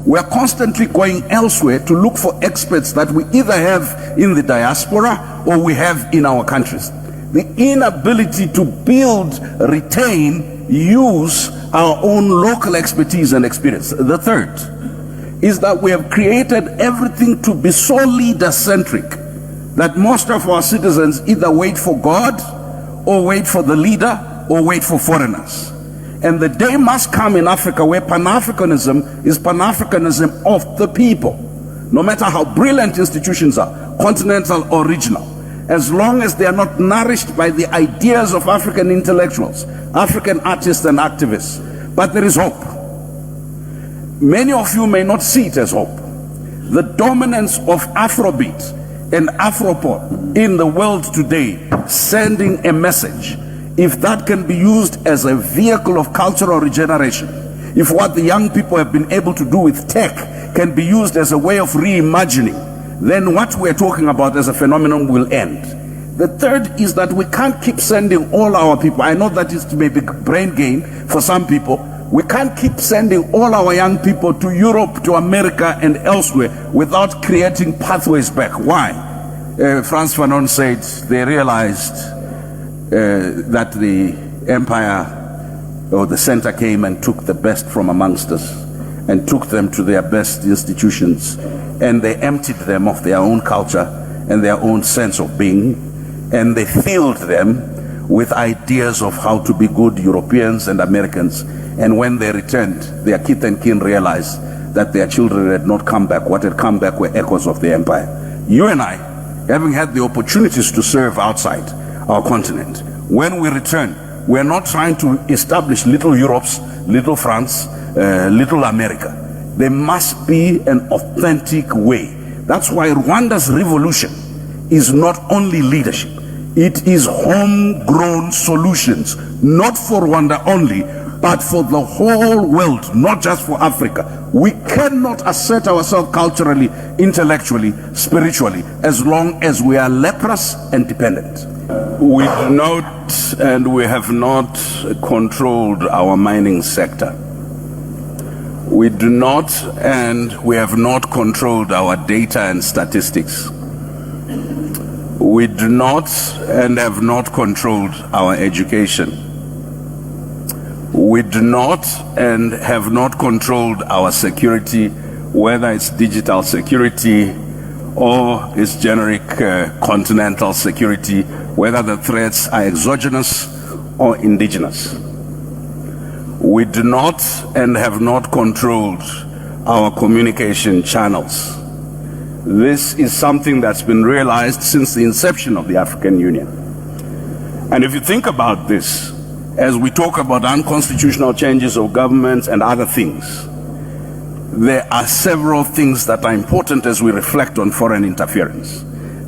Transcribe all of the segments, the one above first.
we're constantly going elsewhere to look for experts that we either have in the diaspora or we have in our countries. The inability to build, retain, use our own local expertise and experience. The third is that we have created everything to be so leader-centric that most of our citizens either wait for God or wait for the leader or wait for foreigners. And the day must come in Africa where Pan-Africanism is Pan-Africanism of the people. No matter how brilliant institutions are, continental or regional, as long as they are not nourished by the ideas of African intellectuals, African artists and activists. But there is hope. Many of you may not see it as hope. The dominance of Afrobeat and Afropop in the world today, sending a message, if that can be used as a vehicle of cultural regeneration, if what the young people have been able to do with tech can be used as a way of reimagining, then what we're talking about as a phenomenon will end. The third is that we can't keep sending all our people. I know that is maybe brain gain for some people. We can't keep sending all our young people to Europe, to America and elsewhere without creating pathways back. Why? Frantz Fanon said they realized that the empire or the center came and took the best from amongst us and took them to their best institutions, and they emptied them of their own culture and their own sense of being, and they filled them with ideas of how to be good Europeans and Americans. And when they returned, their kith and kin realized that their children had not come back. What had come back were echoes of the empire. You and I, having had the opportunities to serve outside our continent, when we return, we're not trying to establish little Europe's, little France, little America. There must be an authentic way. That's why Rwanda's revolution is not only leadership, it is homegrown solutions, not for Rwanda only, but for the whole world, not just for Africa. We cannot assert ourselves culturally, intellectually, spiritually, as long as we are leprous and dependent. We do not and we have not controlled our mining sector. We do not and we have not controlled our data and statistics. We do not and have not controlled our education. We do not and have not controlled our security, whether it's digital security or it's generic continental security, whether the threats are exogenous or indigenous. We do not and have not controlled our communication channels. This is something that's been realized since the inception of the African Union. And if you think about this, as we talk about unconstitutional changes of governments and other things, there are several things that are important as we reflect on foreign interference.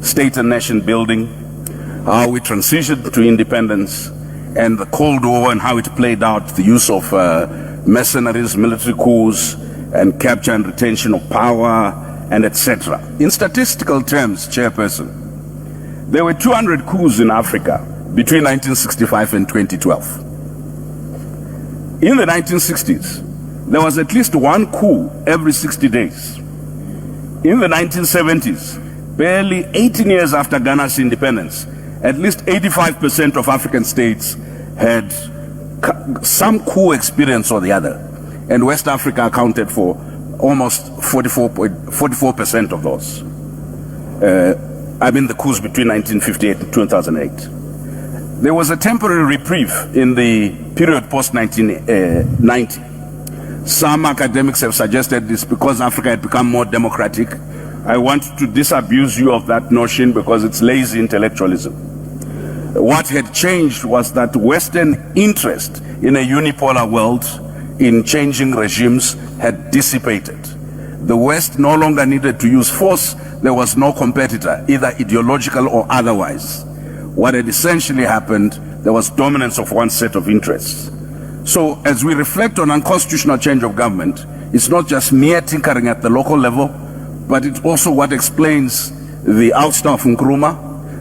State and nation building, how we transitioned to independence, and the Cold War and how it played out, the use of mercenaries, military coups, and capture and retention of power, and etc. In statistical terms, Chairperson, there were 200 coups in Africa between 1965 and 2012. In the 1960s, there was at least one coup every 60 days. In the 1970s, barely 18 years after Ghana's independence, at least 85% of African states had some coup experience or the other. And West Africa accounted for almost 44% of those. I mean the coups between 1958 and 2008. There was a temporary reprieve in the period post-1990. Some academics have suggested this because Africa had become more democratic. I want to disabuse you of that notion because it's lazy intellectualism. What had changed was that Western interest in a unipolar world, in changing regimes, had dissipated. The West no longer needed to use force. There was no competitor, either ideological or otherwise. What had essentially happened, there was dominance of one set of interests. So as we reflect on unconstitutional change of government, it's not just mere tinkering at the local level, but it's also what explains the ouster of Nkrumah,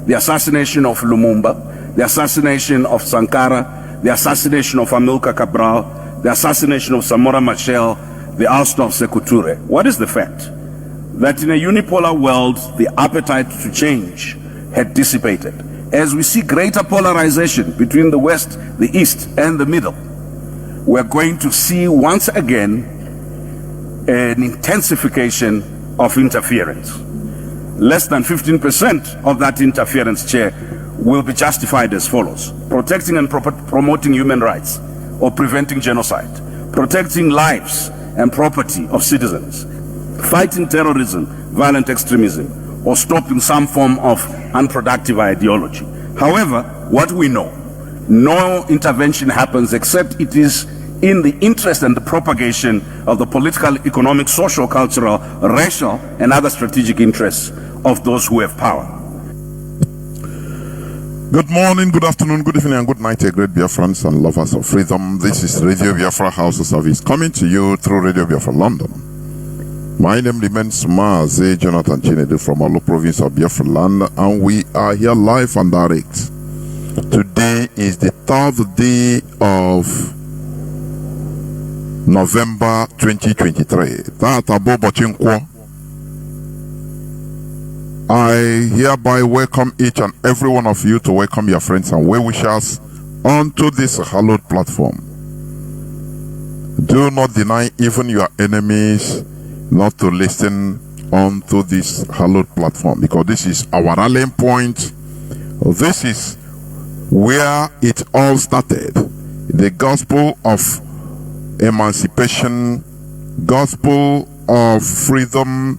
the assassination of Lumumba, the assassination of Sankara, the assassination of Amilcar Cabral, the assassination of Samora Machel, the ouster of Sekou Touré. What is the fact? That in a unipolar world, the appetite to change had dissipated. As we see greater polarization between the West, the East, and the Middle, we're going to see once again an intensification of interference. Less than 15% of that interference, Chair, will be justified as follows: protecting and promoting human rights or preventing genocide, protecting lives and property of citizens, fighting terrorism, violent extremism, or stopping some form of unproductive ideology. However, what we know, no intervention happens except it is in the interest and the propagation of the political, economic, social, cultural, racial, and other strategic interests of those who have power. Good morning, good afternoon, good evening, and good night, great Biafrans and lovers of freedom. This is Radio Biafra House of Service coming to you through Radio Biafra London. My name remains Mazi Jonathan Chinedu from Olo province of Biafra land, and we are here live and direct. Today is the 3rd day of November 2023. I hereby welcome each and every one of you to welcome your friends and well-wishers onto this hallowed platform. Do not deny even your enemies not to listen onto this hallowed platform, because this is our rallying point. This is where it all started. The gospel of emancipation, gospel of freedom,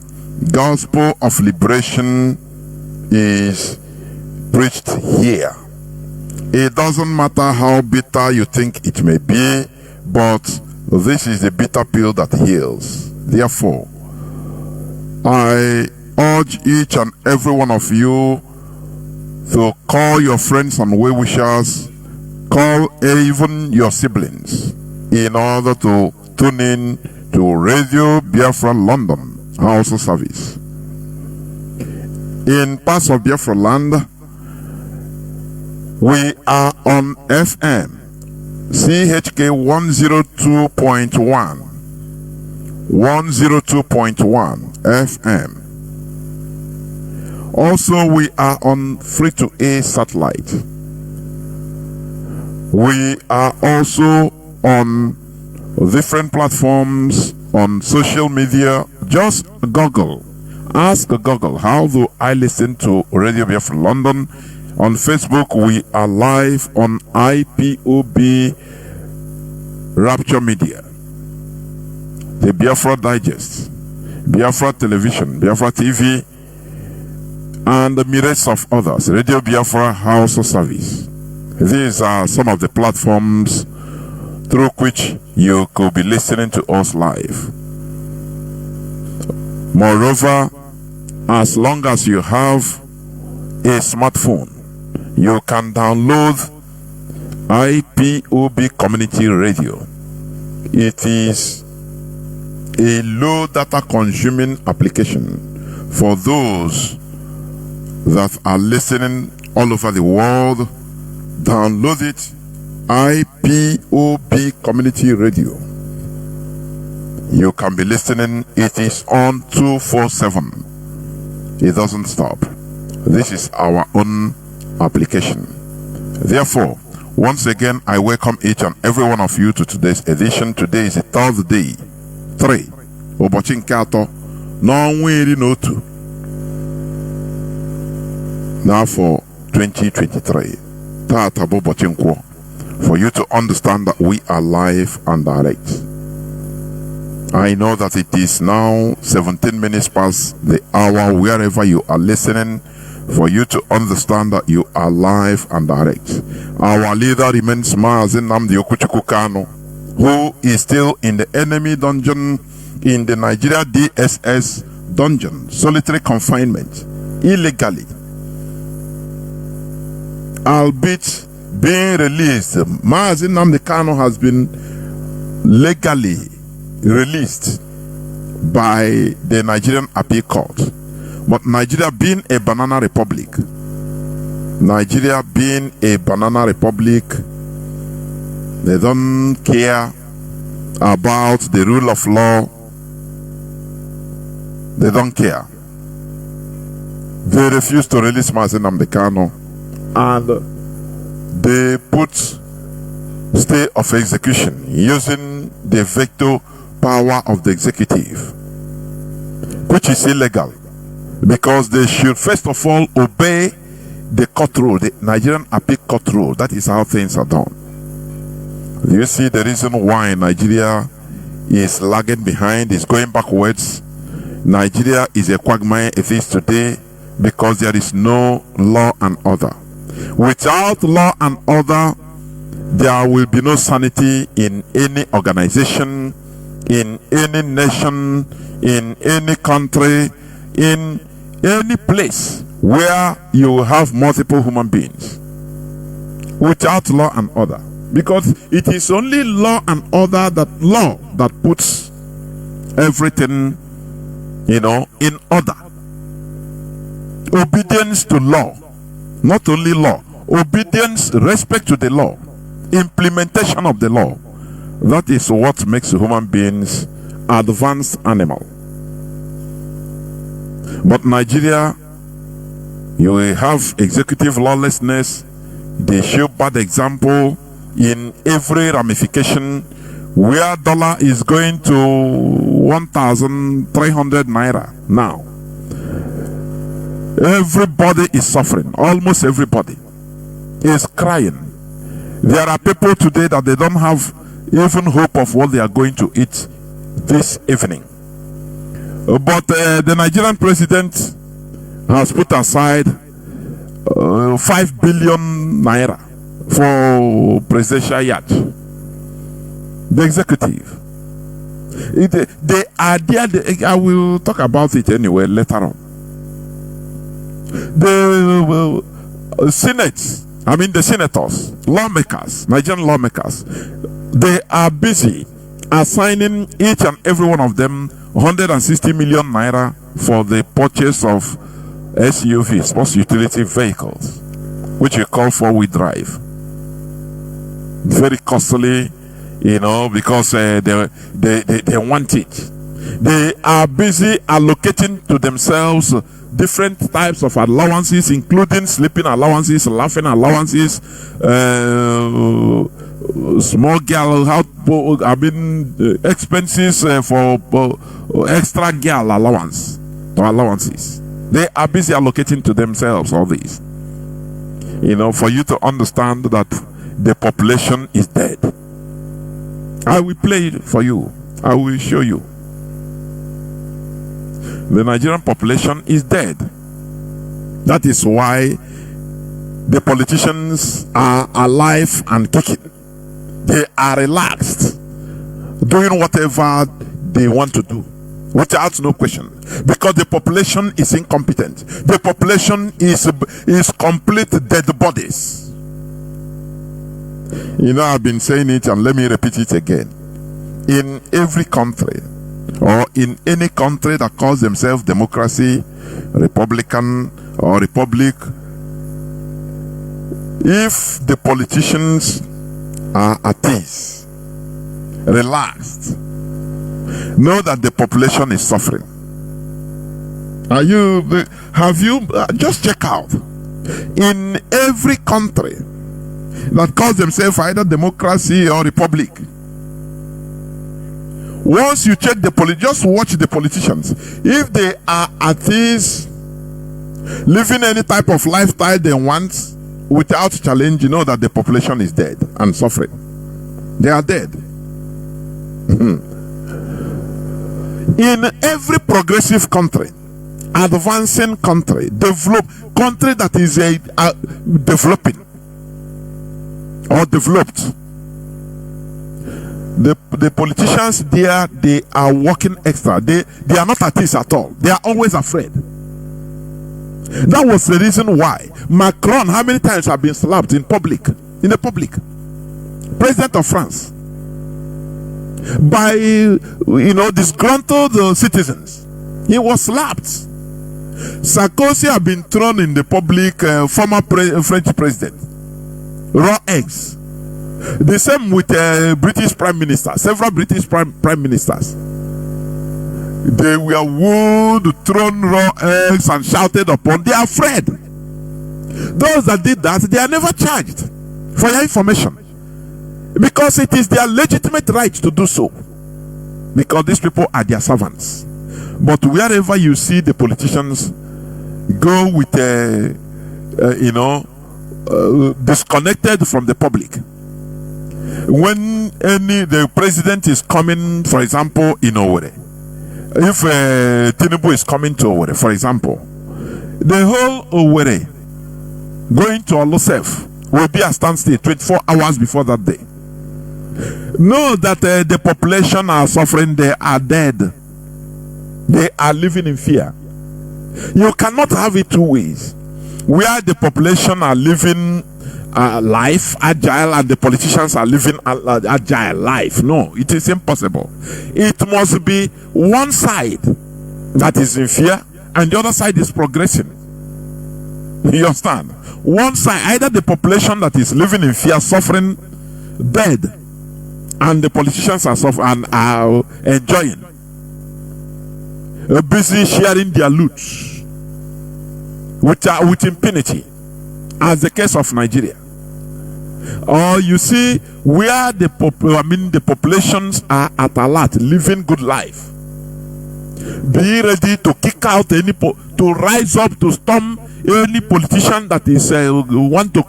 gospel of liberation is preached here. It doesn't matter how bitter you think it may be, but this is the bitter pill that heals. Therefore, I urge each and every one of you to call your friends and well-wishers, call even your siblings, in order to tune in to Radio Biafra London House of Service. In parts of Biafra land, we are on FM, CHK 102.1, 102.1 FM. Also, we are on free-to-air satellite. We are also on different platforms on social media. Just Google. Ask Google, how do I listen to Radio Biafra London? On Facebook, we are live on IPOB Rapture Media, the Biafra Digest, Biafra Television, Biafra TV, and the myriads of others. Radio Biafra House of Service. These are some of the platforms through which you could be listening to us live. Moreover, as long as you have a smartphone, you can download IPOB Community Radio. It is a low data consuming application for those that are listening all over the world. Download it, IPOB Community Radio. You can be listening. It is on 247. It doesn't stop. This is our own application. Therefore, once again, I welcome each and every one of you to today's edition. Today is the 3rd day. 3. Ụbọchị nke atọ n'ọnwa iri na otu n'afọ 2023. Tata bụ ụbọchị nkwọ. For you to understand that we are live and direct. I know that it is now 17 minutes past the hour wherever you are listening, for you to understand that you are live and direct. Our leader remains Mazi Kano, who is still in the enemy dungeon, in the Nigeria DSS dungeon, solitary confinement, illegally. Albeit being released, Mazi Kano has been legally released by the Nigerian Appeal Court. But Nigeria being a banana republic, they don't care about the rule of law, they don't care. They refuse to release Mazi Nnamdi, and they put stay of execution using the veto power of the executive, which is illegal, because they should first of all obey the court rule, the Nigerian appeal court rule. That is how things are done. You see, the reason why Nigeria is lagging behind, is going backwards. Nigeria is a quagmire it is today because there is no law and order. Without law and order, there will be no sanity in any organization, in any nation, in any country, in any place where you have multiple human beings. Without law and order. Because it is only law and order, that puts everything, in order. Obedience to law. Not only law. Obedience, respect to the law. Implementation of the law. That is what makes human beings advanced animal. But Nigeria, you will have executive lawlessness. They show bad example in every ramification, where dollar is going to 1,300 naira now. Everybody is suffering. Almost everybody is crying. There are people today that they don't have even hope of what they are going to eat this evening. But the Nigerian president has put aside 5 billion naira for presidential yacht. The executive. They are there. I will talk about it anyway later on. The the senators, lawmakers, Nigerian lawmakers, they are busy assigning each and every one of them 160 million naira for the purchase of SUVs, sports utility vehicles, which we call four-wheel drive. Very costly, because they want it. They are busy allocating to themselves different types of allowances, including sleeping allowances, laughing allowances, small girl, expenses for extra girl allowances. They are busy allocating to themselves all these. For you to understand that the population is dead. I will play it for you. I will show you. The Nigerian population is dead. That is why the politicians are alive and kicking. They are relaxed, doing whatever they want to do, without no question. Because the population is incompetent. The population is complete dead bodies. I've been saying it, and let me repeat it again. In every country, or in any country that calls themselves democracy, republican, or republic, if the politicians are at ease, relaxed, know that the population is suffering. Just check out, in every country that calls themselves either democracy or republic, once you check just watch the politicians. If they are at ease, living any type of lifestyle they want without challenge, you know that the population is dead and suffering. They are dead. In every progressive country, advancing country, country that is developing or developed, the politicians there, they are working extra. They are not at ease at all. They are always afraid. That was the reason why Macron, how many times have been slapped in the public, President of France, by disgruntled citizens. He was slapped. Sarkozy have been thrown in the public, former French president, raw eggs. The same with British Prime Minister, several British Prime Ministers. They were wooed, thrown raw eggs, and shouted upon. They are afraid. Those that did that, they are never charged, for your information, because it is their legitimate right to do so, because these people are their servants. But wherever you see the politicians go with disconnected from the public, when the president is coming, for example, in Owerri, if Chinedu is coming to Owerri, for example, the whole Owerri going to Olosef will be a standstill 24 hours before that day. Know that the population are suffering, they are dead, they are living in fear. You cannot have it two ways, where the population are living life agile and the politicians are living agile life. No, it is impossible. It must be one side that is in fear and the other side is progressing. You understand? One side, either the population that is living in fear, suffering, dead, and the politicians are suffering and are enjoying, busy sharing their loot with impunity, as the case of Nigeria. Or you see where the populations are at alert, living good life. Be ready to kick out to rise up to storm any politician that is want to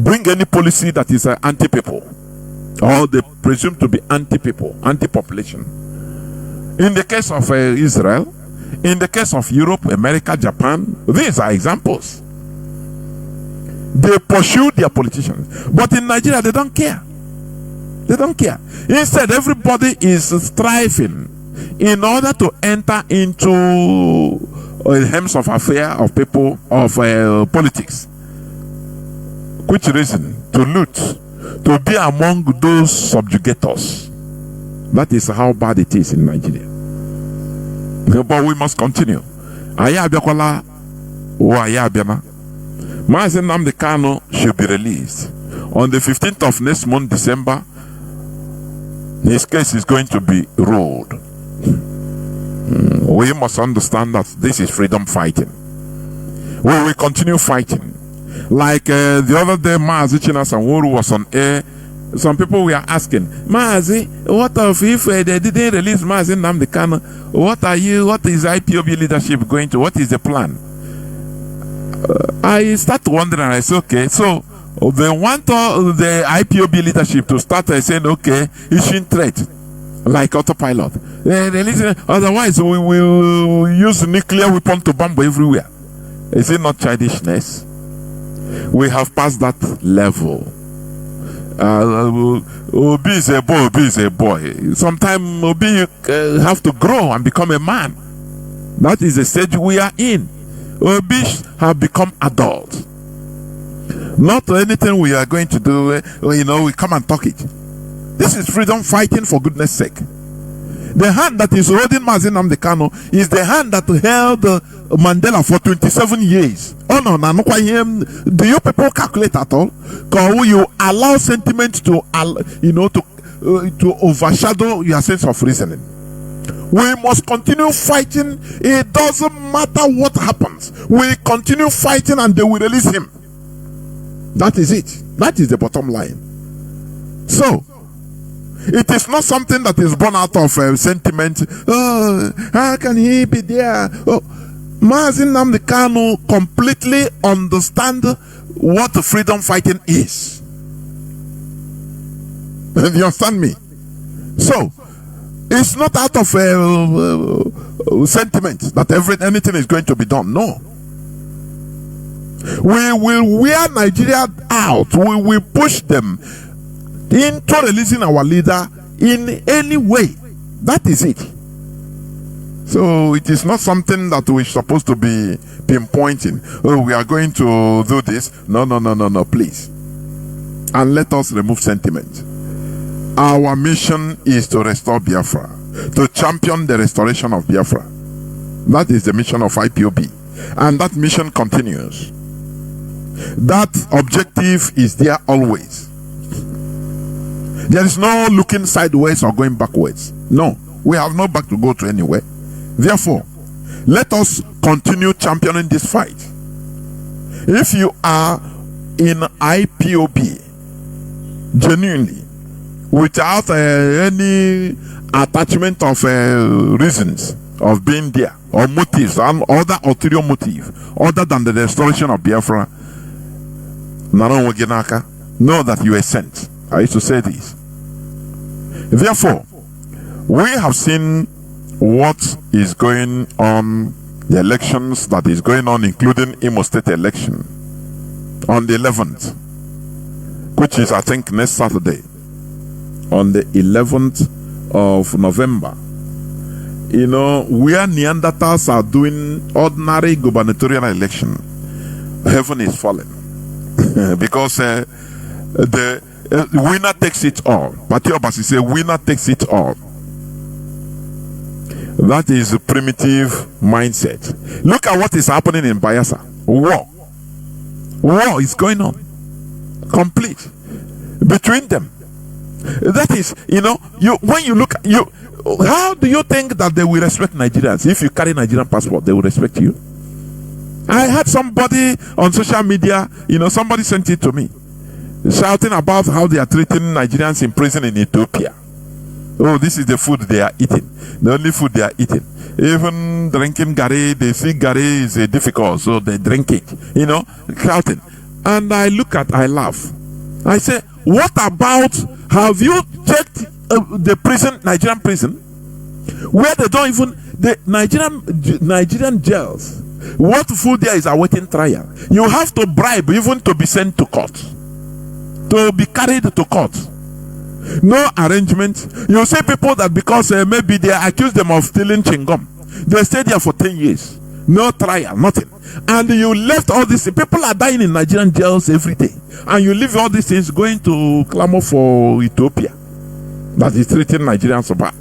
bring any policy that is anti-people, or they presume to be anti-people, anti-population. In the case of Israel, in the case of Europe, America, Japan, these are examples. They pursue their politicians. But in Nigeria, they don't care. They don't care. Instead, everybody is striving in order to enter into the hems of affair of people, of politics. Which reason? To loot, to be among those subjugators. That is how bad it is in Nigeria. But we must continue. Mazi Nnamdi Kanu should be released. On the 15th of next month, December, his case is going to be ruled. We must understand that this is freedom fighting. We will continue fighting. Like the other day, Mazi Chinedu was on air. Some people were asking, Mazi, what if they didn't release Mazi Nnamdi Kanu? What is IPOB leadership going to? What is the plan? I start wondering. I say, okay, so they want the IPOB leadership to start saying, okay, issuing threat like autopilot. Otherwise, we will use nuclear weapon to bomb everywhere. Is it not childishness? We have passed that level. Obi is a boy. Obi is a boy. Sometimes Obi have to grow and become a man. That is the stage we are in. Obi have become adults. Not anything we are going to do, we come and talk it. This is freedom fighting, for goodness sake. The hand that is holding Mazi Nnamdi Kanu is the hand that held Mandela for 27 years. Oh no, do you people calculate at all? Because you allow sentiment to overshadow your sense of reasoning. We must continue fighting. It doesn't matter what happens. We continue fighting and they will release him. That is it. That is the bottom line. So, it is not something that is born out of sentiment. Oh, how can he be there? Oh, Mazi Nnamdi Kanu completely understand what freedom fighting is. You understand me? So, it's not out of sentiment that anything is going to be done. No. We will wear Nigeria out. We will push them into releasing our leader in any way. That is it. So it is not something that we're supposed to be pinpointing. Oh, we are going to do this. No, please. And let us remove sentiment. Our mission is to restore Biafra, to champion the restoration of Biafra. That is the mission of IPOB. And that mission continues. That objective is there always. There is no looking sideways or going backwards. No, we have no back to go to anywhere. Therefore, let us continue championing this fight. If you are in IPOB genuinely, without any attachment of reasons of being there, or motives, and other ulterior motive other than the restoration of Biafra, know that you are sent. I used to say this. Therefore, we have seen what is going on, the elections that is going on, including Imo State election on the 11th, which is, I think, next Saturday, on the 11th of November. You know, where Neanderthals are doing ordinary gubernatorial election, heaven is falling. Because the winner takes it all. Patiobasi say winner takes it all. That is a primitive mindset. Look at what is happening in Biafra. War is going on, complete, between them. That is, when you look, how do you think that they will respect Nigerians? If you carry Nigerian passport, they will respect you. I had somebody on social media, somebody sent it to me, shouting about how they are treating Nigerians in prison in Ethiopia. Oh, this is the food they are eating. The only food they are eating. Even drinking gari, they see gari is difficult, so they drink it. Shouting. And I laugh. I say, what about, have you checked the prison, Nigerian prison, where they don't even, the Nigerian jails, what food there is awaiting trial? You have to bribe even to be sent to court, to be carried to court. No arrangement. You see people that because maybe they accuse them of stealing chewing-gum, they stay there for 10 years, no trial, nothing. And you left all these people are dying in Nigerian jails every day, and you leave all these things going to clamor for Ethiopia that is treating Nigerians so bad.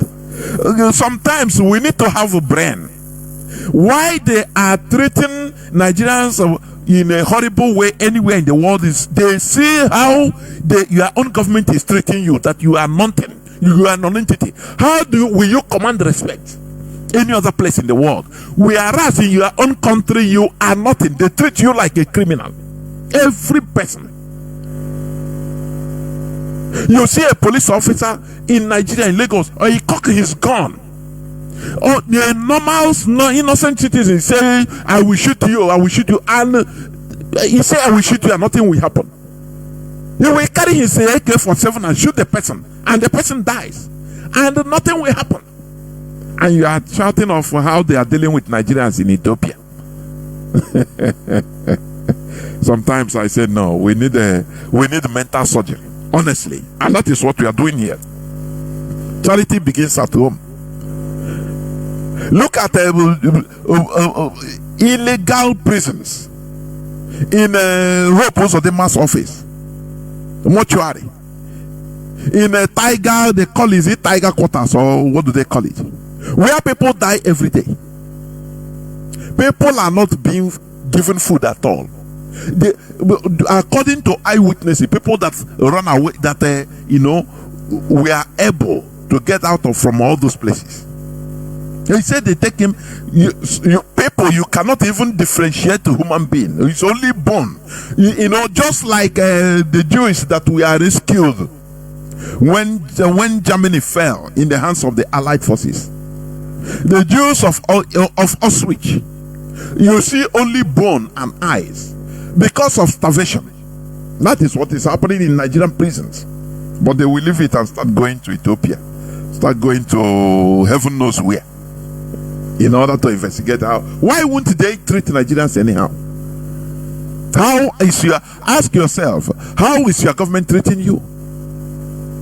Sometimes we need to have a brain. Why they are treating Nigerians in a horrible way anywhere in the world is they see how your own government is treating you, that you are nothing, you are non-entity. How will you command respect any other place in the world? Whereas in your own country you are nothing, they treat you like a criminal. Every person. You see a police officer in Nigeria, in Lagos, or he cock his gun. Or the normal, innocent citizen say, I will shoot you, I will shoot you. And he say, I will shoot you, and nothing will happen. He will carry his AK-47 and shoot the person, and the person dies, and nothing will happen. And you are shouting of how they are dealing with Nigerians in Ethiopia. Sometimes I say, no, we need mental surgery, honestly. And that is what we are doing here. Charity begins at home. Look at illegal prisons in Ropo's or the mass office, mortuary. In a tiger, they call it tiger quarters, or what do they call it? Where people die every day. People are not being given food at all. According to eyewitnesses, people that run away, that we are able to get out of from all those places. They said they take him. People, you cannot even differentiate a human being. It's only born. Just like the Jews that we are rescued when Germany fell in the hands of the Allied forces. The Jews of Auschwitz, you see only bone and eyes because of starvation. That is what is happening in Nigerian prisons. But they will leave it and start going to Ethiopia, start going to heaven knows where, in order to investigate how. Why wouldn't they treat Nigerians anyhow? Ask yourself, how is your government treating you?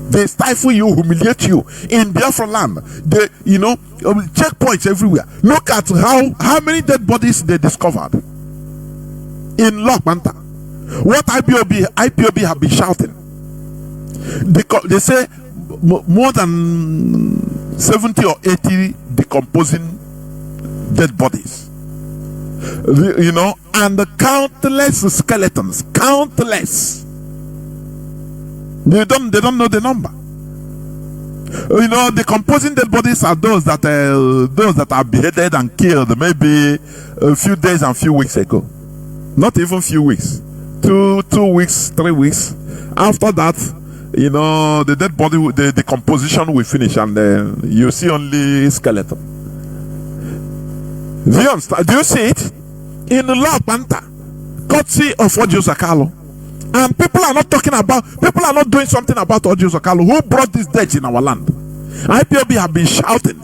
They stifle you, humiliate you. In Biafra land, they, checkpoints everywhere. Look at how many dead bodies they discovered in Lokmanta. What IPOB have been shouting. They say more than 70 or 80 decomposing dead bodies. And the countless skeletons, countless. They don't know the number. You know, the composing dead bodies are those that are beheaded and killed maybe a few days and few weeks ago. Not even few weeks. 2 weeks, 3 weeks. After that, you know, the dead body, the decomposition will finish, and you see only skeleton. Do you understand? Do you see it? In Lord Banta, courtesy of Ojo Zakalo. And people are not not doing something about Ojo Zakalo, who brought this death in our land. IPOB have been shouting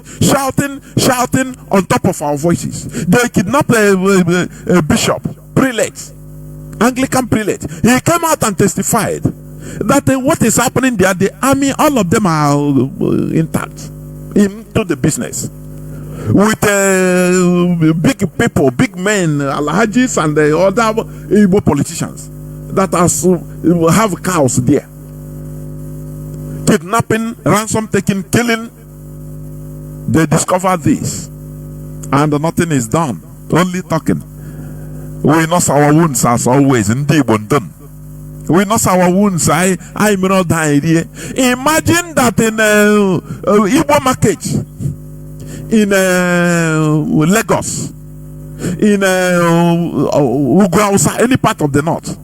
on top of our voices. They kidnapped a bishop, prelate, Anglican prelate. He came out and testified that what is happening there, the army, all of them are intact into the business. With big people, big men, Alhajis and the other Igbo politicians that have cows there. Kidnapping, ransom taking, killing. They discover this, and nothing is done. Only talking. We nurse our wounds as always. We nurse our wounds. I may not die. Imagine that in Igbo market, in Lagos, in Ugwausa, any part of the north,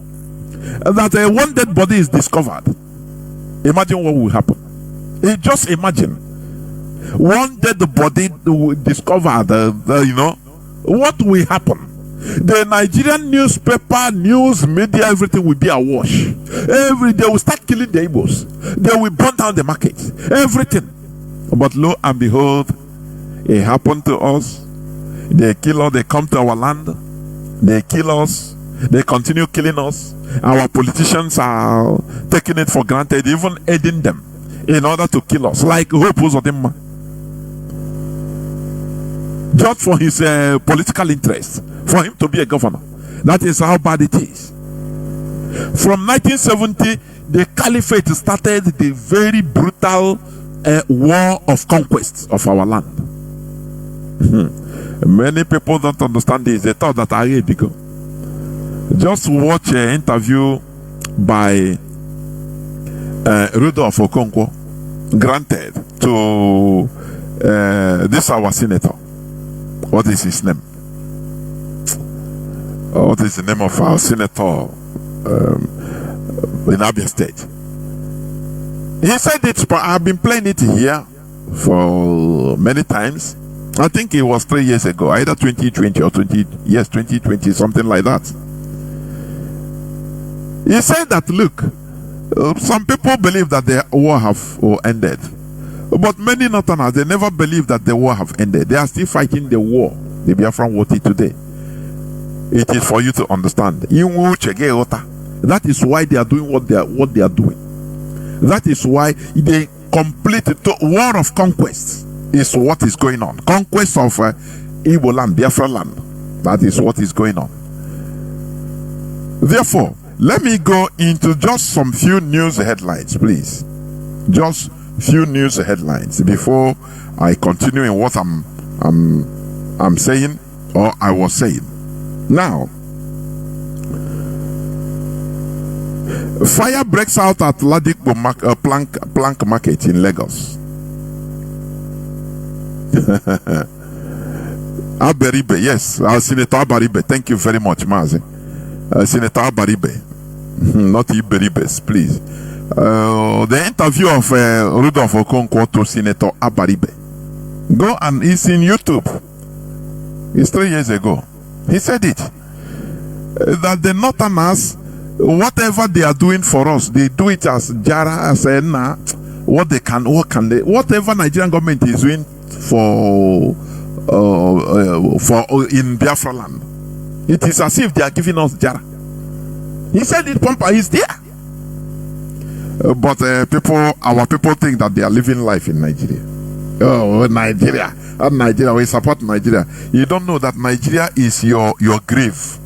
that one dead body is discovered. Imagine what will happen. Just imagine one dead body discovered. You know what will happen. The Nigerian newspaper, news, media, everything will be awash. Every day will start killing the Igbos. They will burn down the market. Everything. But lo and behold, it happened to us. They kill us. They come to our land. They kill us. They continue killing us. Our politicians are taking it for granted, even aiding them in order to kill us, like Hope Uzodimma, just for his political interest, for him to be a governor. That is how bad it is. From 1970, the caliphate started the very brutal war of conquest of our land. Many people don't understand this. They thought that Arabic. Just watch an interview by Rudolph Okonkwo, granted to this our senator. What is his name? What is the name of our senator in Abia State? He said it. I've been playing it here for many times. I think it was 3 years ago, either 2020 or 2020, something like that. He said that, look, some people believe that the war have ended, but many Northerners, they never believe that the war have ended. They are still fighting the war, the Biafran war today. It is for you to understand. That is why they are doing what they are doing. That is why they complete the war of conquest is what is going on. Conquest of Igbo land, Biafra land. That is what is going on. Therefore, let me go into just some few news headlines, please. Just few news headlines before I continue in what I'm saying, or I was saying. Now, fire breaks out at Ladikbo Plank Market in Lagos. Abaribe, yes, Senator Abaribe. Thank you very much, Mazi. Senator Abaribe, not Iberibes, please. The interview of Rudolph Okonkwo to Senator Abaribe. Go and it's in YouTube. It's 3 years ago. He said it. That the Northerners, whatever they are doing for us, they do it as Jara, as what can they, whatever Nigerian government is doing for in Biafra land, it is as if they are giving us Jara. He said it, Pompa is there. But our people think that they are living life in Nigeria. Oh, Nigeria. Nigeria, we support Nigeria. You don't know that Nigeria is your grave.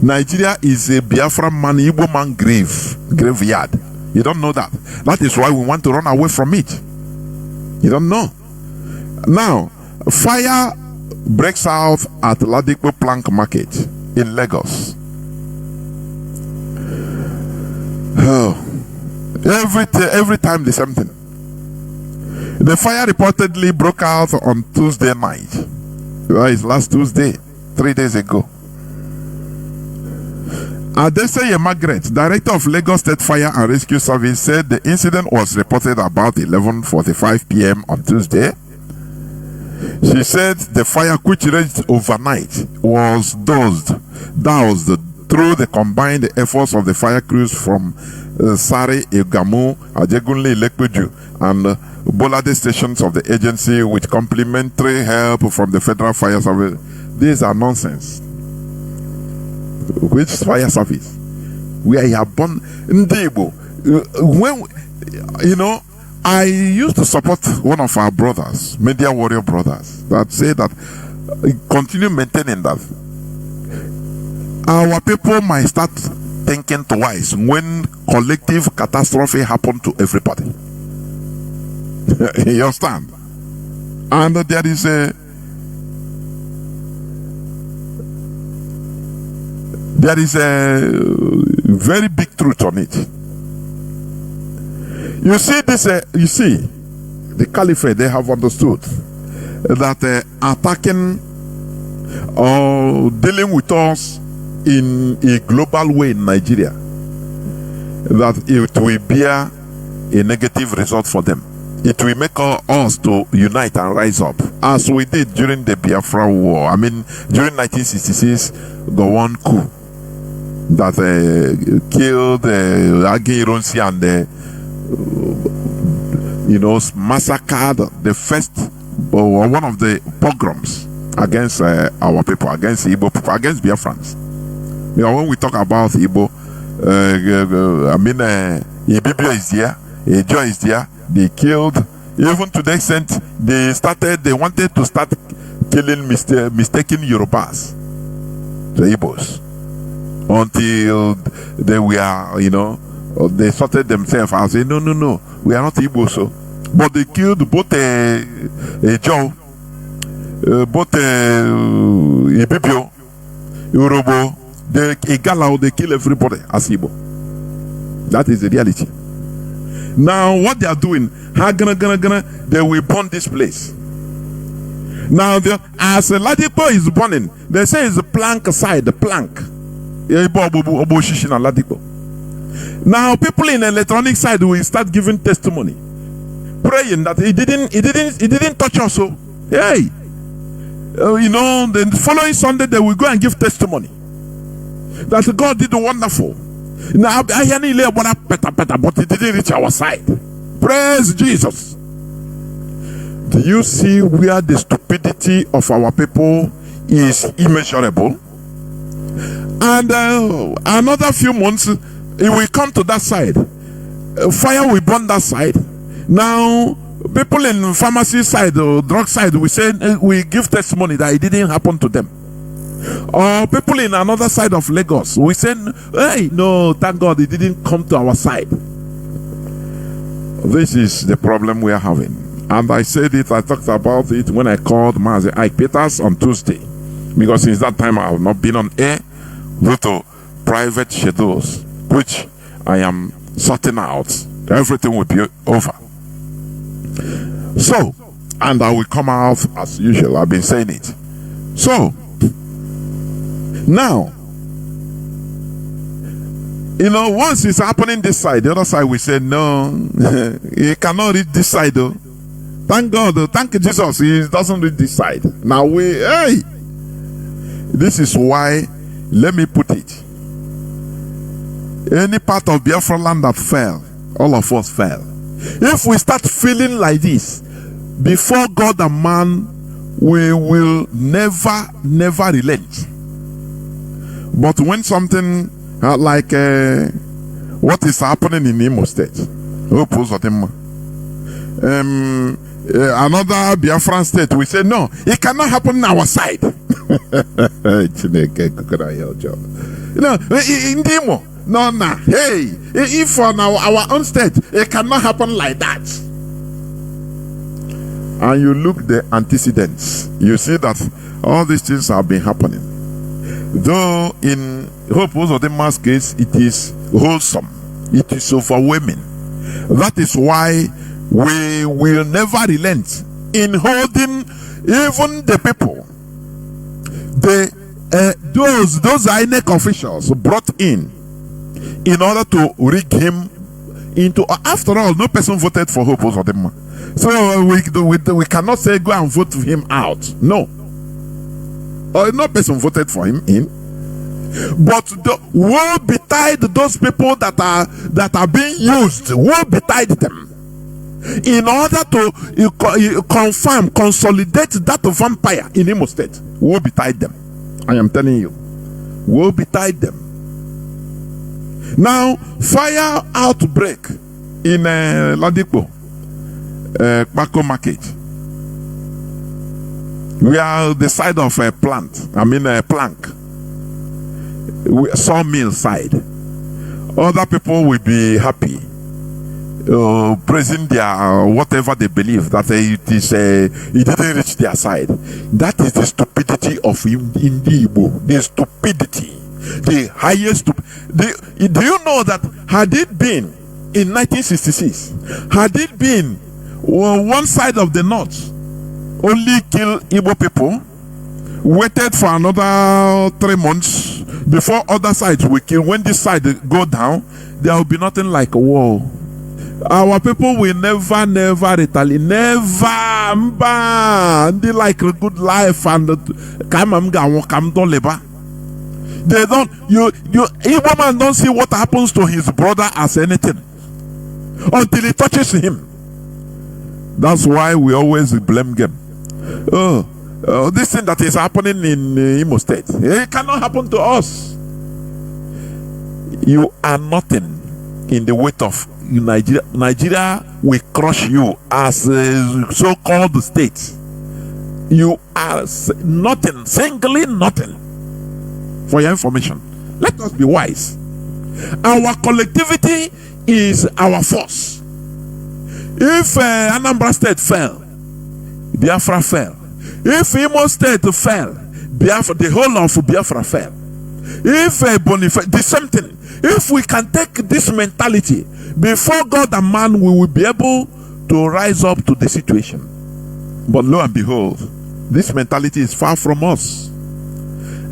Nigeria is a Biafra man, Igbo man graveyard. You don't know that. That is why we want to run away from it. You don't know. Now, fire breaks out at Ladikbo Plank Market in Lagos. Oh, every time the same thing. The fire reportedly broke out on Tuesday night. That is last Tuesday, 3 days ago. Adeseye Margaret, director of Lagos State Fire and Rescue Service, said the incident was reported about 11:45 p.m. on Tuesday. She said the fire, which raged overnight, was doused through the combined efforts of the fire crews from Sare, Egamu, Ajegunle, Lekpeju, and Bolade stations of the agency, with complementary help from the Federal Fire Service. These are nonsense. Which fire service? We are born Ndebo. When I used to support one of our brothers, media warrior brothers, that say that continue maintaining that our people might start thinking twice when collective catastrophe happen to everybody. You understand? And there is a very big truth on it. You see this, the caliphate, they have understood that attacking or dealing with us in a global way in Nigeria, that it will bear a negative result for them. It will make us to unite and rise up, as we did during the Biafra war. I mean, during 1966, the one coup that killed Agi Ironsi and massacred the first one of the pogroms against our people, against Igbo people, against Biafrans. When we talk about Igbo, Ibibio is there, Ejo is there. They killed, even to the extent they wanted to start killing mistaken Yorubas, the Igbos, until they were, they sorted themselves out, say, no, we are not Igbos. So. But they killed both Joe, both Ibibio, Yorubo, Igala, they kill everybody as Igbo. That is the reality. Now, what they are doing, they will burn this place. Now, as Ladipo is burning, they say it's the plank side, the plank. Now, people in the electronic side will start giving testimony, praying that he didn't touch us. So, hey, the following Sunday they will go and give testimony that God did wonderful. Now, but it didn't reach our side. Praise Jesus. Do you see where the stupidity of our people is immeasurable? And another few months, it will come to that side. Fire will burn that side. Now, people in pharmacy side or drug side, we give testimony that it didn't happen to them. Or people in another side of Lagos, we say, hey, no, thank God it didn't come to our side. This is the problem we are having. And I said it, I talked about it when I called Mazi Ike Peters on Tuesday. Because since that time I have not been on air due to private schedules, which I am sorting out. Everything will be over. So, and I will come out as usual. I've been saying it. So, now, once it's happening this side, the other side we say, no, he cannot reach this side though. Thank God, thank Jesus, he doesn't reach this side. Now this is why, let me put it, any part of Biafra land that fell, all of us fell. If we start feeling like this, before God and man, we will never relent. But when something like what is happening in Imo State, another Biafran state, we say no, it cannot happen on our side. In Imo, no, hey, if on our own state, it cannot happen like that. And you look the antecedents, you see that all these things have been happening. Though in Hope Uzodimma's case, it is wholesome, it is overwhelming. That is why we will never relent in holding even the people, those INEC officials brought in order to rig him into. After all, no person voted for Hope Uzodimma, so we cannot say go and vote him out. No, no person voted for him in. But woe betide those people that are being used. Woe betide them in order to confirm, consolidate that vampire in Imo State. Woe betide them. I am telling you, woe betide them. Now, fire outbreak in Ladipo, Bako Market. We are the side of a plant. I mean a plank. Sawmill side. Other people will be happy, praising their whatever they believe that it didn't reach their side. That is the stupidity of Indibo. The stupidity, the highest. Do you know that had it been in 1966, had it been one side of the north only kill Igbo people, waited for another 3 months before other sides will kill, when this side go down, there will be nothing like a war. Our people will never retaliate. Never. They like a good life and they don't. Igbo man don't see what happens to his brother as anything until it touches him. That's why we always blame them. This thing that is happening in Imo State, it cannot happen to us. You are nothing in the weight of Nigeria. Nigeria will crush you as a so-called state. You are nothing, singly nothing. For your information, let us be wise. Our collectivity is our force. If Anambra State fell, Biafra fell. If Imo State fell, Biafra, the whole of Biafra fell. If Boniface, the same thing. If we can take this mentality, before God and man, we will be able to rise up to the situation. But lo and behold, this mentality is far from us.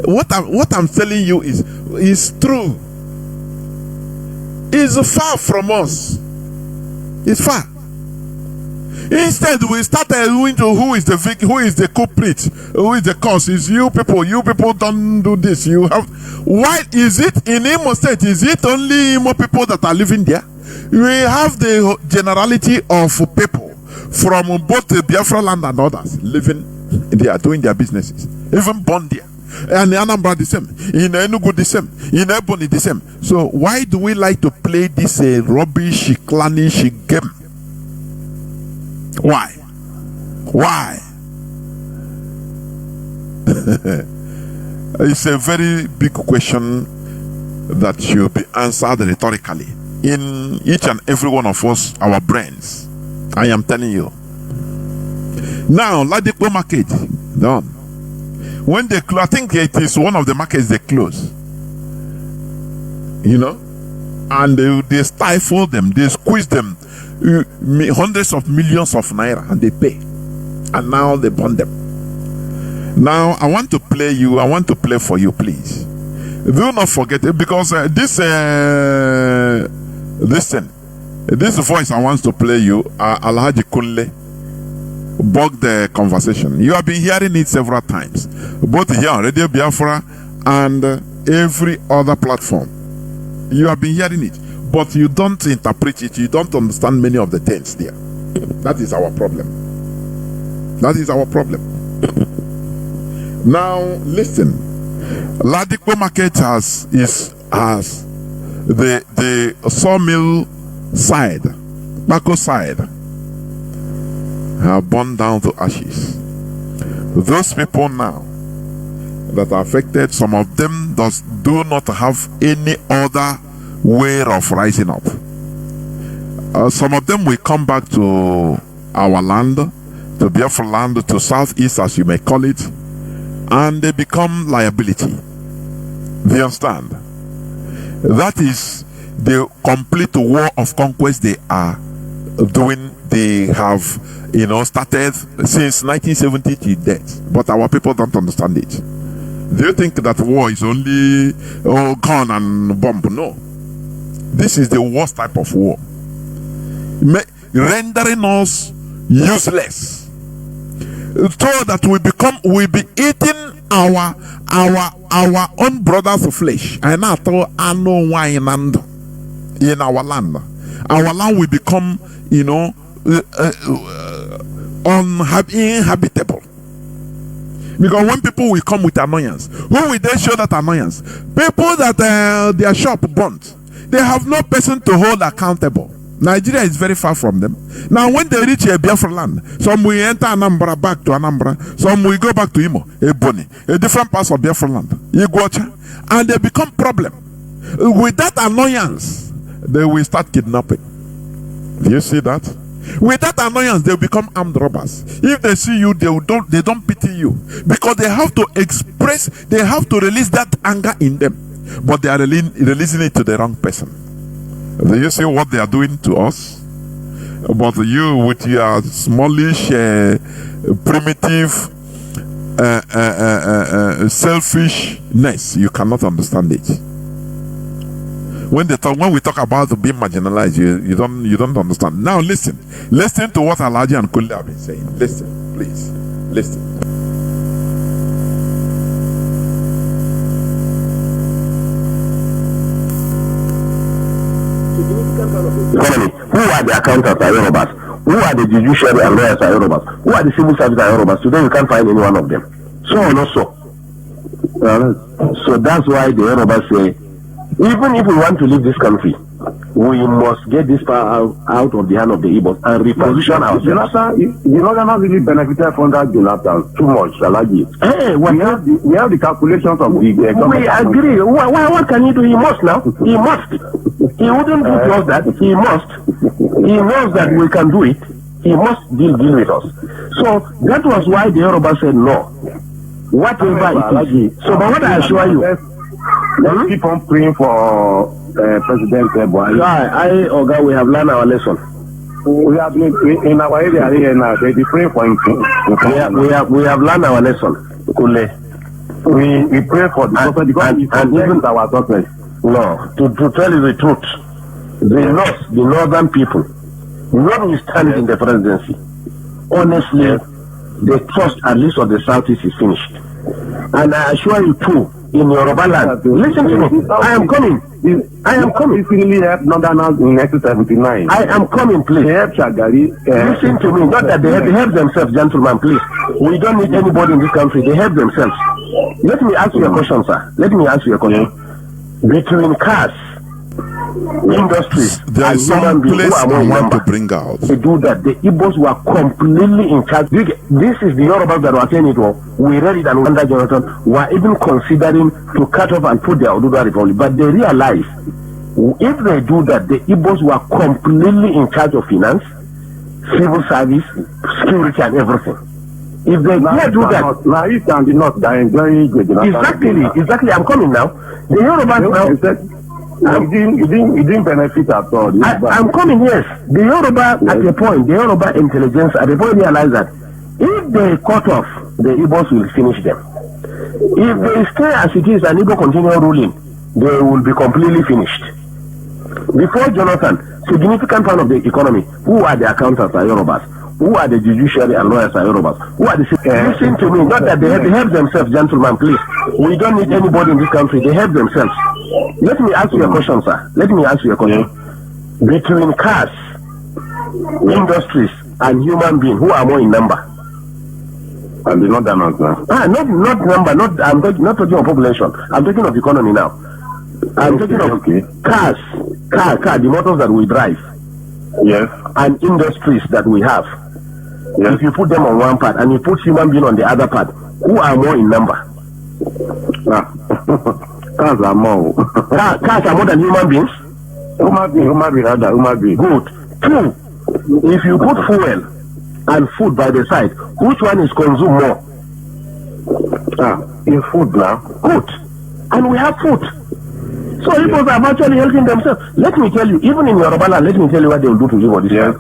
What I'm telling you is true. It's far from us. It's far. Instead, we started into who is the victim, who is the culprit, who is the cause. Is you people. You people don't do this. You have. Why is it in Imo State? Is it only Imo people that are living there? We have the generality of people from both the Biafra land and others living there, doing their businesses, even born there. And in Anambra the same, in Enugu the same, in Ebonyi the same. So why do we like to play this rubbish, clannish game? Why? It's a very big question that should be answered rhetorically in each and every one of us, our brains. I am telling you. Now, Ladipo market done. When they close, I think it is one of the markets they close. You know, and they stifle them, they squeeze them. Hundreds of millions of naira, and they pay, and now they burn them. Now I want to play for you, please. Do not forget it, because this voice I want to play you, Alhaji Kunle, bugged the conversation. You have been hearing it several times, both here on Radio Biafra and every other platform. You have been hearing it, but you don't interpret it. You don't understand many of the things there. That is our problem. That is our problem. Now listen. Ladipo market has the sawmill side, Bako side, have burned down to ashes. Those people now that are affected, some of them do not have any other way of rising up. Some of them will come back to our land, to Biafra land, to southeast as you may call it, and they become liability. Do you understand? That is the complete war of conquest they are doing they have, started since 1970 to death. But our people don't understand it. They think that war is only gun and bomb. No. This is the worst type of war. Rendering us useless. So that we be eating our own brother's flesh. And I thought I know why in our land. Our land will become, uninhabitable. Because when people will come with annoyance, who will they show that annoyance? People that their shop burnt. They have no person to hold accountable. Nigeria is very far from them. Now, when they reach a Biafra land, some will enter Anambra back to Anambra, some will go back to Imo, Ebony, a different parts of Biafra land, Iguacha, and they become problem. With that annoyance, they will start kidnapping. Do you see that? With that annoyance, they will become armed robbers. If they see you, they don't pity you, because they have to release that anger in them, but they are releasing it to the wrong person. Do you see what they are doing to us? But you, with your smallish, primitive, selfishness, you cannot understand it. When we talk about being marginalized, you don't understand. Now listen to what Alhaji and Kule have been saying. Listen, please, listen. Economy. Who are the accountants are Yorubas? Who are the judiciary and lawyers are Yorubas? Who are the civil service are Yorubas? Today we can't find any one of them. So or not so? So that's why the Yorubas say, even if we want to leave this country, we must get this power out of the hand of the Igbos and reposition ourselves. The Northerners really benefited from that Jonathan too much, Alhaji. Hey, we have the calculations of the government. We agree. What can he do? He must now. He must. He wouldn't do just that. He must. He knows that we can do it. He must deal with us. So that was why the Yoruba said no. Whatever it is. So, but what I assure you, let's keep on praying for President Buhari. Oga, we have learned our lesson. We have been in our area here now. They be praying for him. We have learned our lesson. We pray for the prophet because and even our success. No, to tell you the truth, the northern people, when you stand in the presidency, honestly, the trust at least of the southeast is finished. And I assure you too, in Yoruba land, listen to me, I am coming. This really helped Northerners in 1979. I am coming, please. They helped Shagari. Listen to me, not that they help themselves, gentlemen, please. We don't need anybody in this country, they help themselves. Let me ask you a question, sir. Let me ask you a question. Between cars, industries, there is some place I want to bring out. They do that. The Igbos were completely in charge. This is the Yorubas that were saying it. We read it, and under Jonathan were even considering to cut off and put their Oduduwa Republic. But they realized if they do that, the Igbos were completely in charge of finance, civil service, security, and everything. If they do that, now East and the North are enjoying good. Exactly. I'm coming now. The Yorubas now. You didn't benefit at all. I'm coming, yes. The Yoruba at a point, the Yoruba intelligence at a point realized that if they cut off, the Igbos will finish them. If they stay as it is and Igbo continue ruling, they will be completely finished. Before Jonathan, significant part of the economy, who are the accountants are Yorubas? Who are the judiciary and lawyers are Yorubas? Who are the listen to me, not that they help themselves, gentlemen, please. We don't need anybody in this country, they help themselves. Let me ask you a question, sir. Let me ask you a question. Between cars, industries, and human beings, who are more in number? And the Northerners now. Not number. I'm not talking of population. I'm talking of economy now. I'm talking of cars, the motors that we drive. Yes. And industries that we have. Yes. If you put them on one part and you put human being on the other part, who are more in number? Cars are more. Cars are more than human beings? Human being. Good. Two, if you put fuel and food by the side, which one is consumed more? In food now. Good. And we have food. So people are actually helping themselves. Let me tell you, even in Yoruba land, let me tell you what they will do to you for this. Yes.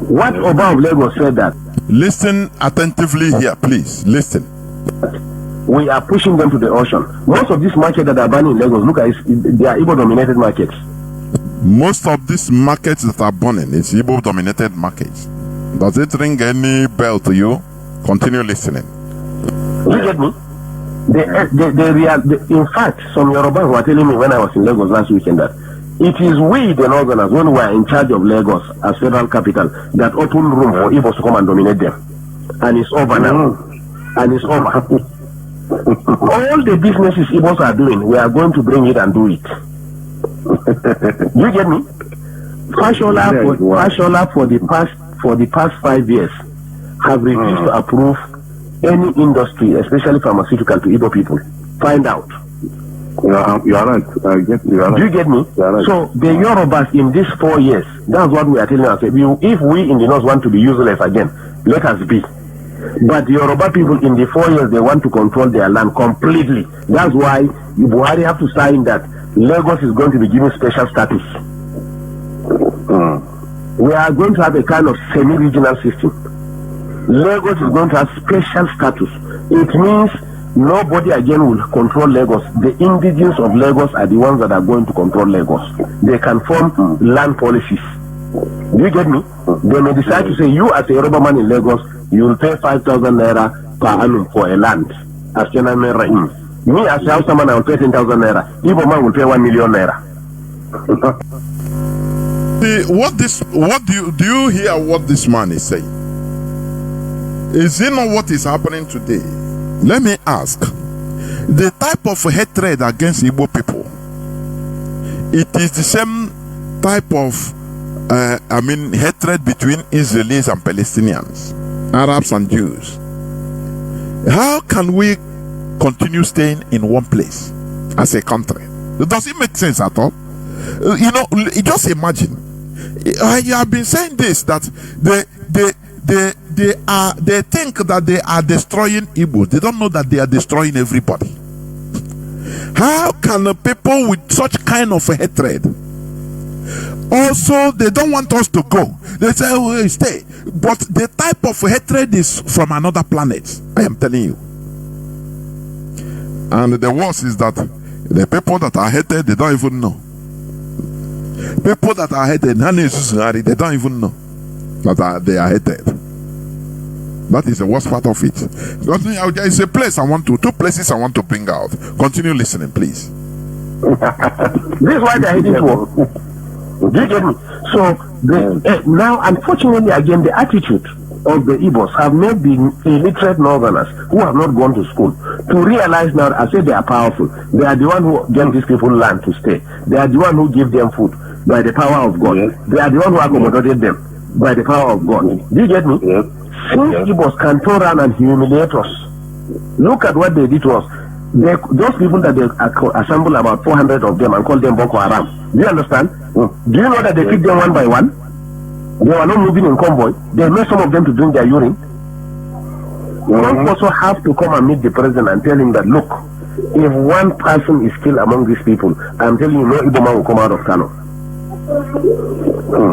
What Oba of Lagos said that Listen attentively here, please. Listen. we are pushing them to the ocean. Most of these markets that are burning in Lagos, look at it, they are Igbo-dominated markets. Most of these markets that are burning is Igbo-dominated markets. Does it ring any bell to you? Continue listening. You get me? In fact, some Yorubas were telling me when I was in Lagos last weekend that it is we, the Northerners, when we are in charge of Lagos as federal capital, that open room for Igbos to come and dominate them. And it's over now. And it's over. All the businesses Igbos are doing, we are going to bring it and do it. You get me? Fashola for the past 5 years have refused to approve any industry, especially pharmaceutical, to Igbo people. Find out. You are right. You are right. Do you get me? Right. So the Yorubas in these 4 years, that's what we are telling ourselves. If we in the North want to be useless again, let us be. But the Yoruba people in the 4 years, they want to control their land completely. That's why Buhari have to sign that Lagos is going to be given special status. We are going to have a kind of semi-regional system. Lagos is going to have special status. It means nobody again will control Lagos. The indigenes of Lagos are the ones that are going to control Lagos. They can form land policies. Do you get me? They may decide to say, you as a Yoruba man in Lagos, you will pay 5,000 naira per annum for a land. As Chairman right. Me as a Hausa man, I will pay 10,000 naira. Igbo man will pay 1 million naira. Do you hear what this man is saying? Is it not what is happening today? Let me ask. The type of hatred against Igbo people, it is the same type of hatred between Israelis and Palestinians, Arabs and Jews. How can we continue staying in one place as a country? Does it make sense at all? Just imagine. I have been saying this, that they think that they are destroying Igbo. They don't know that they are destroying everybody. How can people with such kind of hatred? Also, they don't want us to go. They say, oh, stay. But the type of hatred is from another planet. I am telling you. And the worst is that the people that are hated, they don't even know. People that are hated, they don't even know that they are hated. That is the worst part of it. There is a place two places I want to bring out. Continue listening, please. This is why they are hating war. Do you get me? So now, unfortunately, again, the attitude of the Igbos have made the illiterate Northerners who have not gone to school to realize now, I say they are powerful. They are the one who give these people land to stay. They are the one who give them food by the power of God. Yes. They are the one who accommodated them by the power of God. Do you get me? Yes. Since Igbos can turn around and humiliate us, look at what they did to us. Those people that they assemble about 400 of them and call them Boko Haram. Do you understand? Do you know that they pick them one by one? They were not moving in convoy. They made some of them to drink their urine. We also have to come and meet the president and tell him that, look, if one person is still among these people, I'm telling you, no Igbo man will come out of Kano.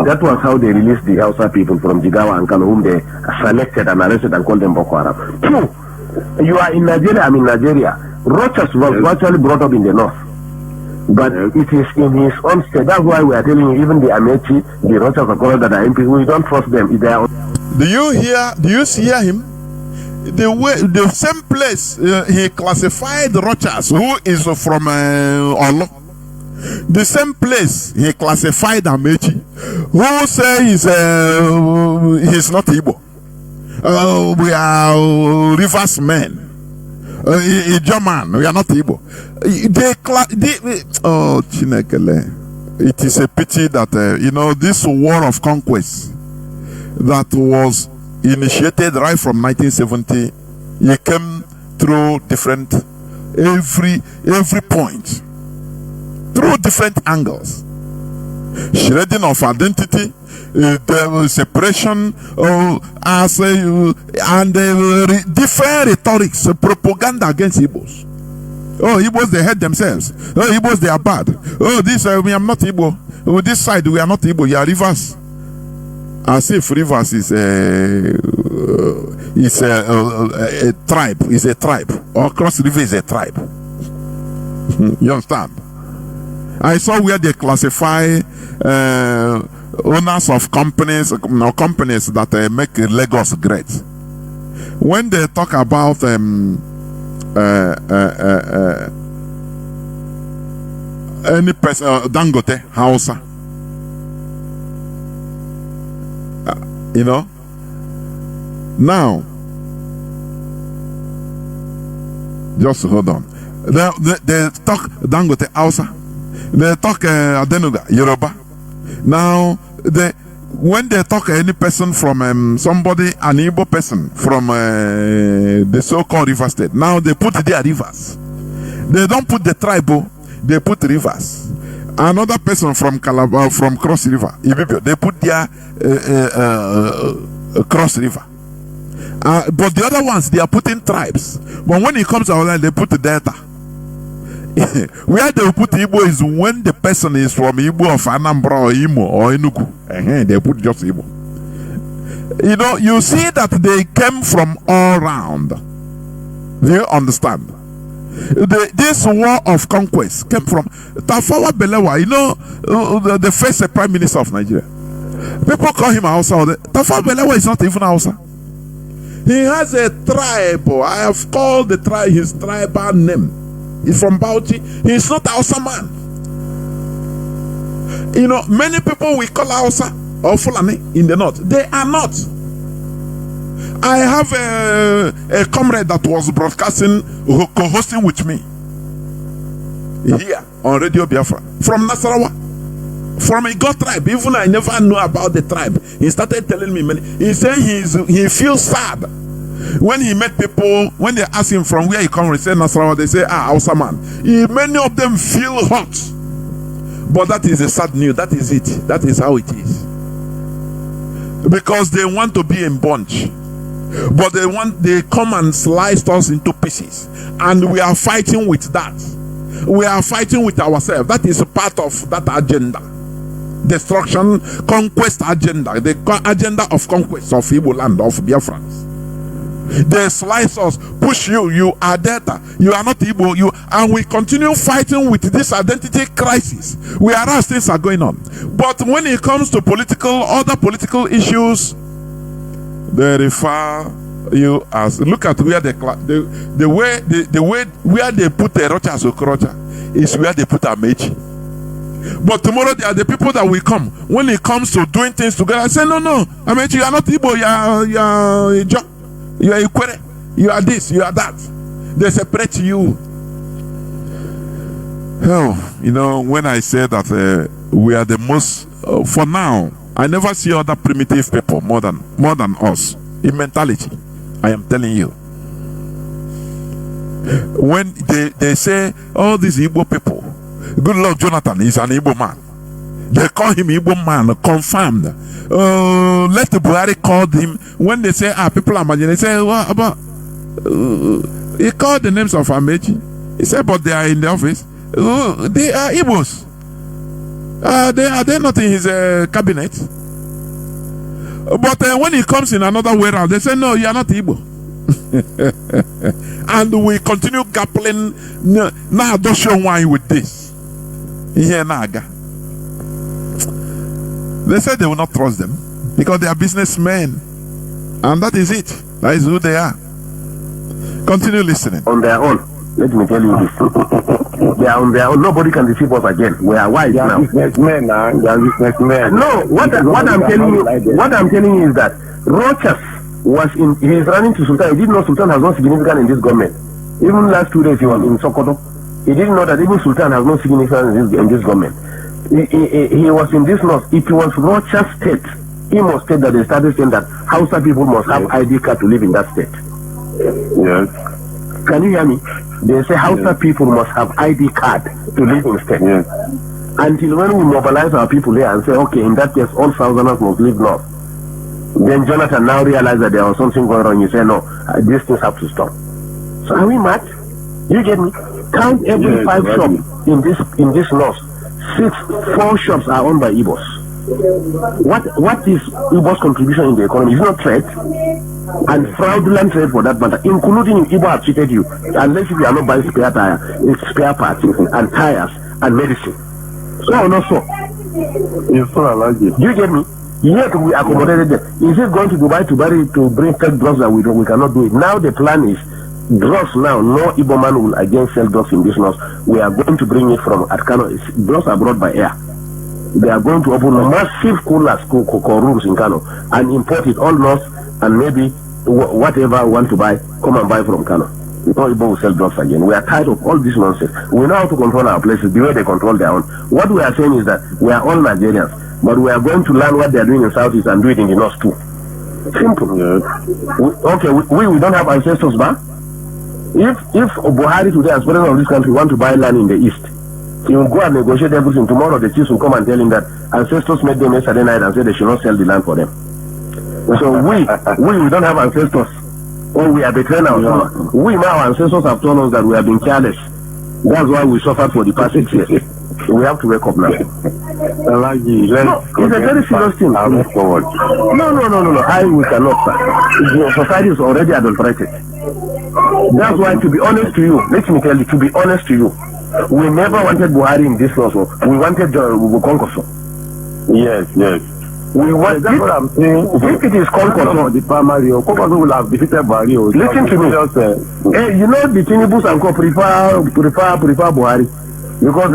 That was how they released the Hausa people from Jigawa and Kano, whom they selected and arrested and called them Boko Haram. Two, you are in Nigeria, I'm in Nigeria. Rochas was virtually brought up in the north. But it is in his own state. That's why we are telling you, even the Amechi, the Rochas of Colorado that are MP, we don't trust them. Do you hear him? The same place he classified Rochas, who is from Olo. The same place he classified Amechi, who says he's not Igbo. We are Rivers men. German, we are not Igbo. Chinekele. It is a pity that this war of conquest that was initiated right from 1970, it came through every point, through different angles. Shredding of identity, separation, and different rhetorics, propaganda against Igbos. Oh, Igbos, they hate themselves. Oh, Igbos, they are bad. Oh, this, we are not Igbo. Oh, this side, we are not Igbo. You are reverse. as if Rivers is a tribe, is a tribe, or Cross River is a tribe. You understand? I saw where they classify owners of companies, companies that make Lagos great. When they talk about any person, Dangote, Hausa, you know, now, just hold on. They talk Dangote, Hausa. They talk Adenuga, Yoruba. Now, when they talk any person from somebody, an Igbo person from the so-called River State, now they put their rivers. They don't put the tribe, they put rivers. Another person from Calabar, from Cross River, they put their Cross River. But the other ones, they are putting tribes. But when it comes out, they put the Delta. Where they put Igbo is when the person is from Igbo of Anambra or Imo or Enugu. They put just Igbo. You know, you see that they came from all round. Do you understand? This war of conquest came from Tafawa Balewa. You know, the first prime minister of Nigeria. People call him Hausa. Tafawa Balewa is not even Hausa. He has a tribe. I have called the tribe his tribal name. He's from Bauchi. He's not Hausa man. You know, many people we call Hausa or Fulani in the north. They are not. I have a comrade that was broadcasting, co-hosting with me here on Radio Biafra from Nasarawa, from a God tribe. Even I never knew about the tribe. He started telling me many. He said he feels sad when he met people. When they ask him from where he comes, he said Nasarawa. They say Hausa man. Many of them feel hot, but that is a sad news. That is it. That is how it is, because they want to be in bunch. But they come and slice us into pieces, and we are fighting with that. We are fighting with ourselves. That is a part of that agenda, destruction, conquest agenda, the agenda of conquest of Igbo land, of Biafrans. They slice us, push you. You are Delta. You are not Igbo. And we continue fighting with this identity crisis. Whereas things are going on. But when it comes to other political issues, they refer you as, look at where the way where they put the Rocha Sokorocha is where they put Amechi. But tomorrow they are the people that will come. When it comes to doing things together, I say no, Amechi, you are not Igbo, you are Ikwere, you are this, you are that. They separate you. Hell, you know, when I say that we are the most, for now, I never see other primitive people more than us in mentality. I am telling you. When they say, oh, these Igbo people, good Lord Jonathan is an Igbo man. They call him Igbo man, confirmed. Let the Buhari call him. When they say, people are marginal, they say, what about? He called the names of Amechi. He said, but they are in the office. They are Igbos. They are not in his cabinet. But when he comes in another way around, they say, no, you are not Igbo. And we continue grappling. Now don't show why with this. Here Naga. They said they will not trust them because they are businessmen. And that is it. That is who they are. Continue listening. On their own. Let me tell you this. They are on their own. Nobody can deceive us again. We are wise now. Businessmen now. They are businessmen. No, what I'm telling you is that Rochas was he is running to Sultan. He didn't know Sultan has no significance in this government. Even last 2 days he was in Sokoto. He didn't know that even Sultan has no significance in this government. He was in this north. It was Rochas state, Imo state, that they started saying that Hausa people must have ID card to live in that state. Yes. Can you hear me? They say Hausa people must have ID card to live in state. Yes. Until when we mobilize our people here and say, okay, in that case, all Southerners must live north. Then Jonathan now realized that there was something going on. You say, no, these things have to stop. So are we mad? You get me? Count every 5 shops in this north. 4 shops are owned by Igbos. What is Igbo's contribution in the economy? It's not trade, and fraudulent trade for that matter, including if Igbo have cheated you, unless if you are not buying spare parts and tires and medicine. So or not so? It's so allergic. Do you get me? Yet we accommodated them. Is it going to Dubai to bring fake drugs that we cannot do it? Now the plan is drugs now. No Igbo man will again sell drugs in this north. We are going to bring it from Kano. Drugs are brought by air. They are going to open massive coolers, rooms in Kano and import it all north, and maybe whatever we want to buy, come and buy from Kano. No Igbo will sell drugs again. We are tired of all this nonsense. We know how to control our places the way they control their own. What we are saying is that we are all Nigerians, but we are going to learn what they are doing in Southeast and do it in the North too. Simple. Yes. We don't have ancestors, but if Buhari today, as president of this country, want to buy land in the East, he will go and negotiate everything. Tomorrow the chiefs will come and tell him that ancestors made them yesterday night and said they should not sell the land for them. So we don't have ancestors, or we are betraying ourselves. We now, our ancestors have told us that we have been careless. That's why we suffered for the past 6 years. We have to wake up now. No, it's a very serious thing. I'll move forward. No. We cannot, sir. The society is already adulterated. That's why, to be honest to you, let me tell you, to be honest to you, we never wanted Buhari in this law. We wanted conquest. Yes. We want. That's what I'm saying. If it is conquest, the primary, conquest will have defeated Buhari. Listen to me. You know the Tinubus and co prefer Buhari. Because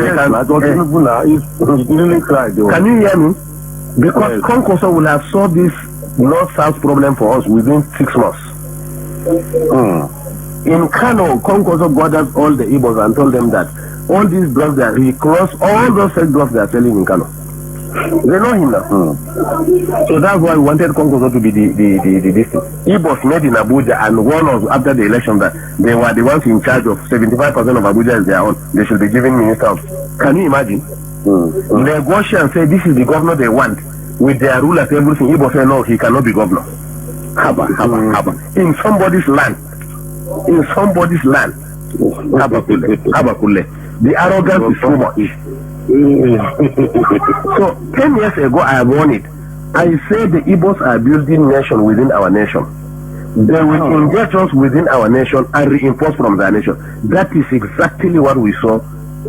it's really cried. Can you hear me? Because conquest will have solved this north-south problem for us within 6 months. In Kano, Conquest gathered all the Igbos and told them that all these drugs that he crossed, all those fake drugs they are selling in Kano. They know him now. So that's why we wanted Conquest to be the district. Igbos made in Abuja and warned us after the election that they were the ones in charge of 75% of Abuja is their own. They should be given minister of. Can you imagine? Negotiate and say this is the governor they want with their rulers everything. Igbos say no, he cannot be governor. Haba. In somebody's land. Habakule. The arrogance is so much. So 10 years ago I have warned it. I said the Igbos are building nation within our nation. They will engage us within our nation and reinforce from their nation. That is exactly what we saw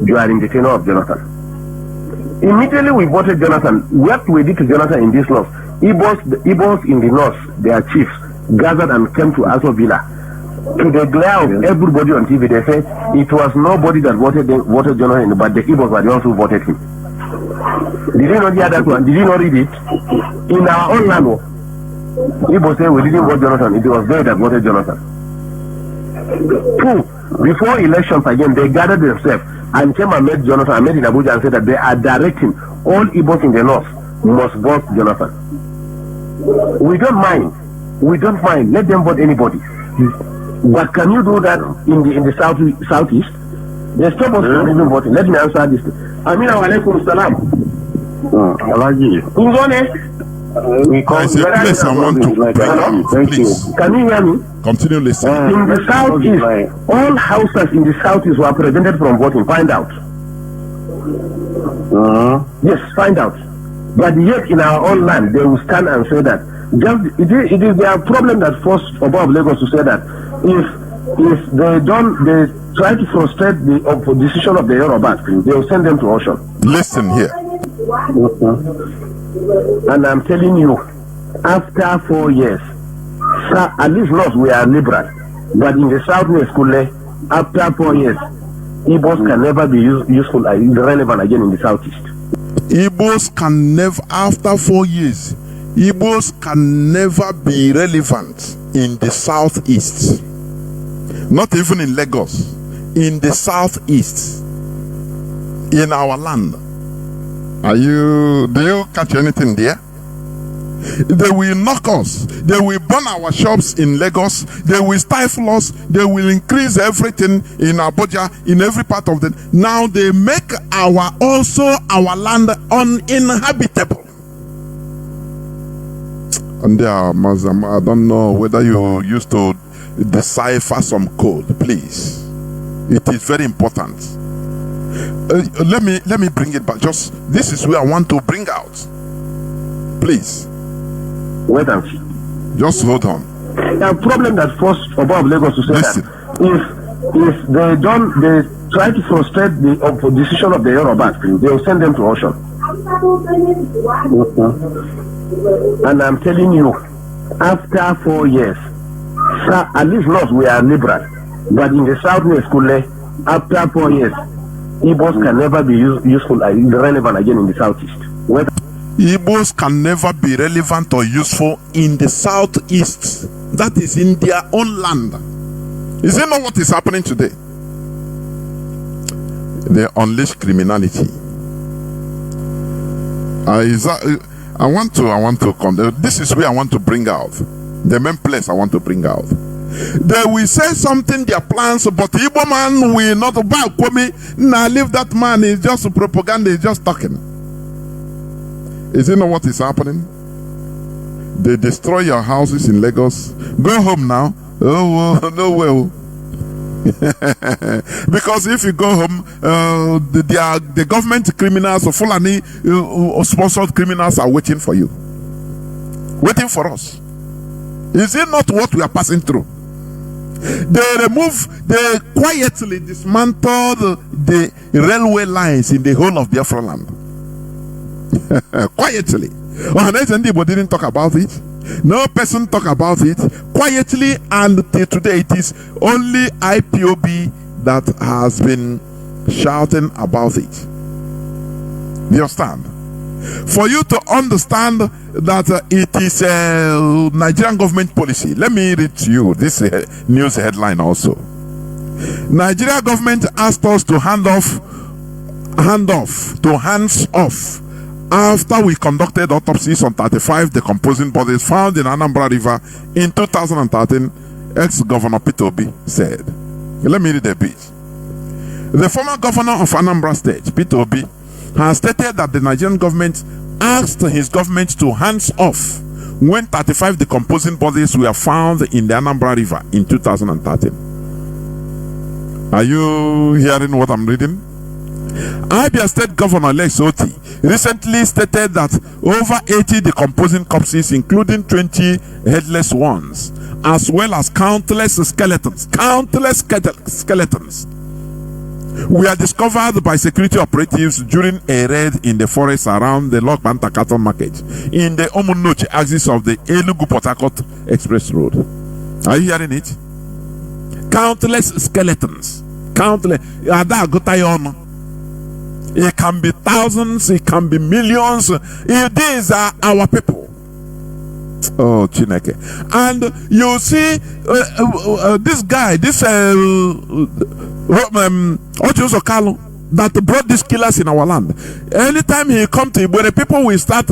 during the tenure of Jonathan. Immediately we voted Jonathan. What we did to Jonathan in this north, Igbos in the north, their chiefs gathered and came to Aso Villa. To the glare of everybody on TV, they say it was nobody that voted Jonathan, but the Igbos were the ones who voted him. Did you not hear that one? Did you not read it? In our own land, Igbos say we didn't vote Jonathan. It was they that voted Jonathan. 2, before elections again, they gathered themselves and came and met Jonathan and met in Abuja and said that they are directing all Igbos in the north must vote Jonathan. We don't mind. Let them vote anybody. But can you do that in the southeast? They stop us from even voting. Let me answer this. Amina alaikum salam. Alaji. Please, I want to please. Can you hear me? Continue listening. In the southeast, all houses in the southeast were prevented from voting. Find out. Yes, find out. But yet in our own land, they will stand and say that. It is their problem that forced above Lagos to say that if they try to frustrate the decision of the Yoruba, they will send them to ocean. Listen here. And I'm telling you, after 4 years, at least not we are liberal, but in the southwest, after 4 years, Igbos can never be useful and relevant again in the southeast. Igbos can never, after 4 years, Igbos can never be relevant in the southeast. Not even in Lagos. In the southeast. In our land. Do you catch anything there? They will knock us. They will burn our shops in Lagos. They will stifle us. They will increase everything in Abuja, in every part of the. Now they make our land uninhabitable. And there, Mazam, I don't know whether you used to decipher some code, please. It is very important. Let me bring it back. Just this is where I want to bring out. Please. Wait and see. Just hold on. A problem that forced above Lagos to say Listen. that if they try to frustrate the decision of the Yoruba, they will send them to auction. And I'm telling you, after 4 years, at least not we are liberal, but in the southwest, after 4 years, Igbos can never be useful and relevant again in the southeast. Igbos can never be relevant or useful in the southeast. That is in their own land. Is it not what is happening today? They unleash criminality. This is where I want to bring out the main place I want to bring out. They will say something, their plans, but the Igbo man will not buy Kwame. Now leave that man, is just propaganda, he's just talking. Is it not what is happening? They destroy your houses in Lagos. Go home now. Oh, no way. Because if you go home, the government criminals or Fulani sponsored criminals are waiting for you. Waiting for us. Is it not what we are passing through? They quietly dismantled the railway lines in the whole of Biafra land. Quietly. But didn't talk about it. No person talk about it. Quietly, and till today it is only IPOB that has been shouting about it. Do you understand? For you to understand that it is a Nigerian government policy, let me read to you this news headline also. Nigeria government asked us to hands off after we conducted autopsies on 35 decomposing bodies found in Anambra River in 2013, ex-governor Peter Obi said. Let me read a bit. The former governor of Anambra State, Peter Obi, has stated that the Nigerian government asked his government to hands off when 35 decomposing bodies were found in the Anambra River in 2013. Are you hearing what I'm reading? Abia State Governor Lex Oti recently stated that over 80 decomposing corpses, including 20 headless ones, as well as countless skeletons, were discovered by security operatives during a raid in the forest around the Lokbanta Cattle Market in the Omunoche axis of the Enugu-Port Harcourt Express Road. Are you hearing it? Countless skeletons. It can be thousands, it can be millions. These are our people. Oh, Chineke. And you see, this guy, Ojo Sokalo, that brought these killers in our land. Anytime he come to Ibwere, people will start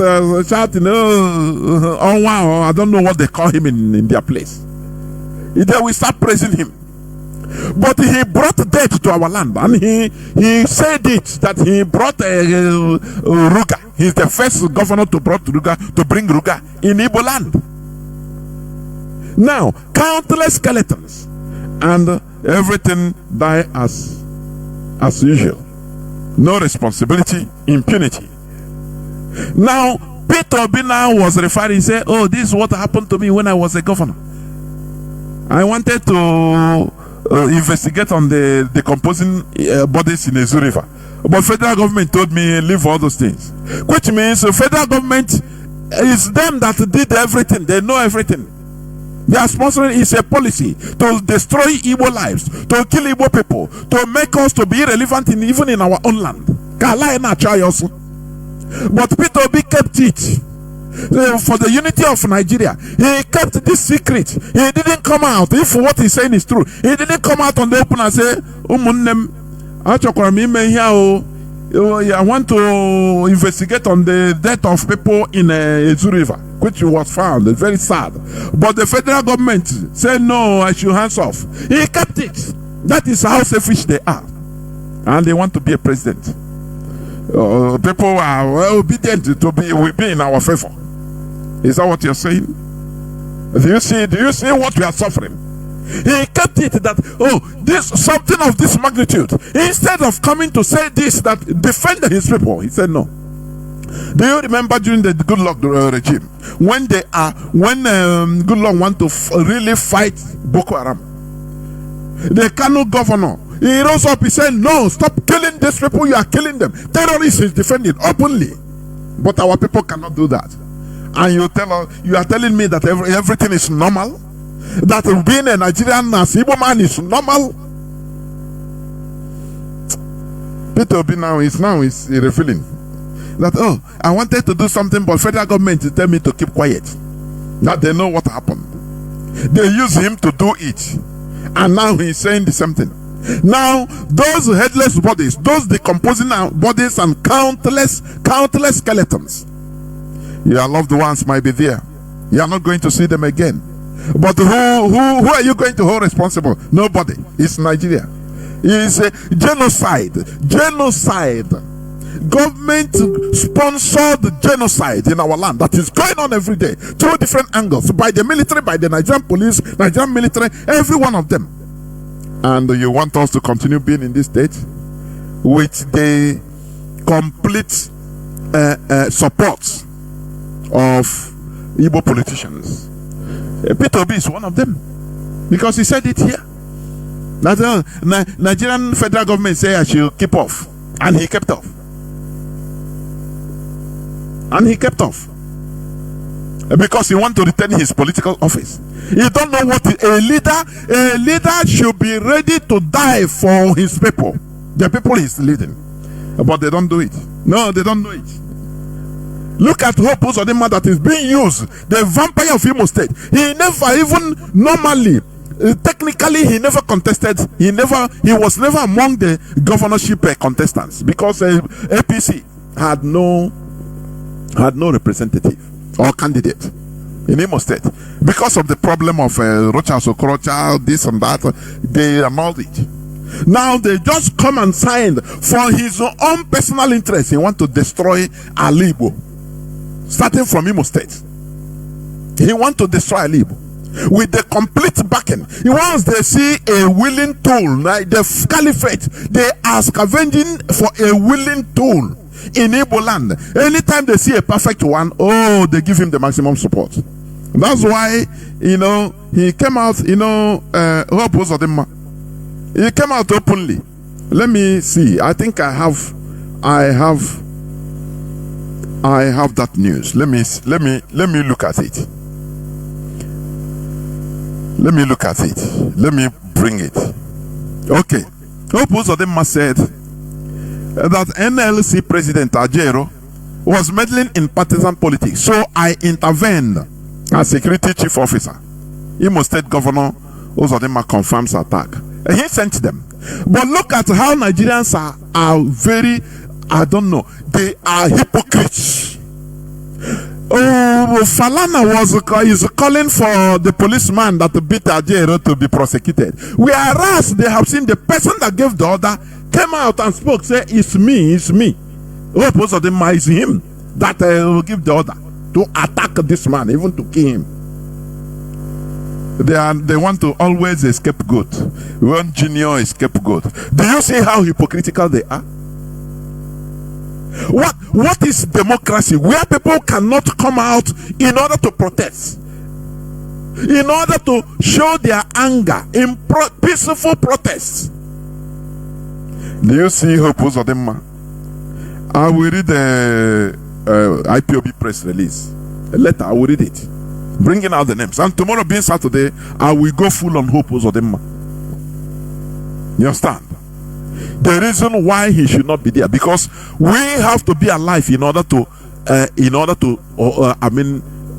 shouting, oh wow, I don't know what they call him in their place. They will start praising him. But he brought death to our land, and he said it that he brought Ruga. He's the first governor to bring Ruga in Igbo land. Now, countless skeletons, and everything die as usual. No responsibility, impunity. Now, Peter Obi now was referring, he said, oh, this is what happened to me when I was a governor. I wanted to investigate on the decomposing bodies in the Zoo River, but federal government told me leave all those things, which means the federal government is them that did everything. They know everything. Their sponsoring is a policy to destroy Igbo lives, to kill Igbo people, to make us to be irrelevant even in our own land. But Peter Obi kept it. For the unity of Nigeria, he kept this secret. He didn't come out. If what he's saying is true, he didn't come out on the open and say, I want to investigate on the death of people in Ezu River, which was found. It's very sad. But the federal government said, no, I should hands off. He kept it. That is how selfish they are. And they want to be a president. People are obedient to be in our favor. Is that what you're saying? Do you see what we are suffering? He kept it that, this something of this magnitude. Instead of coming to say this, that defend his people, he said no. Do you remember during the Goodluck regime when Goodluck want to really fight Boko Haram? The Kano governor, he rose up, he said, no, stop killing these people, you are killing them. Terrorists is defended openly. But our people cannot do that. And you are telling me that everything is normal? That being a Nigerian as Igbo man is normal? Peter Obi now is refilling that, oh, I wanted to do something, but federal government to tell me to keep quiet. Now they know what happened. They use him to do it. And now he's saying the same thing. Now, those headless bodies, those decomposing bodies and countless skeletons, your loved ones might be there. You are not going to see them again. But who are you going to hold responsible? Nobody. It's Nigeria. It's a genocide. Government sponsored genocide in our land that is going on every day through different angles, by the military, by the Nigerian police, Nigerian military, every one of them. And you want us to continue being in this state with the complete support of Igbo politicians. Peter Obi is one of them, because he said it here that Nigerian federal government say I should keep off, and he kept off. Because he wants to retain his political office. You don't know what a leader should be ready to die for his people, the people he's leading, but they don't do it. No, they don't do it. Look at Hope Uzodinma that is being used, the vampire of Imo State. He never even normally, technically, he never contested. He was never among the governorship contestants, because APC had no representative or candidate in Imo State because of the problem of Rocha Sokorocha, this and that. They annulled it. Now they just come and sign for his own personal interest. He want to destroy Alibo, starting from Imo State. He want to destroy Alibo with the complete backing. Once they see a willing tool, like the caliphate, they are scavenging for a willing tool in Igbo land. Anytime they see a perfect one, oh, they give him the maximum support. That's why, he came out, Hope Uzodinma. He came out openly. Let me see. I think I have that news. Let me look at it. Let me look at it. Let me bring it. Okay. Hope Uzodinma said that NLC President Ajero was meddling in partisan politics, so I intervened as security chief officer. Imo State Governor Uzodinma confirms attack. And he sent them. But look at how Nigerians are very, I don't know, they are hypocrites. Oh, Falana is calling for the policeman that beat Ajero to be prosecuted. Whereas they have seen the person that gave the order came out and spoke, say, it's me. Hope Uzodinma is him that will give the order to attack this man, even to kill him. They want to always a scapegoat. One junior is scapegoat. Do you see how hypocritical they are? What is democracy? Where people cannot come out in order to protest, in order to show their anger in peaceful protests. Do you see Hope Uzodinma? I will read the IPOB press release. A letter, I will read it. Bringing out the names. And tomorrow being Saturday, I will go full on Hope Uzodinma. You understand? The reason why he should not be there, because we have to be alive in order to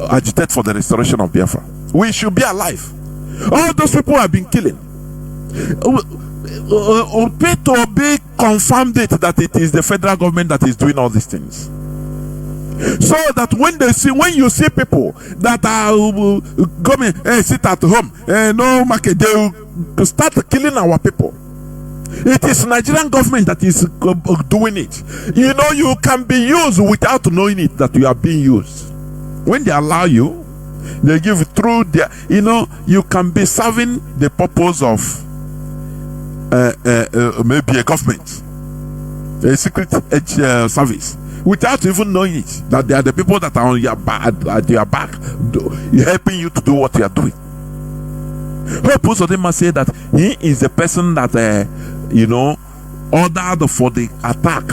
agitate for the restoration of Biafra. We should be alive. All those people have been killing. Peter Obi confirmed it that it is the federal government that is doing all these things. So that when you see people that are coming, sit at home, no market, they will start killing our people. It is Nigerian government that is doing it. You can be used without knowing it that you are being used. When they allow you, they give through their, you can be serving the purpose of maybe a government, a secret service, without even knowing it, that they are the people that are on your back, at your back, helping you to do what you are doing. Hope also must say that he is the person that ordered for the attack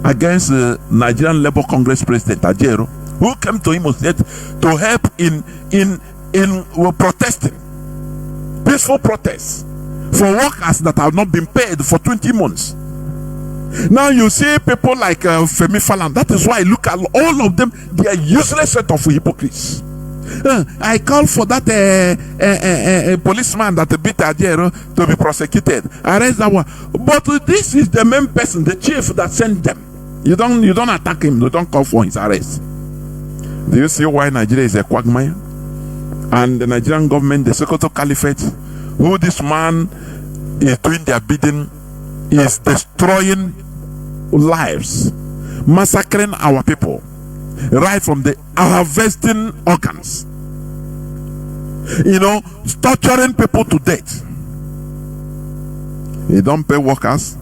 against the Nigerian Labour Congress President Ajero, who came to Imo State to help in protesting, peaceful protests for workers that have not been paid for 20 months. Now you see people like Femi Falan. That is why look at all of them. They are useless set of hypocrites. I call for that policeman that beat Ajero to be prosecuted. Arrest that one. But this is the main person, the chief that sent them. You don't attack him. You don't call for his arrest. Do you see why Nigeria is a quagmire? And the Nigerian government, the Sokoto Caliphate, who this man is doing their bidding, is destroying lives, massacring our people, right from the harvesting organs, torturing people to death. He don't pay workers,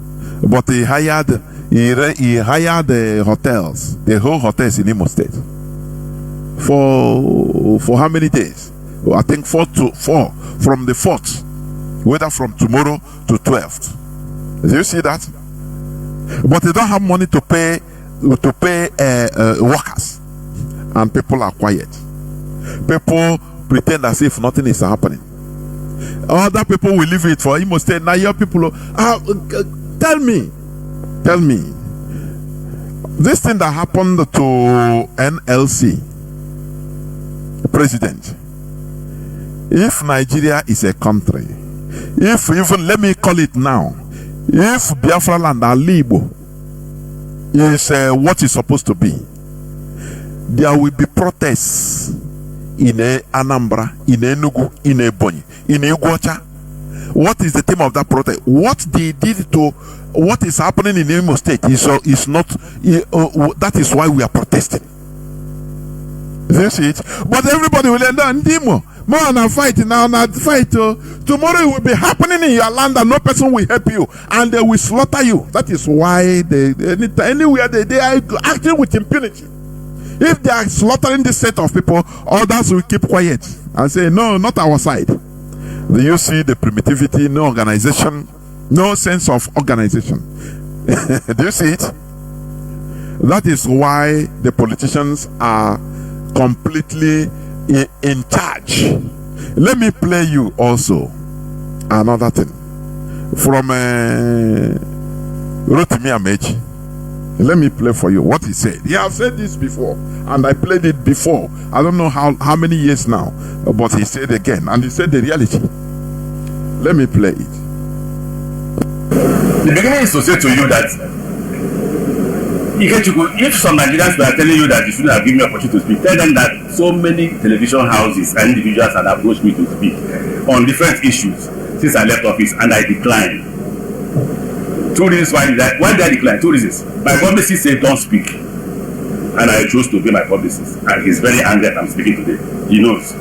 but he hired the hotels, the whole hotels in Imo State, for how many days? I think 4 from the 4th, whether from tomorrow to 12th. Do you see that? But they don't have money to pay workers, and people are quiet. People pretend as if nothing is happening. Other people will leave it for Imo State. Now your people, tell me, this thing that happened to NLC president. If Nigeria is a country, if even, let me call it now, if Biafra land Alibo is what is supposed to be, there will be protests in Anambra, in Enugu, in Ebonyi, in Iguacha. What is the theme of that protest? What they did to what is happening in Imo State is not. That is why we are protesting. You see it? But everybody will end up in Dimo. Man, I'm fighting now, not fight. Tomorrow it will be happening in your land and no person will help you and they will slaughter you. That is why anywhere they are acting with impunity. If they are slaughtering this set of people, others will keep quiet and say, no, not our side. Do you see the primitivity, no organization, no sense of organization? Do you see it? That is why the politicians are completely in charge. Let me play you also another thing from Rotimi Amechi. Let me play for you what he said. He has said this before, and I played it before. I don't know how many years now, but he said again, and he said the reality. Let me play it. The beginning is to say to you that if some Nigerians were telling you that you shouldn't have given me opportunity to speak, tell them that so many television houses and individuals had approached me to speak on different issues since I left office, and I declined. 2 reasons why did I decline? 2 reasons. My publicist said don't speak, and I chose to be my publicist, and he's very angry that I'm speaking today. He knows.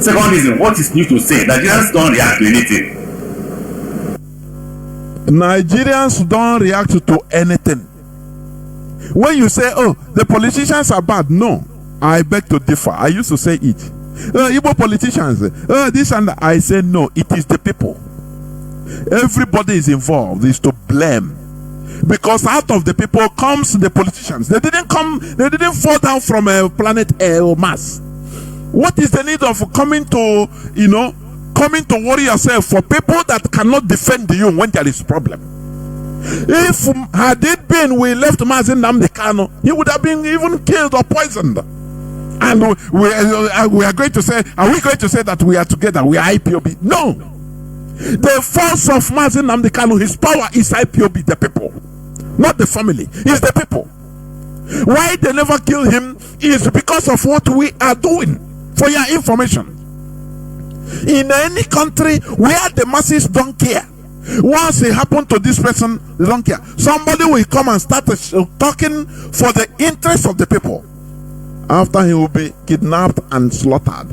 Second reason, what is new to say? Nigerians don't react to anything. Nigerians don't react to anything. When you say, oh, the politicians are bad, no, I beg to differ. I used to say it. Igbo politicians, this and that. I say no, it is the people. Everybody is involved, is to blame. Because out of the people comes the politicians. They didn't fall down from a planet or Mars. What is the need of coming to worry yourself for people that cannot defend you when there is problem? If had it been we left Mazi Nnamdi Kanu, he would have been even killed or poisoned. And we are going to say, are we going to say that we are together, we are IPOB? No. The force of Mazi Nnamdi Kanu, his power is IPOB, the people, not the family. It's the people. Why they never kill him is because of what we are doing. For your information, in any country where the masses don't care, once it happened to this person, they don't care. Somebody will come and start talking for the interest of the people. After he will be kidnapped and slaughtered.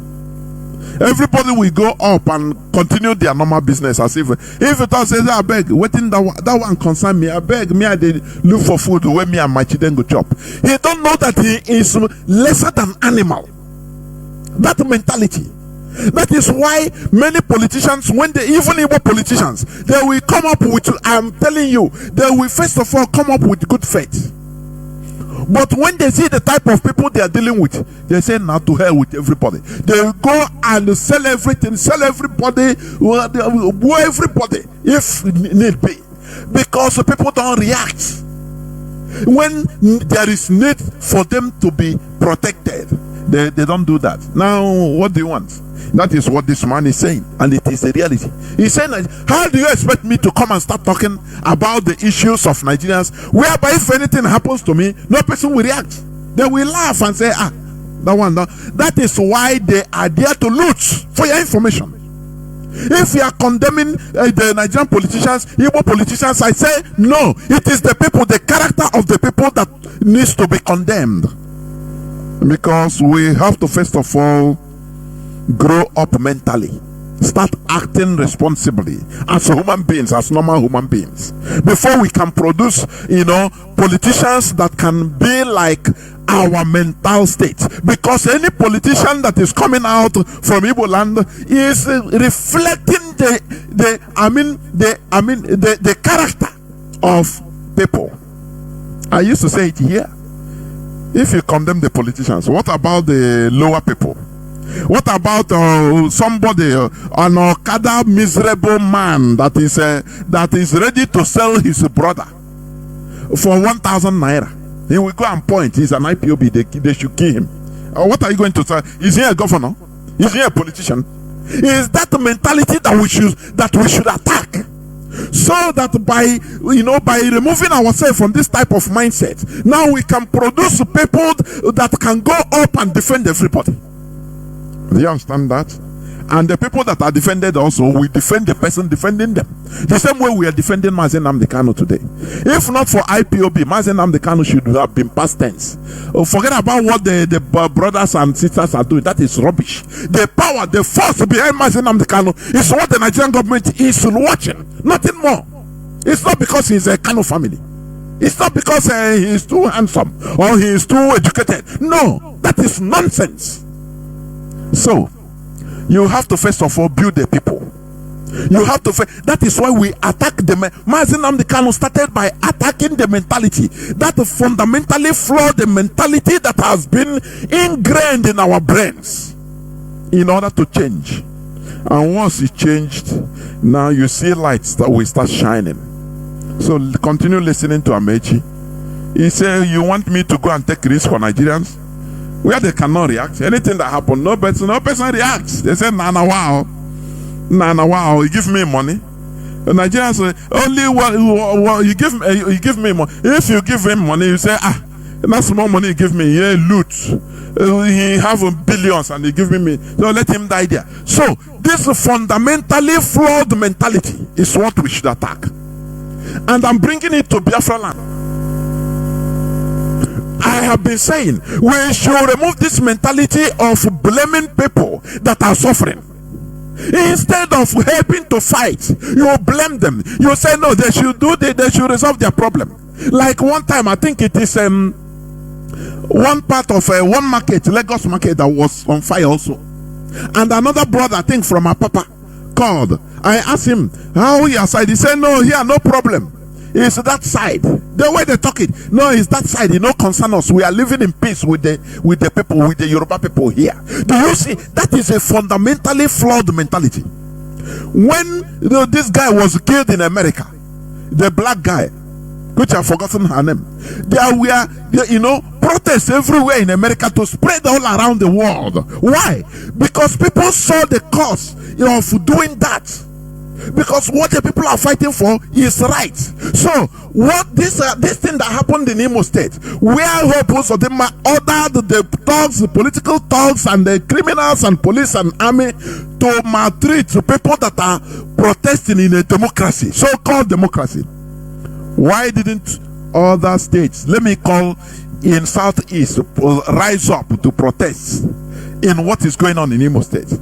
Everybody will go up and continue their normal business as if it all says, I beg, waiting that one concern me. I beg me, I did look for food where me and my children go chop. He don't know that he is lesser than animal. That mentality. That is why many politicians, when they, even Igbo politicians, they will come up with, I'm telling you, they will first of all come up with good faith. But when they see the type of people they are dealing with, they say, now to hell with everybody. They will go and sell everything, sell everybody, everybody, if need be. Because people don't react. When there is need for them to be protected, they don't do that. Now, what do you want? That is what this man is saying, and it is a reality. He's saying, how do you expect me to come and start talking about the issues of Nigerians, whereby if anything happens to me, no person will react. They will laugh and say, that one. That is why they are there to loot. For your information, if you are condemning the Nigerian politicians, Igbo politicians, I say no. It is the people, the character of the people that needs to be condemned, because we have to first of all grow up mentally, start acting responsibly as human beings, as normal human beings, before we can produce, politicians that can be like our mental state. Because any politician that is coming out from Igbo land is reflecting the character of people. I used to say it here. If you condemn the politicians, what about the lower people? What about somebody, an Okada miserable man that is ready to sell his brother for 1,000 naira? He will go and point. He's an IPOB. They should kill him. What are you going to say? Is he a governor? Is he a politician? Is that the mentality that we should attack? So that by removing ourselves from this type of mindset, now we can produce people that can go up and defend everybody. Do you understand that? And the people that are defended also will defend the person defending them. The same way we are defending Mazi Nnamdi Kanu today. If not for IPOB, Mazi Nnamdi Kanu should have been past tense. Forget about what the brothers and sisters are doing. That is rubbish. The power, the force behind Mazi Nnamdi Kanu is what the Nigerian government is watching. Nothing more. It's not because he's a Kanu family. It's not because he is too handsome or he is too educated. No, that is nonsense. So, you have to first of all build the people. You have to. That is why we attack the. Mazi Nnamdi Kanu started by attacking the mentality that fundamentally flawed, the mentality that has been ingrained in our brains, in order to change. And once it changed, now you see lights that will start shining. So continue listening to Amechi. He said, "You want me to go and take risks for Nigerians?" Where they cannot react. Anything that happens, no person reacts. They say, wow, you give me money. The Nigerians say, only you give me money. If you give him money, you say, that's more money you give me. Yeah, loot. He have billions and he give me. So let him die there. So this fundamentally flawed mentality is what we should attack. And I'm bringing it to Biafra land. I have been saying we should remove this mentality of blaming people that are suffering. Instead of helping to fight, you blame them. You say no, they should resolve their problem. Like one time, I think it is one part of one market, Lagos market, that was on fire also. And another brother, I think from Apapa, called. I asked him how he aside. He said no, here no problem. It's that side. The way they talk it. No, it's that side. It don't concern us. We are living in peace with the people, with the Yoruba people here. Do you see? That is a fundamentally flawed mentality. When this guy was killed in America, the black guy, which I've forgotten her name, there were protests everywhere in America to spread all around the world. Why? Because people saw the cause of doing that. Because what the people are fighting for is right. So what this thing that happened in Imo State, where Hope of them ordered the thugs, the political thugs, and the criminals and police and army to maltreat people that are protesting in a democracy, so-called democracy. Why didn't other states, let me call in Southeast, rise up to protest in what is going on in Imo State?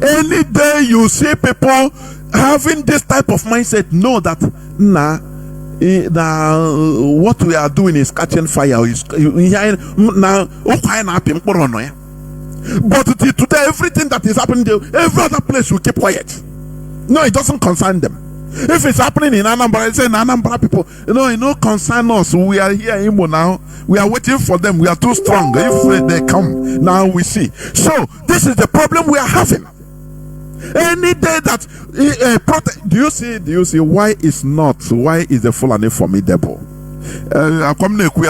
Any day you see people having this type of mindset, know that what we are doing is catching fire. But today, everything that is happening there, every other place will keep quiet. No, it doesn't concern them. If it's happening in Anambra, it's in Anambra people. It concern us. We are here in Imo now. We are waiting for them. We are too strong. If they come, now we see. So this is the problem we are having. Any day that do you see why is the Fulani formidable?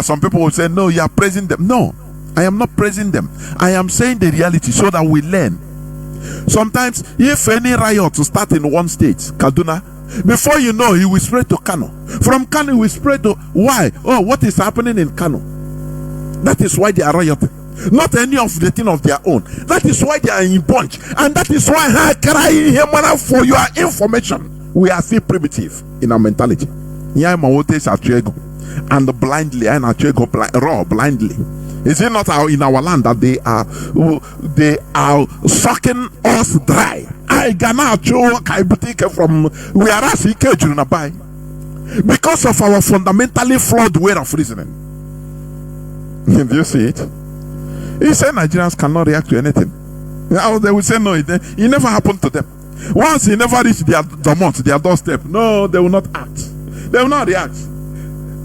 Some people will say, no, you are praising them. No, I am not praising them. I am saying the reality so that we learn. Sometimes, if any riot to start in one state, Kaduna, before you know, he will spread to Kano. From Kano, he will spread to why? Oh, what is happening in Kano? That is why they are rioting. Not any of the thing of their own. That is why they are in bunch. And that is why I cry here for your information. We are still primitive in our mentality. And blindly, blindly. Is it not in our land that they are sucking us dry? I cannot from because of our fundamentally flawed way of reasoning. Do you see it? He said Nigerians cannot react to anything. They will say no, it never happened to them. Once he never reached their doorstep, no, they will not act. They will not react.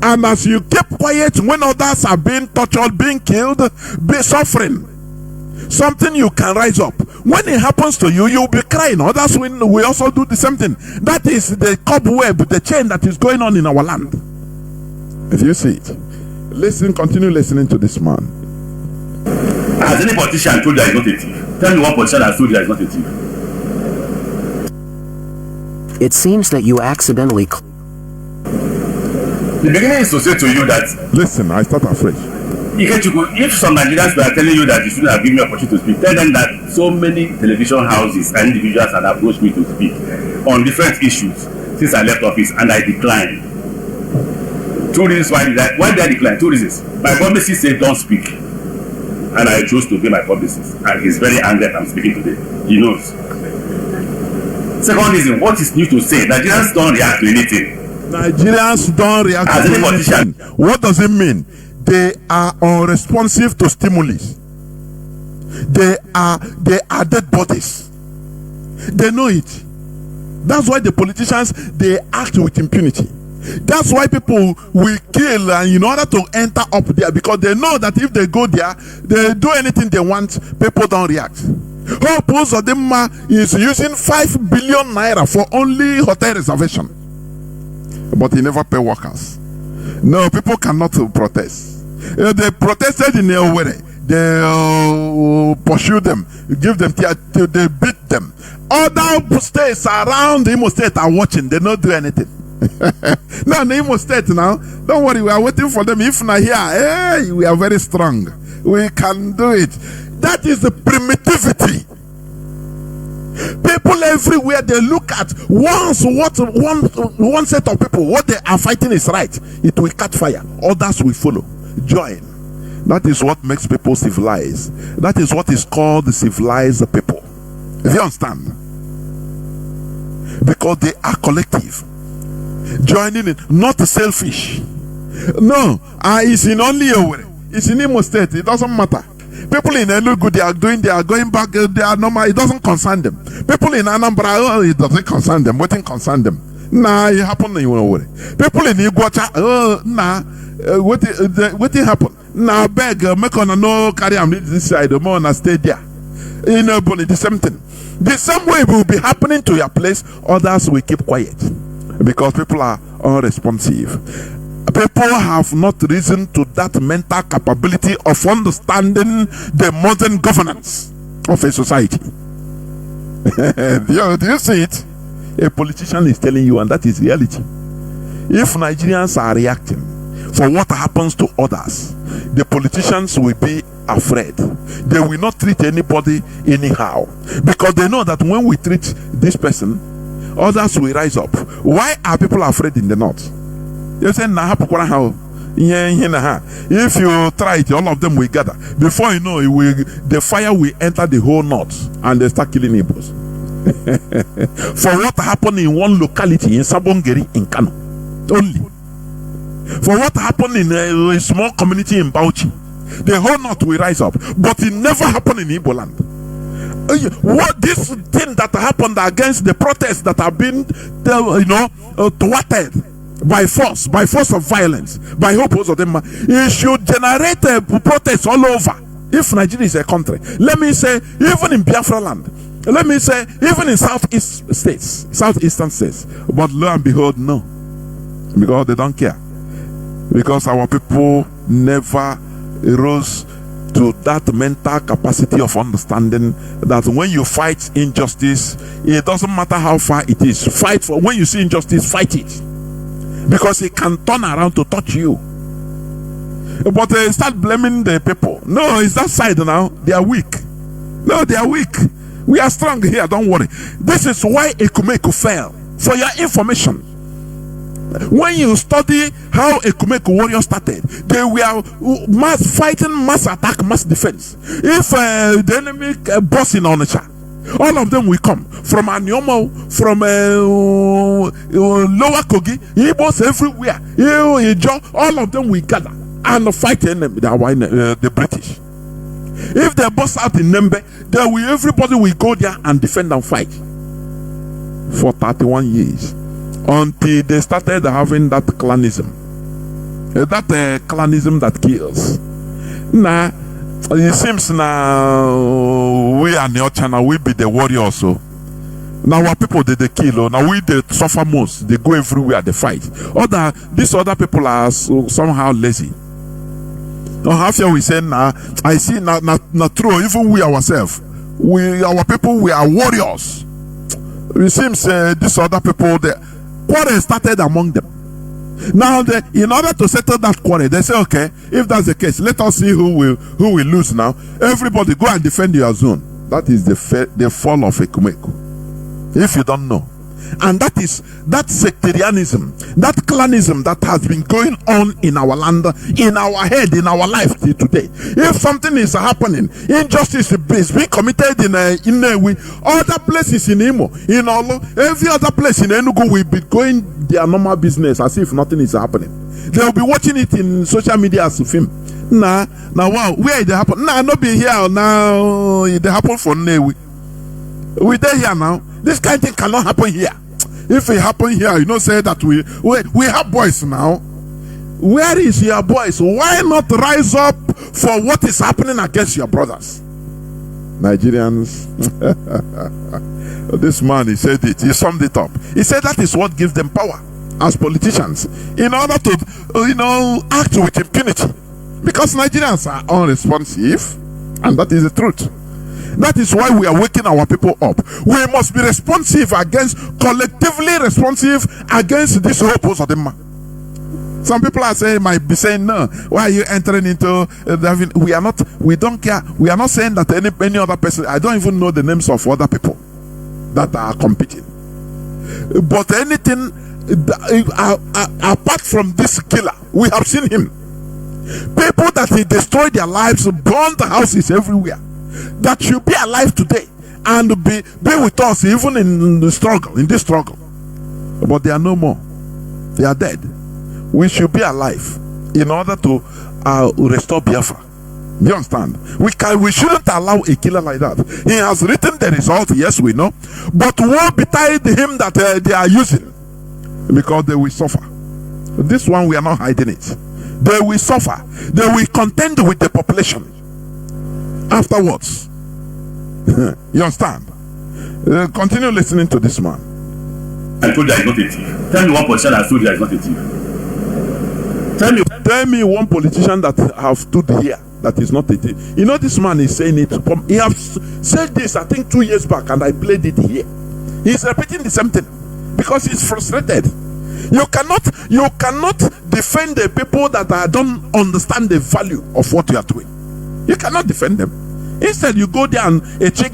And as you keep quiet when others are being tortured, being killed, be suffering, something you can rise up. When it happens to you, you'll be crying. Others will also do the same thing. That is the cobweb, the chain that is going on in our land. If you see it, continue listening to this man. Has any politician told you that he's not a thief? Tell me one politician has told you that he's not a thief. It seems that you accidentally. The beginning is to say to you that. Listen, I start afresh. If some Nigerians were telling you that you shouldn't have given me an opportunity to speak, tell them that so many television houses and individuals have approached me to speak on different issues since I left office, and I declined. Two reasons why did I decline? Two reasons. My publicist said don't speak, and I chose to be my publicist, and he's very angry that I'm speaking today. He knows. Second reason, what is new to say? Nigerians don't react to anything. Nigerians don't react to anything. What does it mean? They are unresponsive to stimulus. They are dead bodies. They know it. That's why the politicians, they act with impunity. That's why people will kill in order to enter up there, because they know that if they go there, they do anything they want, people don't react. Hope Uzodinma is using 5 billion naira for only hotel reservation, but he never pay workers. No, people cannot protest. They protested in Owerri. They pursue them, give them tear, they beat them. Other states around Imo State are watching. They don't do anything. Now in Imo State now, don't worry, we are waiting for them. If not here, hey, we are very strong. We can do it. That is the primitivity. People everywhere, they look at one set of people, what they are fighting is right. It will catch fire. Others will follow. Join. That is what makes people civilized. That is what is called the civilized people. If you understand? Because they are collective. Joining it, not selfish. No, it's in only Owerri. It's in Imo State. It doesn't matter. People in Enugu, they are going back, they are normal. It doesn't concern them. People in Anambra, it doesn't concern them. What concern them? Nah, it happened in Owerri. People in Iguacha, what happened? Now beg, make on no carry on this side, more on a stay there. In Ebony, the same thing. The same way will be happening to your place, others will keep quiet. Because people are unresponsive. People have not risen to that mental capability of understanding the modern governance of a society. Do you see it? A politician is telling you, and that is reality. If Nigerians are reacting for what happens to others, the politicians will be afraid. They will not treat anybody anyhow, because they know that when we treat this person, others will rise up. Why are people afraid in the north? You say, If you try it, all of them will gather. Before you know, the fire will enter the whole north and they start killing Igbos. For what happened in one locality in Sabongeri in Kano only. For what happened in a small community in Bauchi, the whole north will rise up. But it never happened in Igbo land. What this thing that happened against the protests that have been, thwarted by force of violence, by opposers of them, it should generate a protest all over. If Nigeria is a country, let me say, even in Biafra land, let me say, even in southeastern states, but lo and behold, no, because they don't care, because our people never rose to that mental capacity of understanding that when you fight injustice, it doesn't matter how far it is. Fight for, when you see injustice, fight it, because it can turn around to touch you. But they start blaming the people. No, it's that side now. They are weak. No, they are weak. We are strong here. Don't worry. This is why Ekumeku fell. For your information, when you study how Ekumeku warriors started, they were fighting mass attack, mass defense. If the enemy boss in Onitsha, all of them will come from Anyomo, from Lower Kogi, Igbos everywhere. All of them will gather and fight the British. If they bust out in Nembe, everybody will go there and defend and fight for 31 years until they started having that clanism. That clanism that kills. Now, it seems now we are Neochana, we be the warriors. So now our people they kill. Now we they suffer most. They go everywhere, they fight. These other people are somehow lazy. Now half year we say now, I see not true. Even we ourselves, our people, we are warriors. It seems these other people, the quarrel started among them. Now, in order to settle that quarrel, they say, okay, if that's the case, let us see who will lose now. Everybody go and defend your zone. That is the fall of Ekumeku. If you don't know. And that is that sectarianism, that clanism that has been going on in our land, in our head, in our life till today. If something is happening, injustice is being committed in Newi, other places in Imo, in Olo, every other place in Enugu will be going their normal business as if nothing is happening. They will be watching it in social media as a film. Now wow, where it happen? Not be here now. It happen for Newi. We there here now. This kind of thing cannot happen here. If it happen here, say that we have boys now. Where is your voice? Why not rise up for what is happening against your brothers? Nigerians. This man, he said it. He summed it up. He said that is what gives them power as politicians, in order to, act with impunity. Because Nigerians are unresponsive, and that is the truth. That is why we are waking our people up. We must be responsive collectively responsive against this opposed of them. Some people might be saying, no, why are you entering into we don't care. We are not saying that any other person, I don't even know the names of other people that are competing. But anything apart from this killer, we have seen him. People that he destroyed their lives, burned houses everywhere, that should be alive today and be with us even in this struggle. But they are no more. They are dead. We should be alive in order to restore Biafra. You understand? We shouldn't allow a killer like that. He has written the result, yes, we know. But woe betide him that they are using, because they will suffer. This one, we are not hiding it. They will suffer. They will contend with the population afterwards. You understand? Continue listening to this man. I told you I is not a thief. Tell me one politician that stood here is not a thief. Tell me one politician that have stood here that is not a thief. This man is saying it. He has said this, I think 2 years back, and I played it here. He's repeating the same thing because he's frustrated. You cannot defend the people that don't understand the value of what you are doing. You cannot defend them. Instead, you go there and because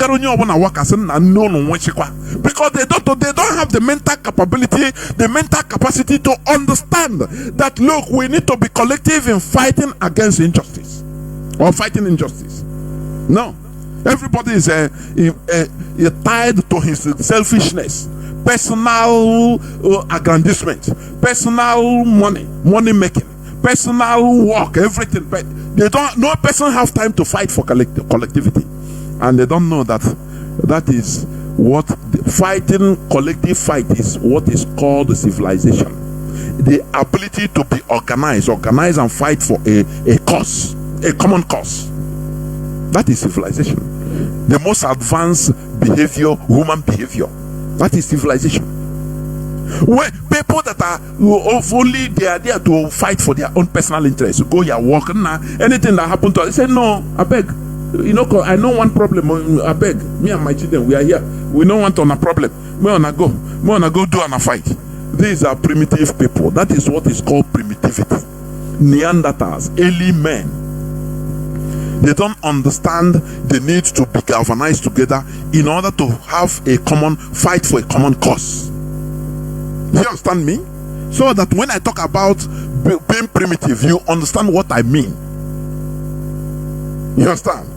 they don't have the mental capability, the mental capacity to understand that look, we need to be collective in fighting against injustice or fighting injustice. No, everybody is tied to his selfishness, personal aggrandizement, personal money making, personal work, everything. But no person have time to fight for collectivity, and they don't know that is what fighting collective fight is. What is called civilization, the ability to be organized and fight for a cause, a common cause. That is civilization. The most advanced behavior, human behavior. That is civilization. When people that are only they are there to fight for their own personal interests, go your work now, anything that happen to us, they say no, I beg. I know one problem. I beg. Me and my children, we are here. We don't want on a problem. We wanna go do on a fight. These are primitive people. That is what is called primitivity. Neanderthals, early men. They don't understand the need to be galvanized together in order to have a common fight for a common cause. Do you understand me? So that when I talk about being primitive, you understand what I mean. You understand?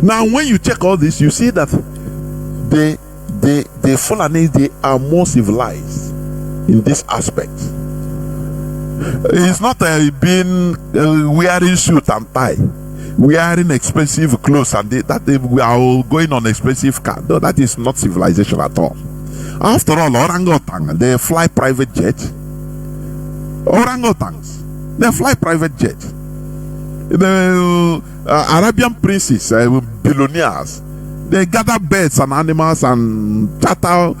Now, when you check all this, you see that the Fulani, they are more civilized in this aspect. It's not being wearing suit and tie, wearing expensive clothes, and we are going on expensive car. No, that is not civilization at all. After all, orangutan, they fly private jet. Orangutans, they fly private jet. The Arabian princes, billionaires, they gather birds and animals and charter,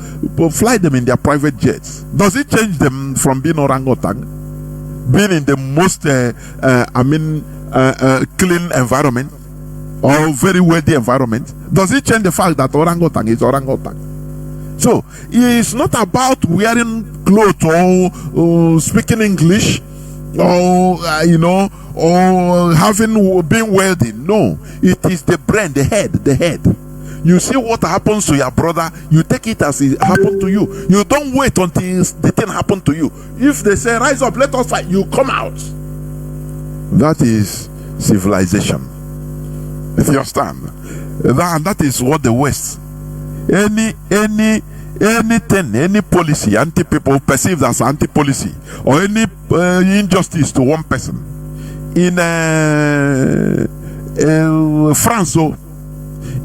fly them in their private jets. Does it change them from being orangutan, being in the most, clean environment or very wealthy environment? Does it change the fact that orangutan is orangutan? So it's not about wearing clothes or speaking English or or being wealthy. No, it is the brain, the head. You see what happens to your brother, you take it as it happened to you. You don't wait until the thing happened to you. If they say rise up, let us fight, you come out. That is civilization. If you understand, that is what the West, any policy anti-people perceived as anti-policy, or any injustice to one person in France or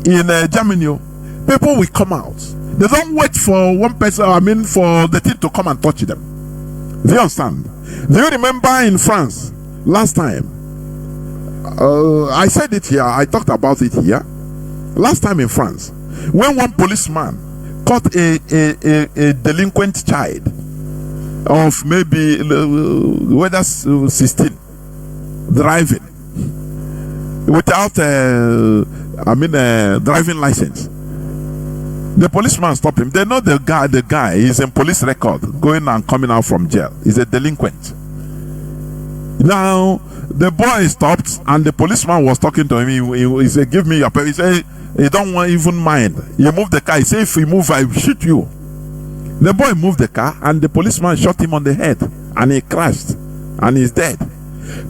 in Germany, people will come out. They don't wait for one person, for the thing to come and touch them. Do you understand? Do you remember in France last time? I said it here, I talked about it here. Last time in France, when one policeman caught a delinquent child of maybe whether 16 driving without driving license, the policeman stopped him. They know the guy is in police record, going and coming out from jail. He's a delinquent. Now the boy stopped and the policeman was talking to him. He said, give me your paper. He said, he don't want even mind. He moved the car. He said, if you move, I will shoot you. The boy moved the car and the policeman shot him on the head and he crashed and he's dead.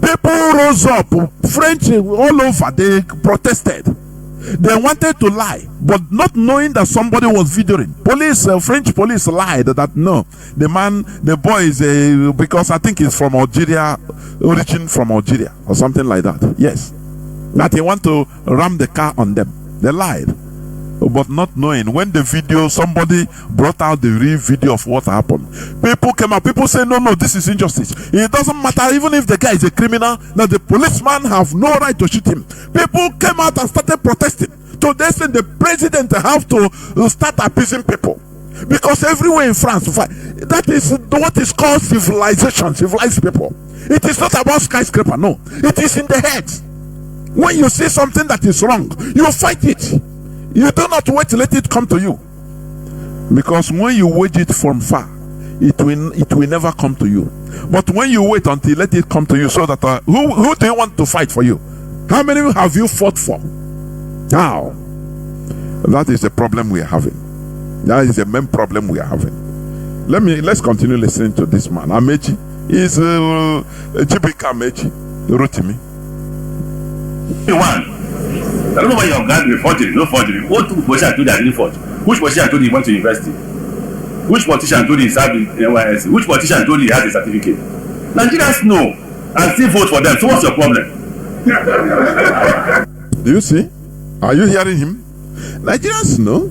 People rose up, French all over, they protested. They wanted to lie, but not knowing that somebody was videoing. French police lied that no, the boy is because I think he's from Algeria, origin from Algeria or something like that. Yes, that he want to ram the car on them. They lied, but not knowing when the video, somebody brought out the real video of what happened. People came up, people say no, this is injustice. It doesn't matter even if the guy is a criminal, that the policeman have no right to shoot him. People came out and started protesting. So they said the president have to start appeasing people, because everywhere in France, that is what is called civilization, civilized people. It is not about skyscraper, no, it is in the head. When you see something that is wrong, you fight it. You do not wait to let it come to you, because when you wage it from far, it will never come to you. But when you wait until let it come to you, so that who do you want to fight for you? How many have you fought for? Now, that is the problem we are having. That is the main problem we are having. Let's continue listening to this man. Amechi is Chibika Amechi wrote to me. One, I don't know why your guy will forgery, no forgery. What politician told you I didn't forge? Which politician told you he went to university? Which politician told you he served in NYSC? Which politician told you he has a certificate? Nigerians know and still vote for them. So what's your problem? Do you see? Are you hearing him? Nigerians know.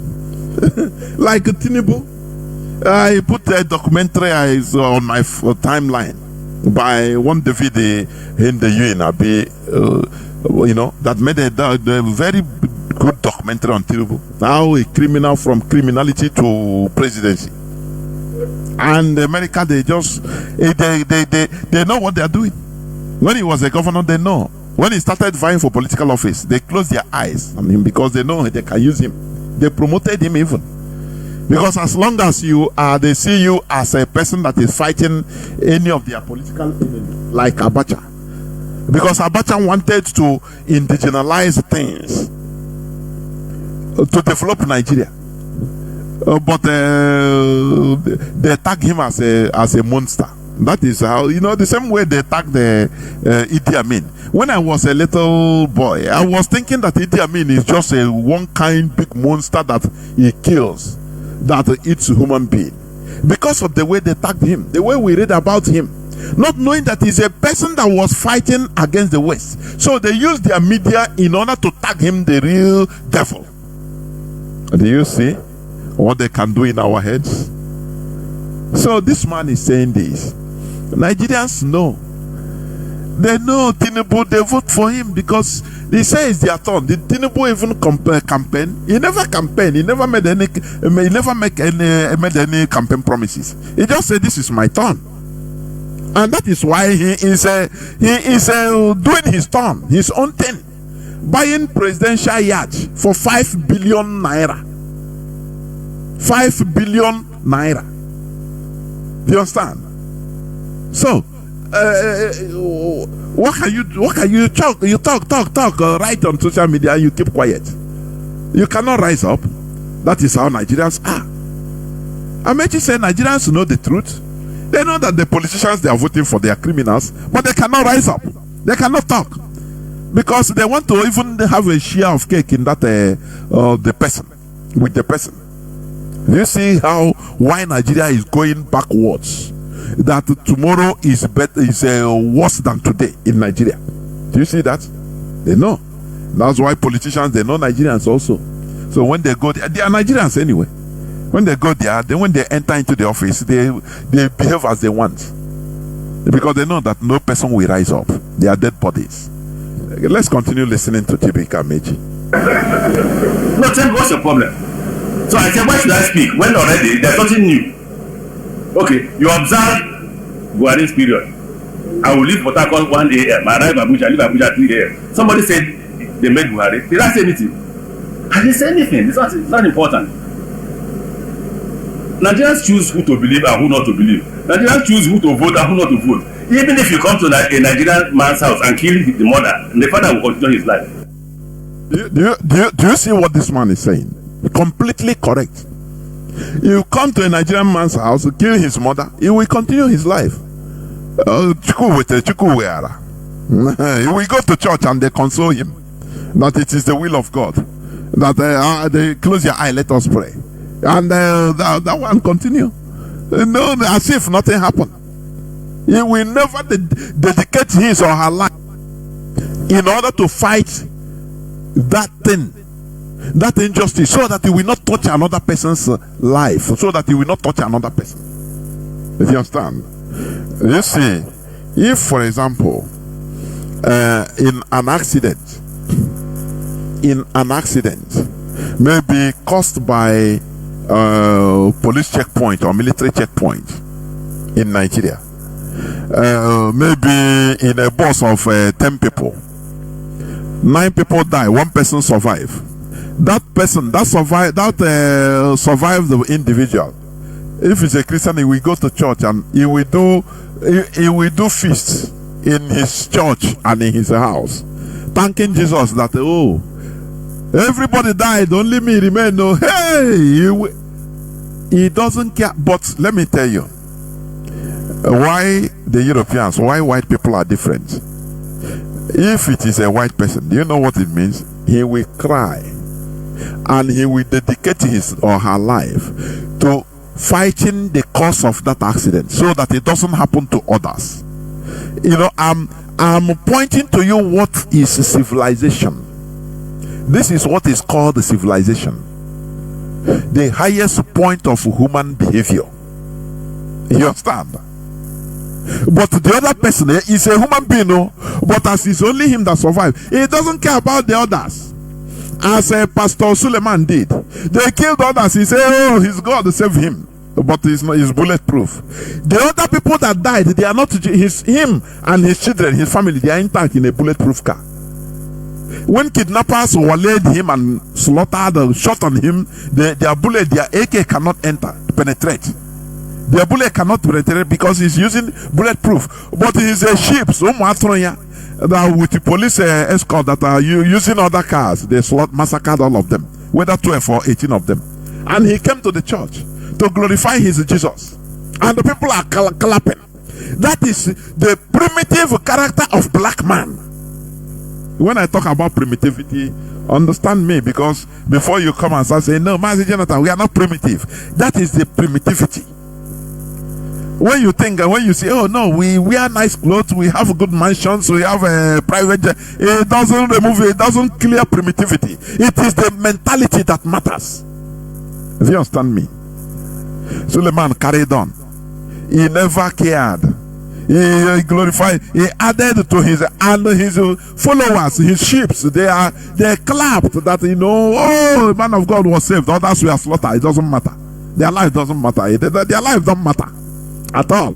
Like Tinubu. I put a documentary on my timeline by one David in the UNAB, that made a very good documentary on Tinubu. Now a criminal from criminality to presidency. And America, they just they know what they are doing. When he was a governor, they know. When he started vying for political office, they closed their eyes on him because they know they can use him. They promoted him even. Because as long as you are, they see you as a person that is fighting any of their political enemies, like Abacha. Because Abacha wanted to indigenize things to develop Nigeria. But they tag him as a monster. That is how, the same way they tag the Idi Amin. When I was a little boy, I was thinking that Idi Amin is just a one kind big monster that he kills, that eats a human being. Because of the way they tagged him, the way we read about him, not knowing that he's a person that was fighting against the West. So they used their media in order to tag him the real devil. Do you see what they can do in our heads? So this man is saying this. Nigerians know. They know Tinubu, they vote for him because they say it's their turn. Did Tinubu even campaign? He never campaigned. He never made any campaign promises. He just said, "This is my turn," and that is why he is doing his turn, his own thing, buying presidential yacht for 5 billion naira. 5 billion naira. Do you understand? So, what can you do? What can you talk? You talk, right on social media, and you keep quiet. You cannot rise up. That is how Nigerians are. Amechi said Nigerians know the truth. They know that the politicians they are voting for, they are criminals, but they cannot rise up. They cannot talk because they want to even have a share of cake in that the person. You see why Nigeria is going backwards? That tomorrow is worse than today in Nigeria. Do you see that? They know. That's why politicians, they know Nigerians also. So when they go there, they are Nigerians anyway. When they go there, then when they enter into the office, they behave as they want. Because they know that no person will rise up. They are dead bodies. Let's continue listening to Chibika Amechi. No, tell me what's your problem? So I said, why should I speak when already there's nothing new? Okay, you observe Buhari's period. I will leave Port Harcourt 1 a.m. I arrive Abuja, leave Abuja 3 a.m. Somebody said they made Buhari. Did I say anything? I didn't say anything. It's not important. Nigerians choose who to believe and who not to believe. Nigerians choose who to vote and who not to vote. Even if you come to a Nigerian man's house and kill the mother, the father will continue his life. Do you see what this man is saying? Completely correct. You come to a Nigerian man's house, kill his mother, he will continue his life. He will go to church and they console him that it is the will of God. That they close your eye, let us pray. And that one continue. No, as if nothing happened. He will never dedicate his or her life in order to fight that thing, that injustice, so that he will not touch another person's life, so that he will not touch another person. If you understand? You see, if for example, in an accident, maybe caused by police checkpoint or military checkpoint in Nigeria, maybe in a bus of 10 people, 9 people die, 1 person survive. That person that survived the individual, if he's a Christian, he will go to church and he will do feasts in his church and in his house, thanking Jesus that Everybody died, only me remained. No, hey, he doesn't care. But let me tell you why the Europeans, why white people are different. If it is a white person, do you know what it means? He will cry and he will dedicate his or her life to fighting the cause of that accident so that it doesn't happen to others. You know, I'm pointing to you what is civilization. This is what is called the civilization, the highest point of human behavior. You understand? But the other person is a human being, no? But as it's only him that survived, he doesn't care about the others. As Pastor Suleiman did, they killed others. He said, "Oh, his God saved him," but he's bulletproof. The other people that died, they are not him and his children, his family. They are intact in a bulletproof car. When kidnappers waylaid him and slaughtered, shot on him, their bullet, their AK cannot penetrate. Their bullet cannot penetrate because he's using bulletproof. But he's a ship, so that with the police escort that are using other cars, they massacred all of them, whether 12 or 18 of them. And he came to the church to glorify his Jesus. And the people are clapping. That is the primitive character of black man. When I talk about primitivity, understand me, because before you come and start saying, "No, Mazi Jonathan, we are not primitive." That is the primitivity. When you think and when you say, "Oh no, we wear nice clothes, we have good mansions, we have a private jet," it doesn't remove it, doesn't clear primitivity. It is the mentality that matters. Do you understand me? Suleiman carried on. He never cared. He glorified. He added to his followers, his sheep. They clapped that, oh, the man of God was saved. Others were slaughtered. It doesn't matter. Their life doesn't matter. Their life don't matter at all.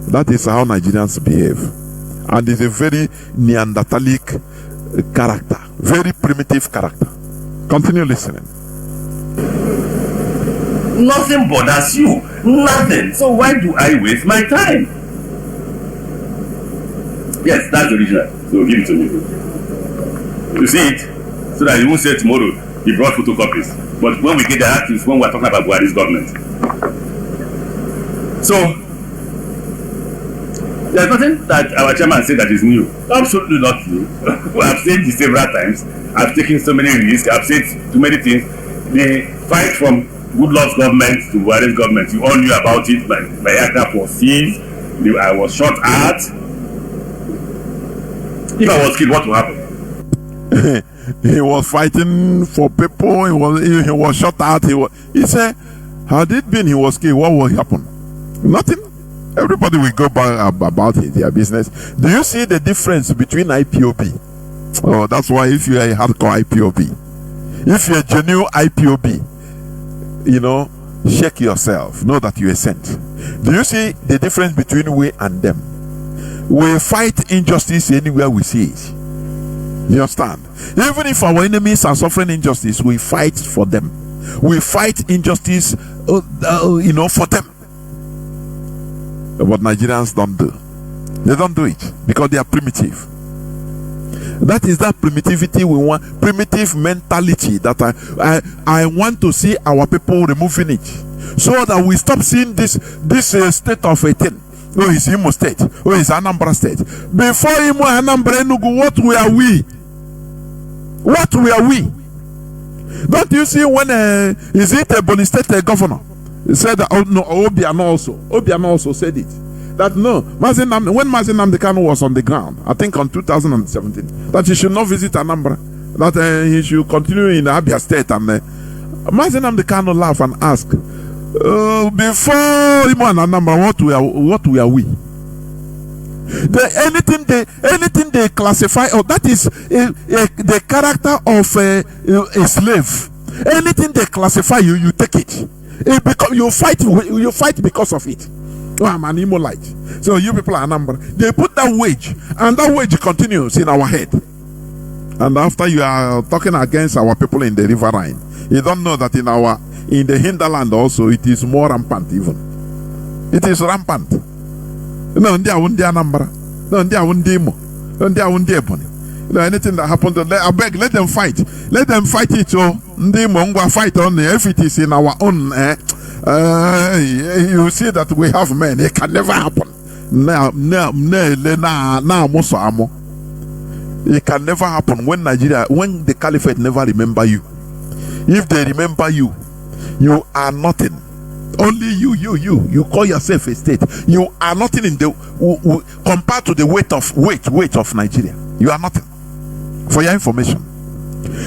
That is how Nigerians behave, and it's a very Neanderthalic character, very primitive character. Continue listening. Nothing bothers you, nothing. So why do I waste my time? Yes, that's the original. So give it to me. You see it, so that you won't say tomorrow he brought photocopies. But when we get the artists, when we're talking about Buhari's government. So there's nothing that our chairman said that is new. Absolutely not new. I've said this several times. I've taken so many risks. I've said too many things. The fight from Goodluck's government to Buhari's government, you all knew about it. My aircraft was seized. I was shot at. If I was killed, what would happen? He was fighting for people. He was shot at. He said, had it been he was killed, what would happen? Nothing. Everybody will go back about it, their business. Do you see the difference between IPOB? Oh, that's why if you are a hardcore IPOB, if you're a genuine IPOB, check yourself. Know that you are sent. Do you see the difference between we and them? We fight injustice anywhere we see it. You understand? Even if our enemies are suffering injustice, we fight for them. We fight injustice, for them. But Nigerians don't do. They don't do it because they are primitive. That is that primitivity we want, primitive mentality that I want to see our people removing it, so that we stop seeing this state of a thing. Oh, it's Imo State. Oh, it's Anambra State. Before Imo Anambra Enugu, what were we? What were we? Don't you see when is it a Boni State governor? He said that, oh no, Obiano also said it. That no, when Mazi Nnamdi Kanu was on the ground, I think on 2017, that he should not visit Anambra, that he should continue in Abia State. And Mazi Nnamdi Kanu laughed and asked, before Imo and Anambra, what were we? Anything they classify, that is the character of a slave. Anything they classify, you take it. You fight because of it. Oh, I'm an Imolite. So you people are Anambra. They put that wage, and that wage continues in our head. And after you are talking against our people in the riverine, you don't know that in the hinterland also it is more rampant even. It is rampant. No, they are Anambra. No, they are Imo. No, they are Ebony. Anything that happens, I beg, let them fight. Let them fight it. So, fight on if it is in our own. You see that we have men. It can never happen. It can never happen when the caliphate never remember you. If they remember you, you are nothing. Only you call yourself a state. You are nothing in the compared to the weight of Nigeria. You are nothing. For your information,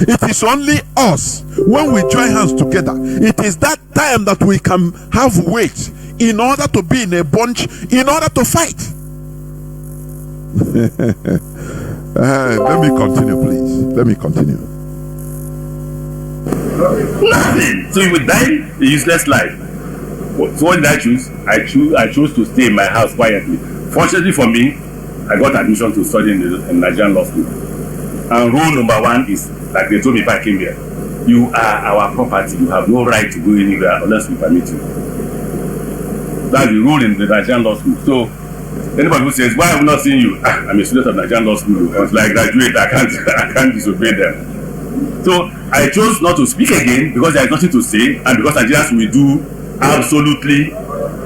it is only us when we join hands together. It is that time that we can have weight in order to be in a bunch, in order to fight. Let me continue, please. Let me continue. Nothing. So you would die a useless life. So what did I choose? I chose to stay in my house quietly. Fortunately for me, I got admission to study in Nigerian law school. And rule number one is, like they told me if I came here, you are our property. You have no right to go anywhere unless we permit you. That's the rule in the Nigerian law school. So anybody who says, why have I not seen you? I'm a student of Nigerian law school. I was like, graduate, I can't disobey them. So I chose not to speak again because there is nothing to say, and because Nigerians will do absolutely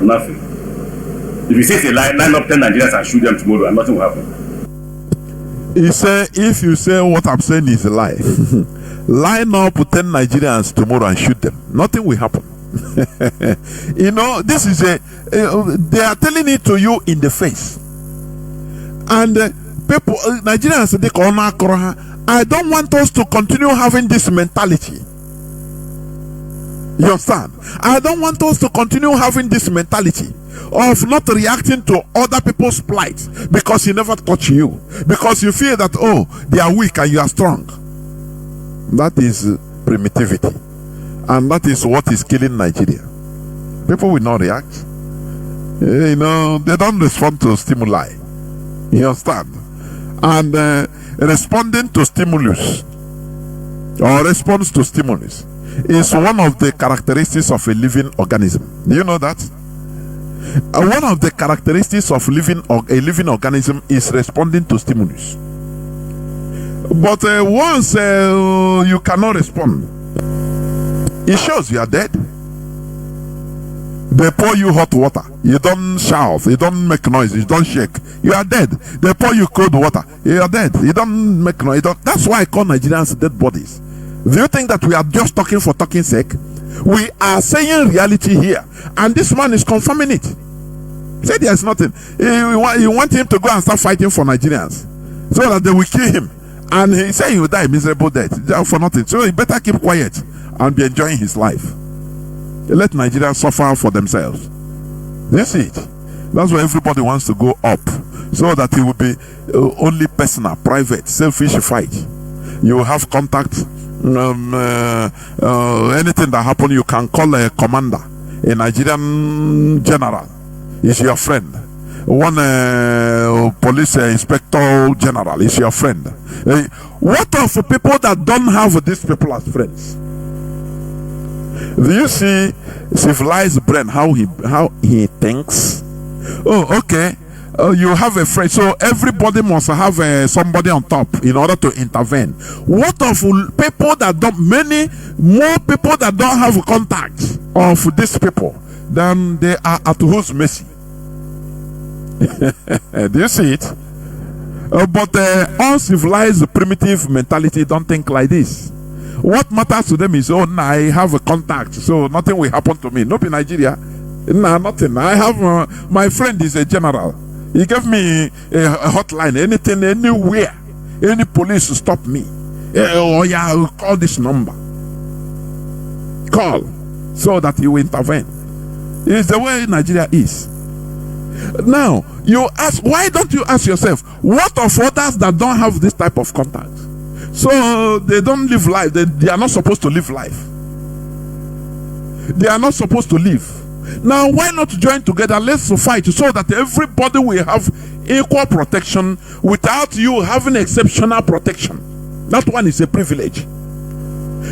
nothing. If you say a line up 10 Nigerians and shoot them tomorrow, and nothing will happen. He said, if you say what I'm saying is a lie, line up 10 Nigerians tomorrow and shoot them, nothing will happen. You know, this is they are telling it to you in the face. And people, Nigerians, they call I don't want us to continue having this mentality. You understand? I don't want us to continue having this mentality of not reacting to other people's plight because he never touched you, because you feel that, oh, they are weak and you are strong. That is primitivity, and that is what is killing Nigeria. People will not react. You know, they don't respond to stimuli. You understand? And responding to stimulus or response to stimulus is one of the characteristics of a living organism. Do you know that? One of the characteristics of a living organism is responding to stimulus. But once you cannot respond, it shows you are dead. They pour you hot water, you don't shout, you don't make noise, you don't shake, you are dead. They pour you cold water, you are dead, you don't make noise. That's why I call Nigerians dead bodies. Do you think that we are just talking for talking sake? We are saying reality here, and this man is confirming it. Say there's nothing. You want him to go and start fighting for Nigerians so that they will kill him, and he said he will die a miserable death for nothing. So he better keep quiet and be enjoying his life. Let Nigerians suffer for themselves. That's it. That's why everybody wants to go up, so that it will be only personal, private, selfish fight. You will have contact. Anything that happens, you can call a commander, a Nigerian general is your friend. One police inspector general is your friend. What of people that don't have these people as friends? Do you see civilized brain, how he thinks? Oh, okay. You have a friend, so everybody must have somebody on top in order to intervene. What of people that don't, many more people that don't have contact of these people, then they are at whose mercy? Do you see it? But uncivilized primitive mentality don't think like this. What matters to them is, oh, nah, I have a contact, so nothing will happen to me. Not in Nigeria. Nah, nothing. I have my friend is a general. He gave me a hotline. Anything, anywhere, any police stop me. Oh yeah, I'll call this number. Call, so that he will intervene. It's the way Nigeria is. Now, you ask, why don't you ask yourself, what of others that don't have this type of contact? So they don't live life. They are not supposed to live life. They are not supposed to live. Now, why not join together? Let's fight so that everybody will have equal protection without you having exceptional protection. That one is a privilege.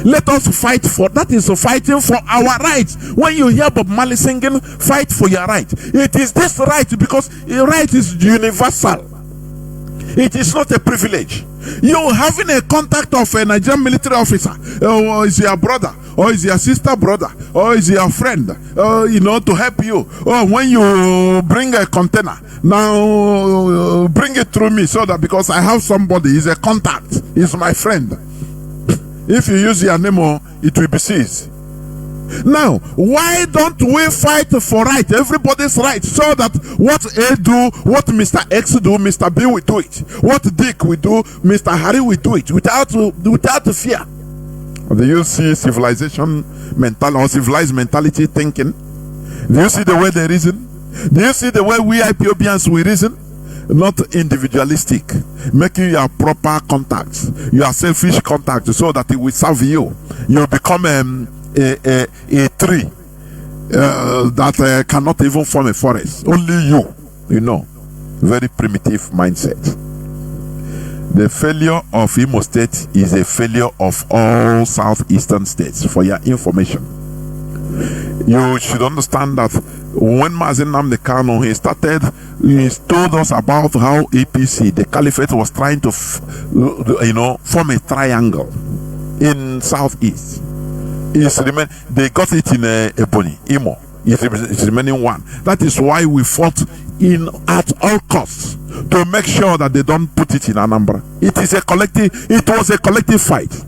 Let us fight for that. Is fighting for our rights. When you hear Bob Marley singing, fight for your right. It is this right because a right is universal. It is not a privilege. You having a contact of a Nigerian military officer, or is your brother, or is your sister brother, or is your friend, to help you. Or when you bring a container, now bring it through me, so that because I have somebody, is a contact, is my friend. If you use your name, it will be seized. Now, why don't we fight for right, everybody's right, so that what A do, what Mr. X do, Mr. B will do it. What Dick will do, Mr. Harry will do it without fear. Do you see civilization mentality or civilized mentality thinking? Do you see the way they reason? Do you see the way we IPOBians we reason? Not individualistic, making your proper contacts, your selfish contacts, so that it will serve you. You become a tree that cannot even form a forest. Only you, very primitive mindset. The failure of Imo State is a failure of all southeastern states, for your information. You should understand that when Mazi Nnamdi Kanu he told us about how APC, the caliphate, was trying to form a triangle in southeast. They got it in Ebonyi, Imo. It's remaining one. That is why we fought at all costs to make sure that they don't put it in Anambra. It was a collective fight.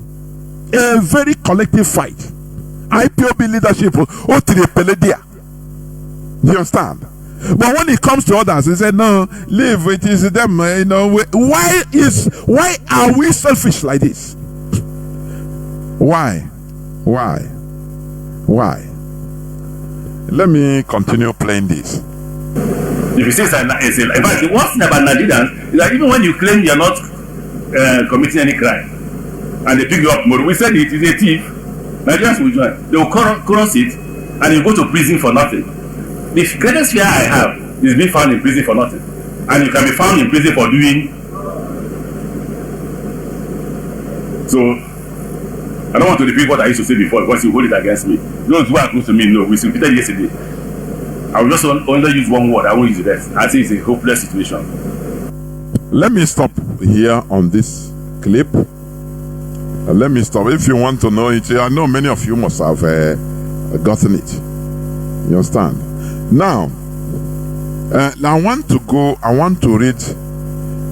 A very collective fight. IPOB leadership, do you understand? But when it comes to others, he said, no, leave, it is them. Why are we selfish like this? Why? Let me continue playing this. If you say in fact, the worst thing about Nigerians is that even when you claim you're not committing any crime, and they pick you up tomorrow, we said it is a thief, Nigerians will join. They will cross it, and you go to prison for nothing. The greatest fear I have is being found in prison for nothing. And you can be found in prison for doing. So, I don't want to repeat what I used to say before, because you hold it against me. Those who are close to me know. We repeated yesterday. I will just only use one word. I won't use the rest. I say it's a hopeless situation. Let me stop here on this clip. Let me stop. If you want to know it, I know many of you must have gotten it. You understand? Now, I want to read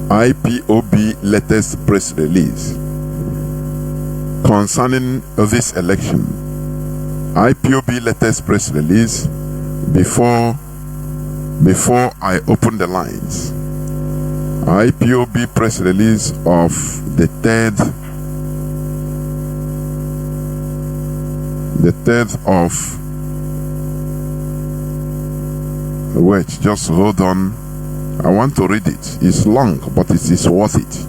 IPOB latest press release concerning this election. IPOB latest press release before I open the lines. IPOB press release of the 3rd of wait, just hold on. I want to read it. It's long, but it is worth it.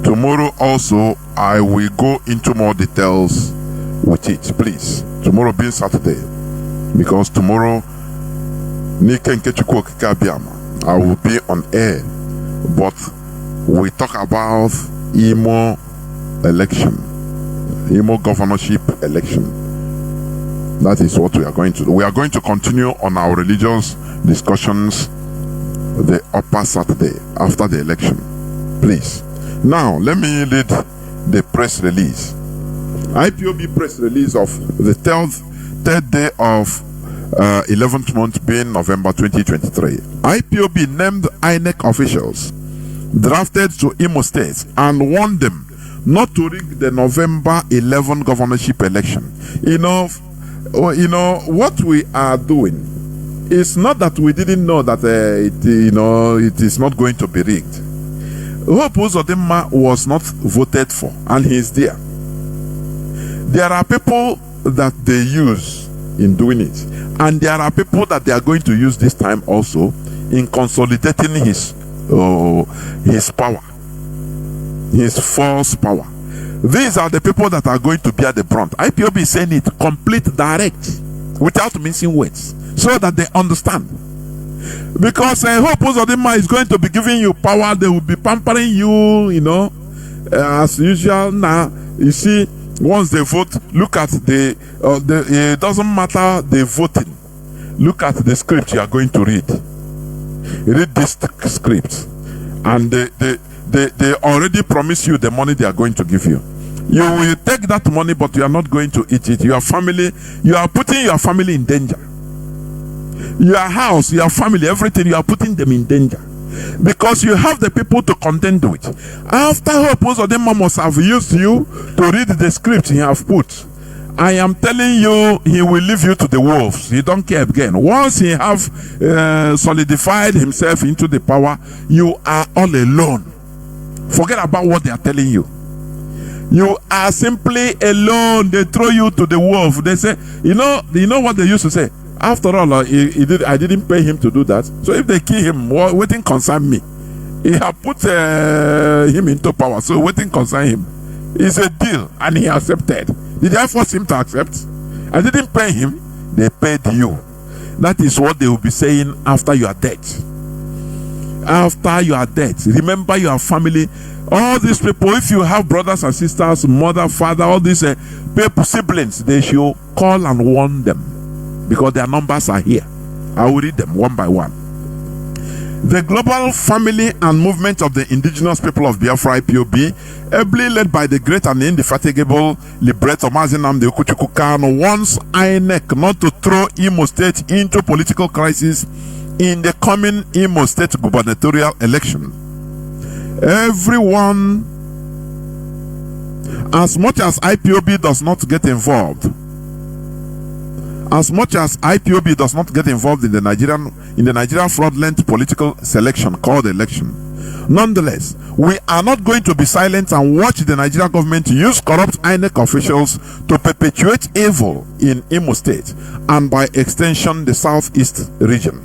Tomorrow also I will go into more details with it, please. Tomorrow being Saturday, because tomorrow I will be on air, but we talk about Imo election, Imo governorship election. That is what we are going to do. We are going to continue on our religious discussions the upper Saturday after the election. Please. Now, let me read the press release. IPOB press release of the third day of 11th month being November 2023. IPOB named INEC officials drafted to Imo State and warned them not to rig the November 11 governorship election. What we are doing is not that we didn't know that it is not going to be rigged. Hope Uzodinma was not voted for, and he is there. There are people that they use in doing it, and there are people that they are going to use this time also in consolidating his power, his false power. These are the people that are going to bear the brunt. IPOB is saying it complete, direct, without mincing words, so that they understand. Because Hope Uzodinma is going to be giving you power. They will be pampering you, as usual. Now, you see, once they vote, look at it doesn't matter the voting. Look at the script you are going to read. Read this script. and they already promise you the money they are going to give you. You will take that money, but you are not going to eat it. Your family, you are putting your family in danger. Your house, your family, everything, you are putting them in danger. Because you have the people to contend with. After Hope Uzodinma must have used you to read the script he have put, I am telling you, he will leave you to the wolves. He don't care again. Once he have solidified himself into the power, you are all alone. Forget about what they are telling you. You are simply alone. They throw you to the wolf. They say, you know what they used to say? After all, I didn't pay him to do that. So if they kill him, waiting concern me. He have put him into power. So waiting concern him. It's a deal, and he accepted. Did I force him to accept? I didn't pay him. They paid you. That is what they will be saying after you are dead. After you are dead, remember your family. All these people, if you have brothers and sisters, mother, father, all these people, siblings, they should call and warn them, because their numbers are here. I will read them one by one. The global family and movement of the indigenous people of Biafra IPOB, ably led by the great and indefatigable liberator Mazi wants INEC not to throw Imo State into political crisis in the coming Imo State gubernatorial election. Everyone, as much as IPOB does not get involved, in the Nigerian fraudulent political selection called election, nonetheless, we are not going to be silent and watch the Nigerian government use corrupt INEC officials to perpetuate evil in Imo State and by extension the Southeast region.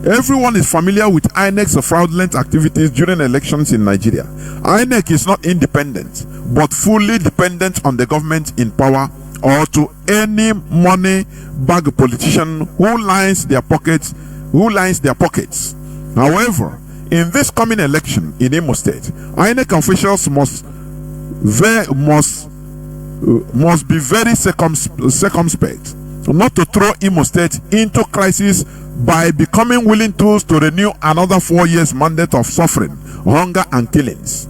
Everyone is familiar with INEC's fraudulent activities during elections in Nigeria. INEC is not independent, but fully dependent on the government in power or to any money bag politician who lines their pockets. However, in this coming election in Imo State, INEC officials must be very circumspect not to throw Imo State into crisis by becoming willing tools to renew another 4 years mandate of suffering, hunger, and killings.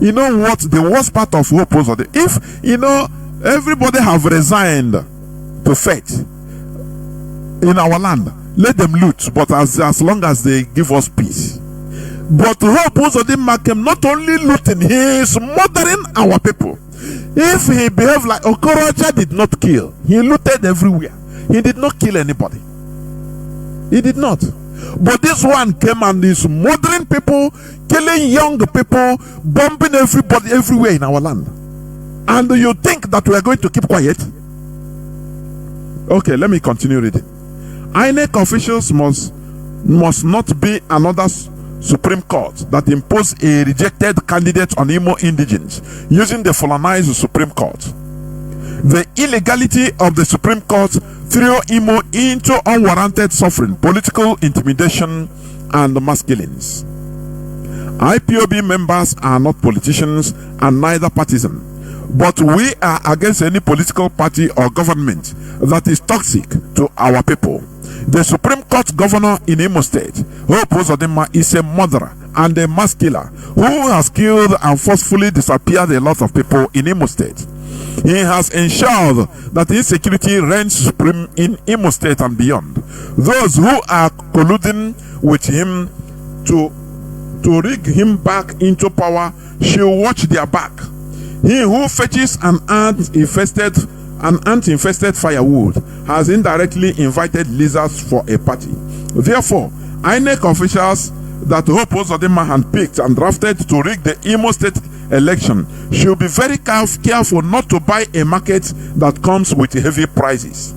You know what the worst part of Hope was? If everybody have resigned to fate in our land, let them loot, but as long as they give us peace. But Hope Uzodinma came not only looting, he is murdering our people. If he behaved like Okorocha did not kill, he looted everywhere. He did not kill anybody. He did not. But this one came and is murdering people, killing young people, bombing everybody everywhere in our land. And you think that we are going to keep quiet? Okay, let me continue reading. INEC officials must not be another Supreme Court that imposed a rejected candidate on Imo indigents using the colonized Supreme Court. The illegality of the Supreme Court threw Imo into unwarranted suffering, political intimidation, and mass killings. IPOB members are not politicians and neither partisan, but we are against any political party or government that is toxic to our people. The Supreme Court governor in Imo State, Hope Uzodinma, is a murderer and a mass killer who has killed and forcefully disappeared a lot of people in Imo State. He has ensured that insecurity reigns supreme in Imo State and beyond. Those who are colluding with him to rig him back into power should watch their back. He who fetches an ant-infested firewood has indirectly invited lizards for a party. Therefore, INEC officials that Hope Uzodinma handpicked and drafted to rig the Imo State election should be very careful not to buy a market that comes with heavy prices.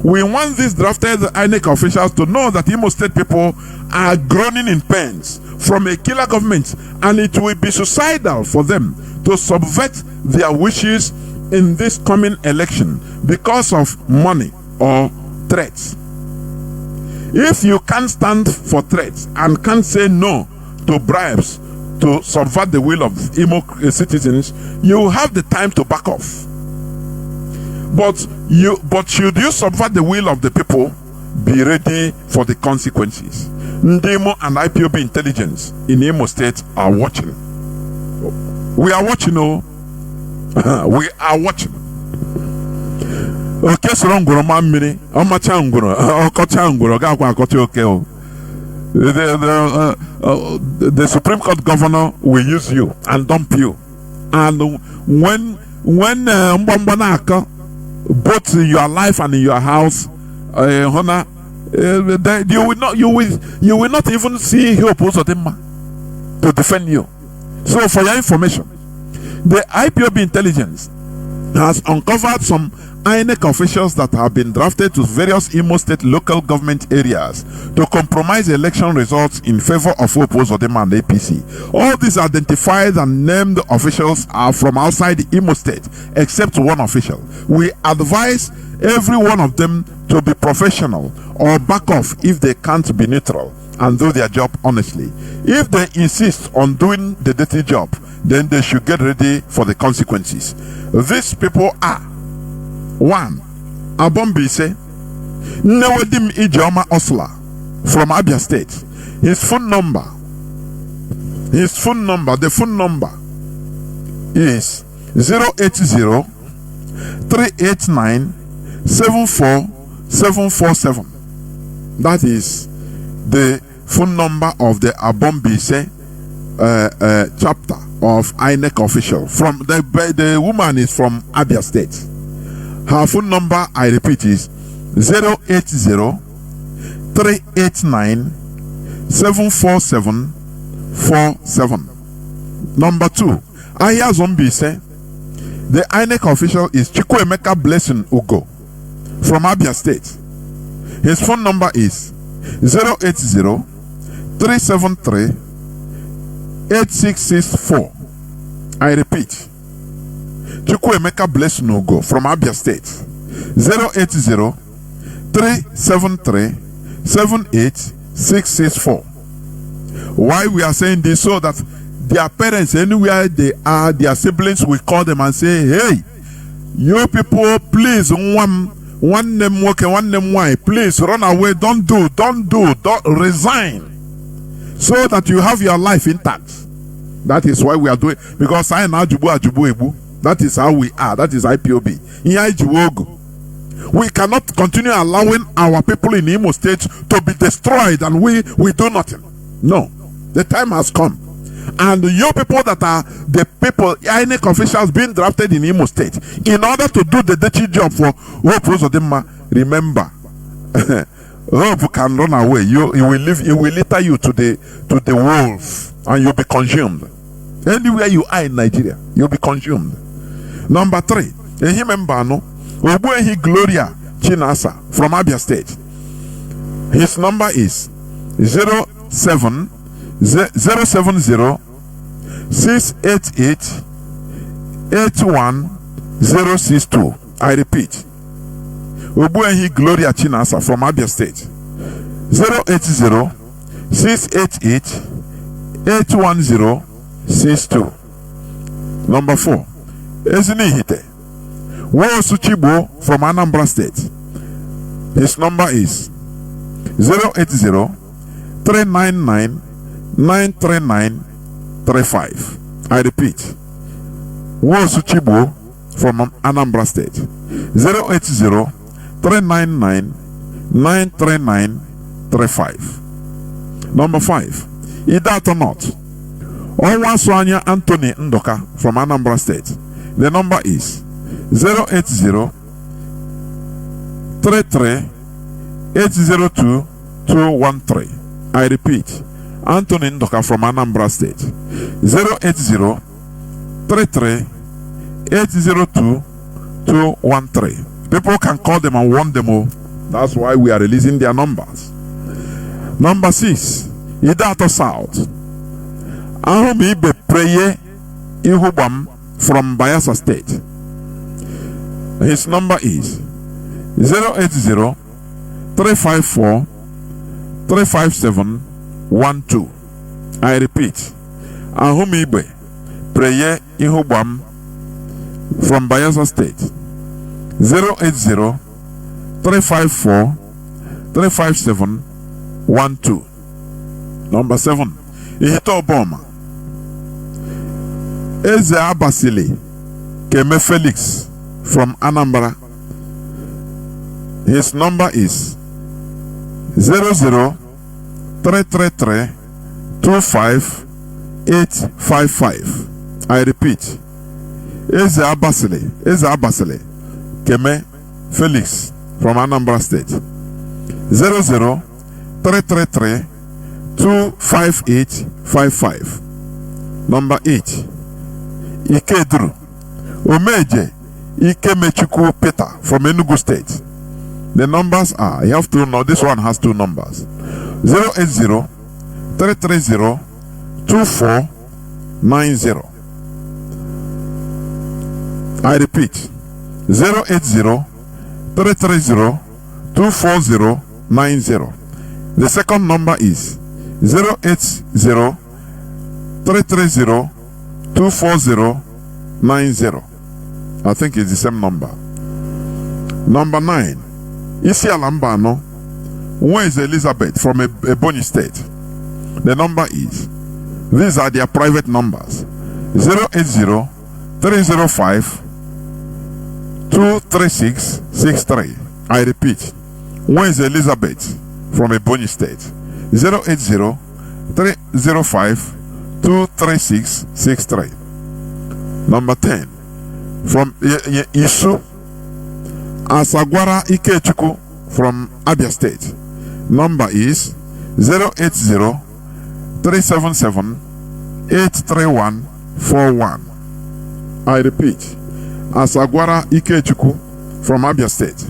We want these drafted INEC officials to know that Imo State people are groaning in pains from a killer government, and it will be suicidal for them to subvert their wishes in this coming election because of money or threats. If you can't stand for threats and can't say no to bribes to subvert the will of Imo citizens, you have the time to back off. But should you subvert the will of the people, be ready for the consequences. Ndemo and IPOB intelligence in Imo State are watching. We are watching, we are watching. Okay, so I'm going to mammy, I'm a changuro, the Supreme Court governor will use you and dump you. And when Mbambanaka, both in your life and in your house, honor, you will not even see Hope to defend you. So, for your information, the IPOB intelligence has uncovered some INEC officials that have been drafted to various Imo State local government areas to compromise election results in favor of Opozodema and APC. All these identified and named officials are from outside Imo State, except one official. We advise every one of them to be professional or back off if they can't be neutral and do their job honestly. If they insist on doing the dirty job, then they should get ready for the consequences. These people are: 1. Abombise Newedim Ijoma Osla from Abia State. The phone number is 080 389 74747. That is the phone number of the Abombise chapter of INEC official. From the woman is from Abia State. Her phone number, I repeat, is 080 389 74747. Number 2, Aya Zombie say the INEC official is Chukwuemeka Blessing Ugo from Abia State. His phone number is 080 373 8664. I repeat, Chukwuemeka Blessing Ugo from Abia State. 080 373 78664. Why we are saying this? So that their parents, anywhere they are, their siblings will call them and say, hey, you people, please, one name working, one name why, please run away, don't resign, so that you have your life intact. That is why we are doing, because I know Ajubu. That is how we are. That is IPOB. We cannot continue allowing our people in Imo State to be destroyed and we do nothing. No. The time has come. And you people that are the people, INEC officials being drafted in Imo State, in order to do the dirty job for Hope Uzodimma, remember, Hope can run away. It will litter you to the wolves and you'll be consumed. Anywhere you are in Nigeria, you'll be consumed. Number 3, Obuehi Gloria Chinasa from Abia State. His number is 070 688 81062. I repeat, Obuehi Gloria Chinasa from Abia State. 080 688 81062. Number 4, Ezini Hite Wosuchibo from Anambra State. His number is 080 399 93935. I repeat, Wosuchibo from Anambra State. 080 399 93935. Number 5, Idato Not Onwaswanya Anthony Ndoka from Anambra State. The number is 080 33 802 213. I repeat, Anthony Ndoka from Anambra State. 080 33 802 213. People can call them and warn them all. That's why we are releasing their numbers. Number 6, Idato South. Ahumi be praye Ihubam from Bayelsa State. His number is 080 354 35712. I repeat, Ahumi be praye Ihubam from Bayelsa State. 080 354 35712. Number 7. Ihito Obama. Eze Abasile Keme Felix from Anambra. His number is 00333258855. I repeat. Eze Abasile Keme Felix from Anambra State. 00333258855. Number 8. Ikedru Omeje Ikemechukwu Peter from Enugu State. The numbers are, you have to know, this one has 2 numbers. 080-330-2490. I repeat, 080-330-24090. The second number is 080-330-24090. I think it's the same number. Number 9. Isi Alambano. Where is Elizabeth from Ebonyi State? The number is, these are their private numbers. 080-305-23663. I repeat, where is Elizabeth from Ebonyi State? 080-305-23663. Number 10. From Isu Asagwara Ikechukwu from Abia State. Number is 080-377-83141. I repeat, Asagwara Ikechukwu from Abia State.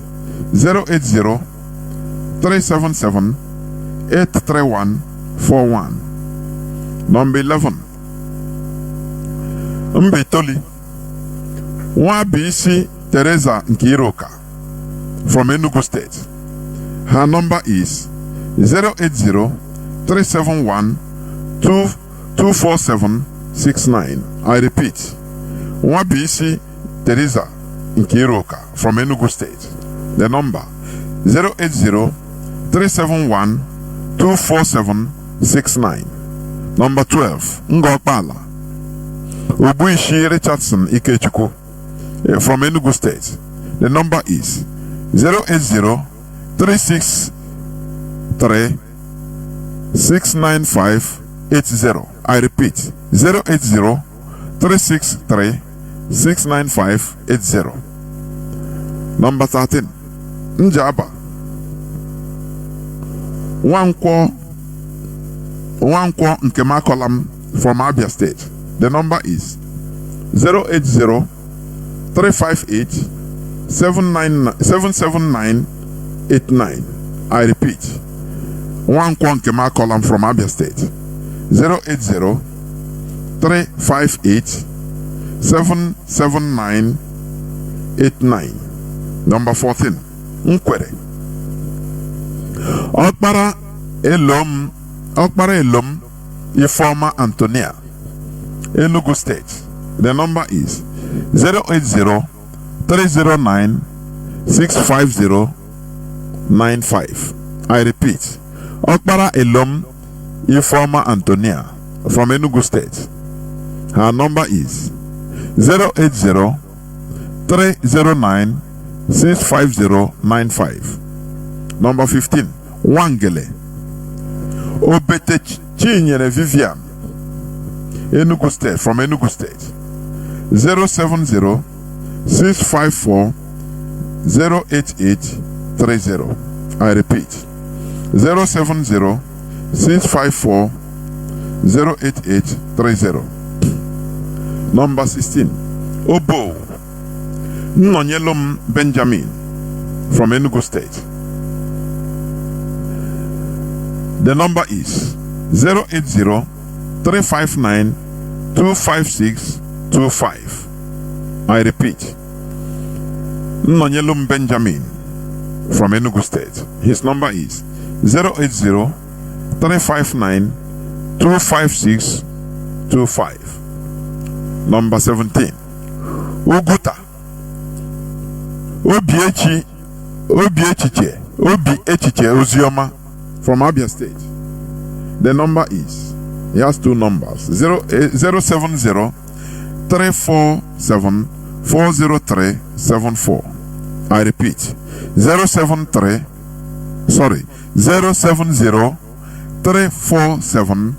080-377-83141. Number 11. Mbitoli Nwabisi Teresa Nkiroka from Enugu State. Her number is 080-371-24769. I repeat, Nwabisi Teresa Nkiroka from Enugu State. The number 080-371-24769. Number 12. Ngokpala Obuishi Richardson Ikechukwu from Enugu State. The number is 080-363-69580. I repeat, 080-363-69580. Number 13. Njaba Nwankwo Nkemakolam from Abia State. The number is 080-358-77989. I repeat, Nwankwo Nkemakolam from Abia State. 080-358-77989. Number 14. Nkwere Okpara Elom Ifeoma Antonia, Enugu State. The number is 080-309-65095. I repeat, Okpara Elom Ifeoma Antonia from Enugu State. Her number is 080-309-65095. Number 15. Wangele Obete Chinyere Vivian, Enugu State, from Enugu State. 070-654-08830. I repeat, 070-654-08830. Number 16. Obo Nnonyelum Benjamin from Enugu State. The number is 080-359-25625. I repeat, Nnonyelum Benjamin from Enugu State. His number is 080-359-25625. Number 17. Uguta Obi Echiche Ozioma from Abia State. The number is, he has two numbers, 070 347 40374. I repeat, 070 347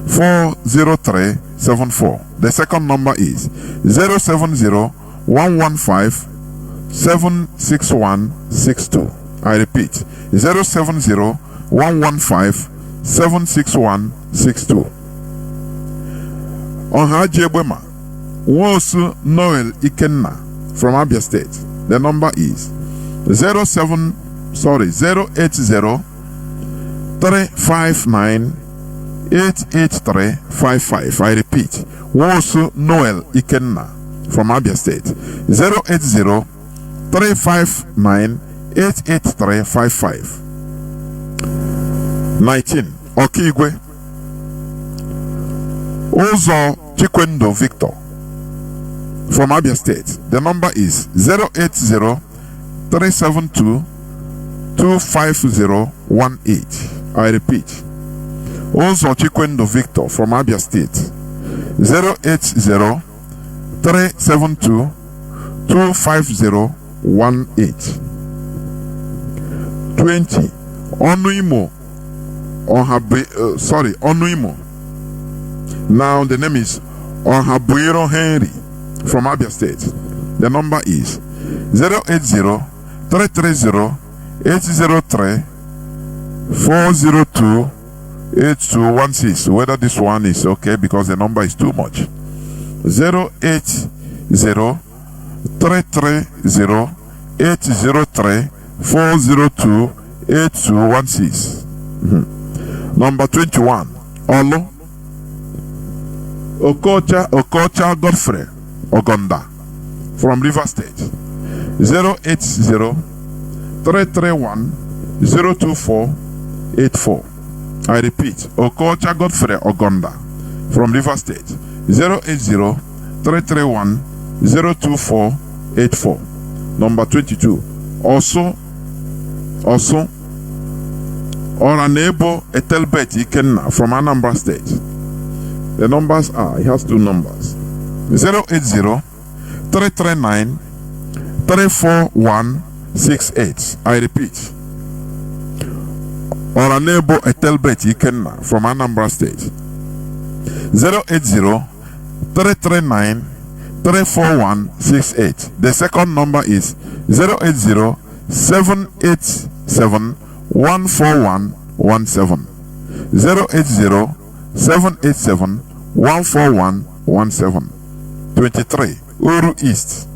40374. The second number is 070 115 76162. I repeat, 070 115 76162. On Hajebema, Wosu Noel Ikenna from Abia State. The number is 080 359 88355. I repeat, Wosu Noel Ikenna from Abia State. 080 359 88355. 19. Okigwe Ozo Chinedu Victor from Abia State. The number is 080 372 25018. I repeat, Ozo Chinedu Victor from Abia State. 080 372 25018. 20. Onuimo Onuimo. Now the name is Ohabuiro Henry from Abia State. The number is 080 330 803 402 8216. Whether this one is okay because the number is too much. 080 330 803 402 8216. Number 21. Olo Okocha Godfrey Ogonda from River State. 080 331 02484. I repeat, Okocha Godfrey Ogonda from River State. 080 331 02484. Number 22. Also Oranebo Etelbet Ikenna from Anambra State. The numbers are, he has two numbers. 080 339 34168. I repeat, Oranebo Etelbet Ikenna from Anambra State. 080 339 34168. The second number is 080 787 14117. 080 787 14117. 23. Uru East.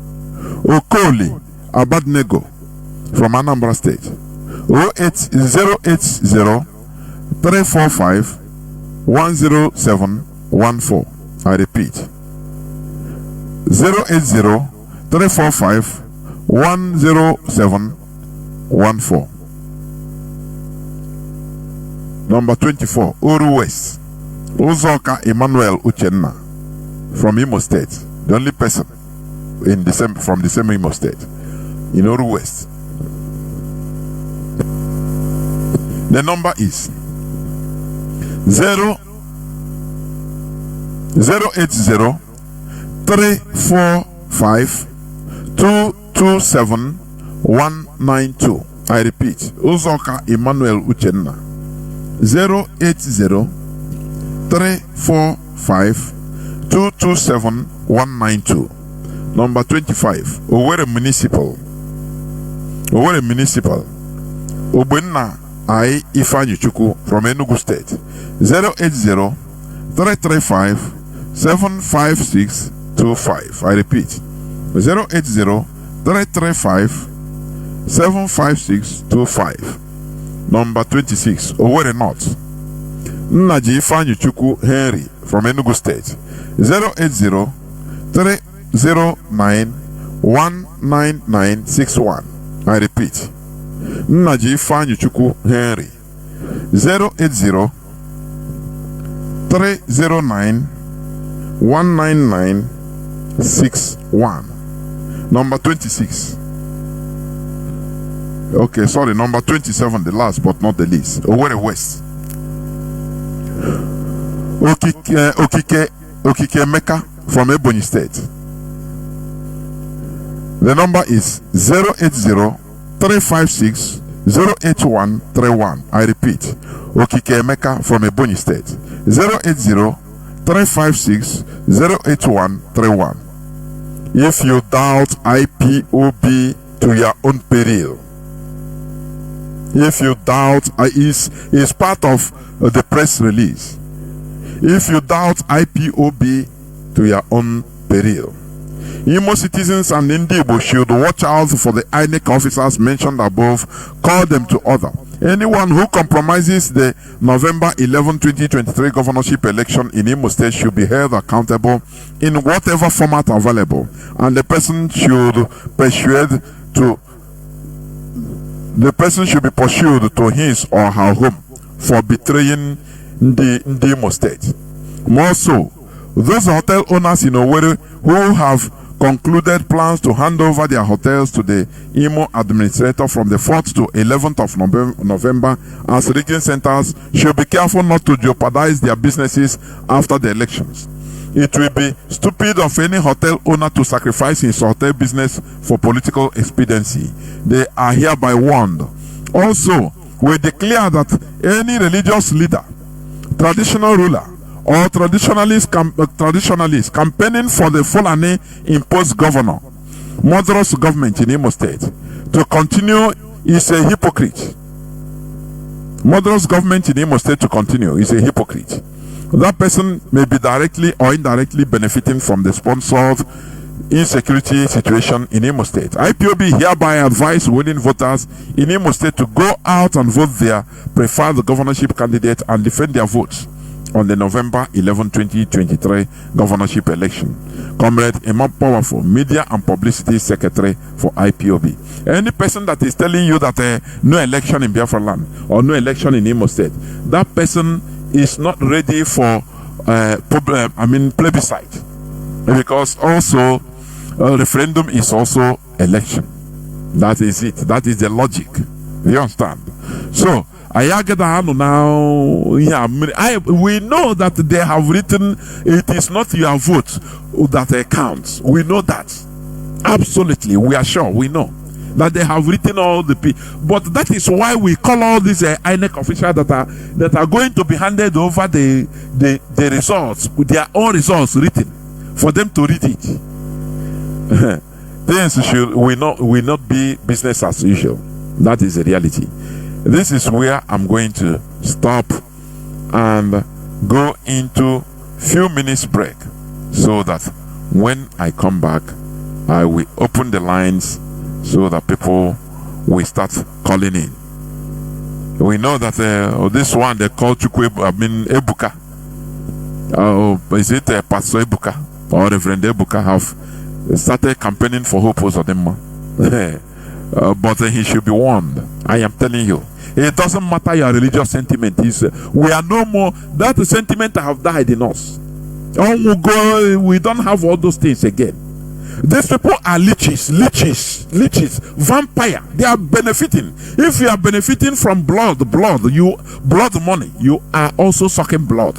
Okoli Abadnego from Anambra State. 080 345 10714. I repeat, 080 345 10714. Number 24. Uru West. Uzoka Emmanuel Uchenna from Imo State. The only person in the same, from the same Imo State in Uru West. The number is 080 345 227 192. I repeat, Uzoka Emmanuel Uchenna. 080 345 227 192. Number 25. Owerri Municipal. Obenna I Ifeanyi Chukwu from Enugu State. 080 335 75625. I repeat, 080 335 75625. Number 26. Owerri North. Nnaji Ifeanyi Chukwu Henry from Enugu State. 080 309 19961. I repeat, Nnaji Ifeanyi Chukwu Henry. 080 309 19961. Number 26. Okay, sorry, number 27, the last but not the least. Owerri West. Okike Meka from Ebonyi State. The number is 080-356-08131. I repeat, Okike Meka from Ebonyi State. 080-356-08131. If you doubt IPOB to your own peril, if you doubt, is part of the press release. If you doubt IPOB to your own peril, Imo citizens and Indibo should watch out for the INEC officers mentioned above. Call them to order. Anyone who compromises the November 11, 2023 governorship election in Imo State should be held accountable in whatever format available, and the person should be pursued to his or her home for betraying the Imo State. More so, those hotel owners in Owerri who have concluded plans to hand over their hotels to the Imo administrator from the 4th to 11th of November as rigging centers should be careful not to jeopardize their businesses after the elections. It will be stupid of any hotel owner to sacrifice his hotel business for political expediency. They are hereby warned. Also, we declare that any religious leader, traditional ruler, or traditionalist campaigning for the Fulani imposed governor, murderous government in Imo State, to continue is a hypocrite. Murderous government in Imo State to continue is a hypocrite. That person may be directly or indirectly benefiting from the sponsored insecurity situation in Imo State. IPOB hereby advise willing voters in Imo State to go out and vote their preferred governorship candidate and defend their votes on the November 11, 2023 governorship election. Comrade Imam Powerful, Media and Publicity Secretary for IPOB. Any person that is telling you that no election in Biafra land or no election in Imo State, that person is not ready for plebiscite, because also referendum is also election. That is it. That is the logic. You understand? So we know that they have written it is not your vote that counts. We know that. Absolutely. We are sure. We know that they have written all the people. But that is why we call all these INEC officials that are going to be handed over the results, with their own results written, for them to read it. Things will not be business as usual. That is the reality. This is where I'm going to stop and go into few minutes break, so that when I come back, I will open the lines so that people will start calling in. We know that this one they call Ebuka. Is it Pastor Ebuka or Reverend Ebuka have started campaigning for Hope Uzodimma? But he should be warned. I am telling you, it doesn't matter your religious sentiment. We are no more. That sentiment have died in us. We don't have all those things again. These people are leeches, vampire. They are benefiting. If you are benefiting from blood money, you are also sucking blood.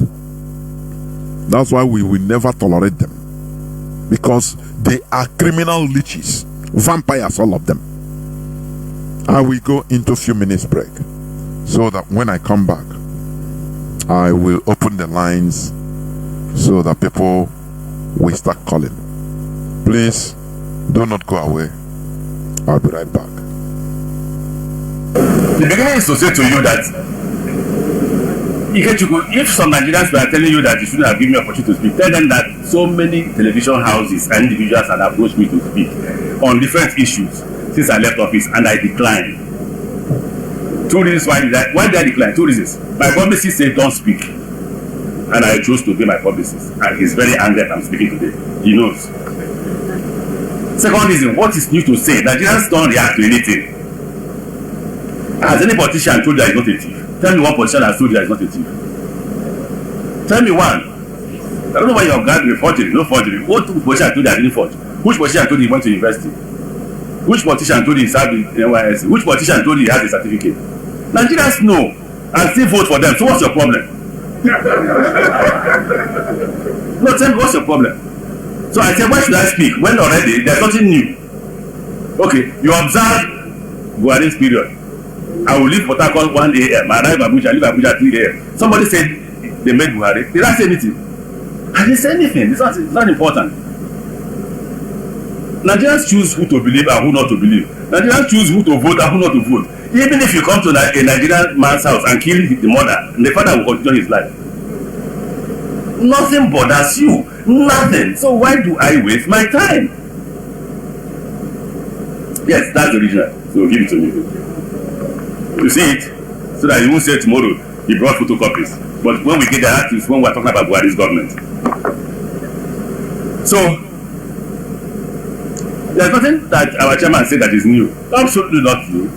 That's why we will never tolerate them, because they are criminal leeches, vampires, all of them. I will go into a few minutes break, so that when I come back, I will open the lines so that people will start calling. Please do not go away. I'll be right back. The beginning is to say to you that if some Nigerians were telling you that you shouldn't have given me an opportunity to speak, tell them that so many television houses and individuals have approached me to speak on different issues since I left office, and I declined. 2 reasons why did I decline? 2 reasons. My publicist said don't speak, and I chose to be my publicist, and he's very angry that I'm speaking today. He knows. Second reason, what is new to say? Nigerians don't react to anything. Has any politician told you that he's not a thief? Tell me one politician has told you that he's not a thief. Tell me one. I don't know why you're glad with forgery. No forgery. What politician told you that he didn't forge? Which politician told you he went to university? Which politician told you he served in NYSC? Which politician told you he has a certificate? Nigerians know and still vote for them. So what's your problem? No, tell me, what's your problem? So I said, why should I speak when already there's nothing new? Okay, you observe Buhari's period. I will leave Port Harcourt 1 a.m. I arrive Abuja, I leave Abuja 3 a.m. Somebody said they made Buhari. Did I say anything? I didn't say anything. It's not important. Nigerians choose who to believe and who not to believe. Nigerians choose who to vote and who not to vote. Even if you come to a Nigerian man's house and kill the mother, the father will continue his life. Nothing bothers you. Nothing. So why do I waste my time? Yes, that's the original. So give it to me. You see it? So that you won't say tomorrow he brought photocopies. But when we get there, that is when we're talking about Buhari's government. So there's nothing that our chairman said that is new. Absolutely not new.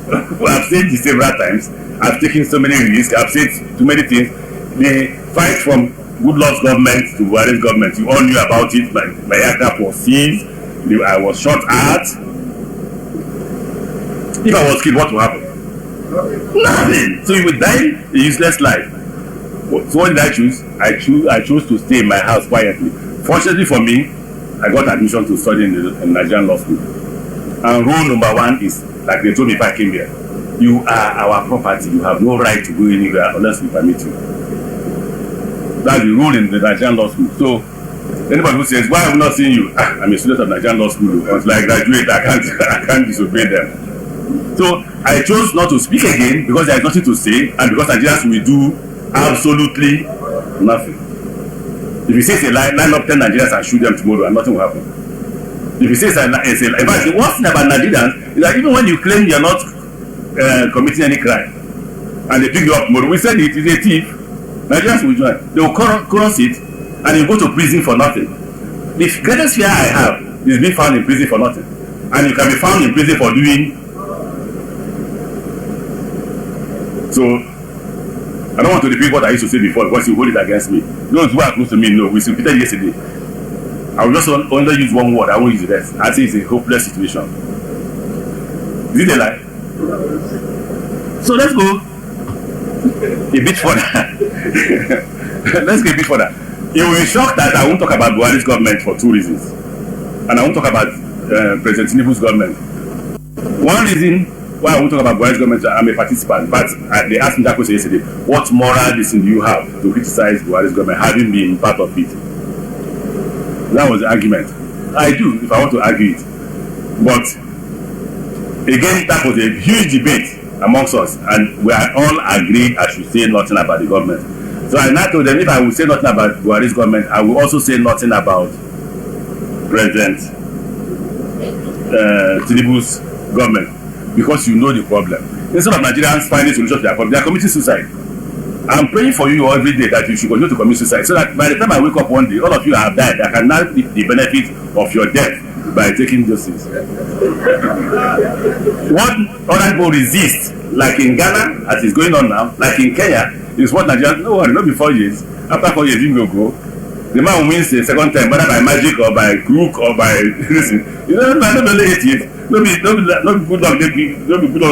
I've said it several times. I've taken so many risks. I've said too many things. The fight from Goodluck's government to Buhari's government, you all knew about it. My aircraft was seized. I was shot at. If I was killed, what will happen? Nothing. So you would die a useless life. So what did I choose? I chose to stay in my house quietly. Fortunately for me, I got admission to study in Nigerian law school. And rule number 1 is, like they told me if I came here, you are our property. You have no right to go anywhere unless we permit you. That's the rule in the Nigerian law school. So anybody who says, why have I not seen you? I'm a student of Nigerian law school. Until I graduate, I can't disobey them. So I chose not to speak again because there is nothing to say, and because Nigerians will do absolutely nothing. If you say it's a line up 10 Nigerians and shoot them tomorrow, and nothing will happen. If you say it's a lie, in fact, the worst thing about Nigerians is that even when you claim you're not committing any crime, and they pick you up tomorrow, we said it is a thief, Nigerians will join. They will cross it, and you go to prison for nothing. The greatest fear I have is being found in prison for nothing. And you can be found in prison for doing. So I don't want to repeat what I used to say before because you hold it against me. Those who are close to me know. We repeated yesterday. I will just only use one word. I won't use the rest. I say it's a hopeless situation. Is it a lie? So let's go a bit further. Let's go a bit further. You will be shocked that I won't talk about Buhari's government for 2 reasons. And I won't talk about President Chinedu's government. One reason why I won't talk about Buhari's government, I'm a participant, but they asked me that question yesterday, what moral reason do you have to criticize Buhari's government having been part of it? That was the argument. I do, if I want to argue it. But again, that was a huge debate amongst us, and we are all agreed I should say nothing about the government. So I now told them if I will say nothing about Buhari's government, I will also say nothing about President Tinubu's government, because you know the problem. Instead of Nigerians finding solutions to their problem, they are committing suicide. I'm praying for you every day that you should continue to commit suicide, so that by the time I wake up one day, all of you have died. I can now reap the benefit of your death by taking those things. What other people resist, like in Ghana, as is going on now, like in Kenya, is what Nigerians, no worry, not be 4 years. After 4 years, he will go. The man wins the second time, whether by magic or by crook or by listen. You know, not only 8 years. No be good luck, no be good luck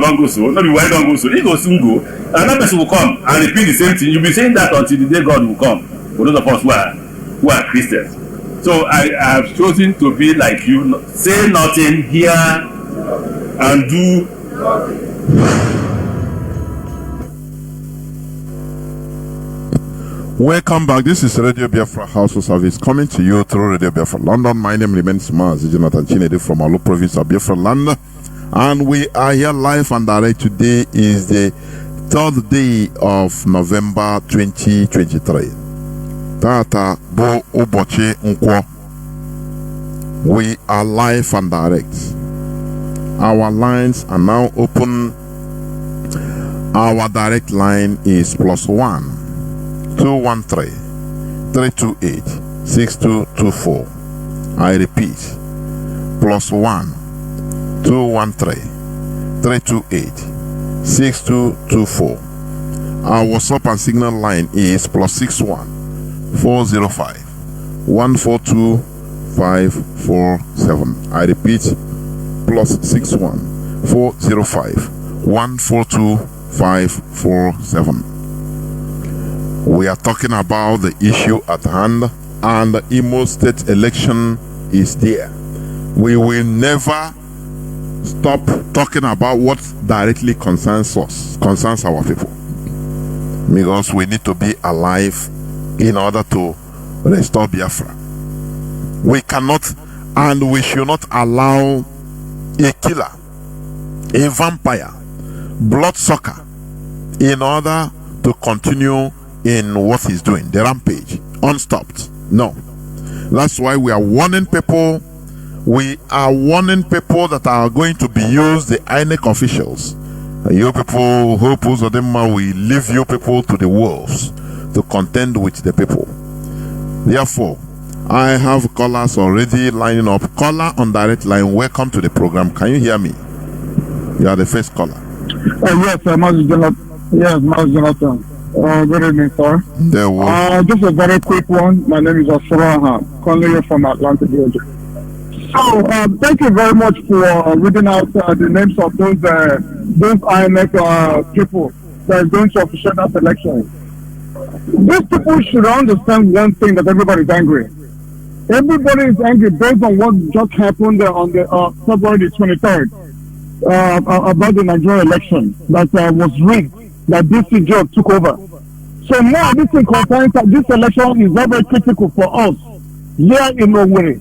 don't go so, no be why don't go so. He go soon go. Another person will come and repeat the same thing. You'll be saying that until the day God will come. For those of us who are Christians. So I have chosen to be like you, say nothing, hear and do. Welcome back. This is Radio Biafra House of Service coming to you through Radio Biafra London. My name remains Mazi Chinedu from Alo province of Biafra land. And we are here live and direct. Today is the 3rd day of November 2023. Tata Bo Uboche Nkwo. We are live and direct. Our lines are now open. Our direct line is +1 213-328-6224. I repeat, +1 213-328-6224. Our WhatsApp and Signal line is +61 405 142 547. I repeat, +61 405 142 547. We are talking about the issue at hand, and the Imo State election is there. We will never stop talking about what directly concerns us, concerns our people, because we need to be alive in order to restore Biafra. We cannot and we should not allow a killer, a vampire, bloodsucker, in order to continue in what he's doing, the rampage, unstopped. No. That's why we are warning people. We are warning people that are going to be used, the INEC officials. You people who pose them, we leave you people to the wolves to contend with the people. Therefore, I have callers already lining up. Caller on direct line, welcome to the program. Can you hear me? You are the first caller. Yes, Mazi Jonathan. Yes, Mazi Jonathan. Good evening, sir. Just a very quick one. My name is Asuraha, calling you from Atlanta, Georgia. So, thank you very much for reading out the names of those IMF people that are going to officiate that election. These people should understand one thing, that everybody is angry. Everybody is angry based on what just happened on the February 23rd about the Nigerian election that was rigged, that DCJ took over. So now this thing concerns that this election is very critical for us here in Owerri.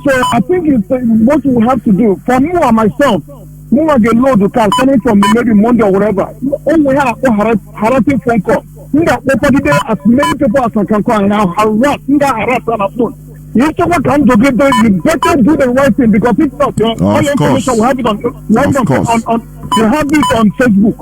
So I think it's what we have to do. For me and myself, I get load of cars coming from maybe Monday or whatever. All we have a harassing phone call. As many people as I can call and now harass on the phone. You come together, you better do the right thing, because if not, all your information will have it on you have it on Facebook.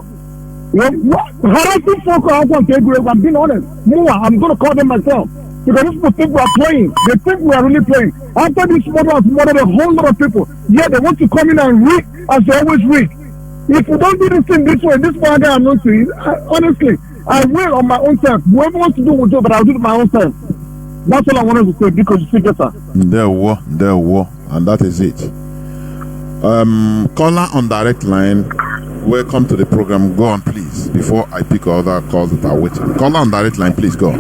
Harassing phone call on Facebook, I'm being honest. I'm going to call them myself. Because these people we are playing. They think we are really playing. After this model has murdered a whole lot of people, yeah, they want to come in and rig as they always rig. If you don't do this thing this way, this one I'm not doing. Honestly, I will on my own self. Whoever wants to do will do, but I'll do it my own self. That's all I wanted to say, because you see better. There were, and that is it. Caller on direct line, welcome to the program. Go on, please, before I pick other calls that are waiting. Caller on direct line, please go on.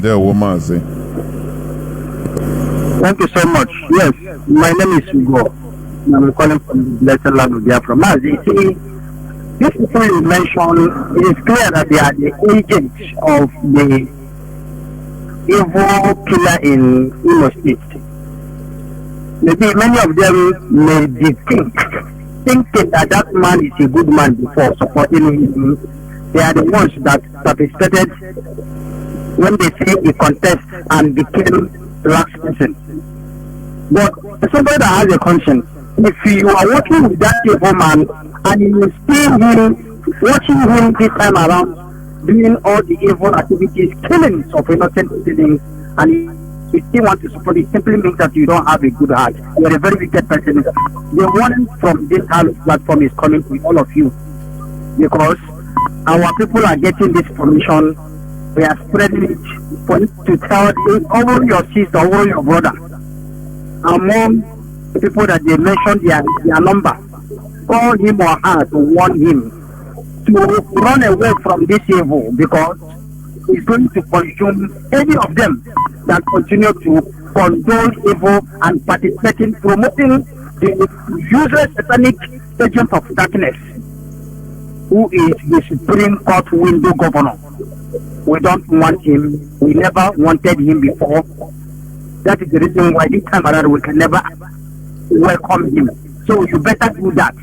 There were Mazi. Thank you so much. Yes, my name is Hugo. I'm calling from the blessed land of Biafra. Mazi, see, this people you mentioned, it is clear that they are the agents of the evil killer in Imo State. Maybe many of them may be thinking that that man is a good man before supporting him. They are the ones that participated when they say he contest and became the last person. But somebody that has a conscience, if you are working with that evil man and you see him, watching him this time around, doing all the evil activities, killings of innocent citizens, and you still want to support it, simply means that you don't have a good heart. You are a very wicked person. The warning from this platform is coming to all of you, because our people are getting this information. We are spreading it for it to tell over your sister, over your brother, among the people that they mentioned their number. Call him or her to warn him to run away from this evil, because it's going to consume any of them that continue to condone evil and participate in promoting the useless satanic agent of darkness, who is the Supreme Court window governor. We don't want him. We never wanted him before. That is the reason why this time around we can never welcome him. So you better do that.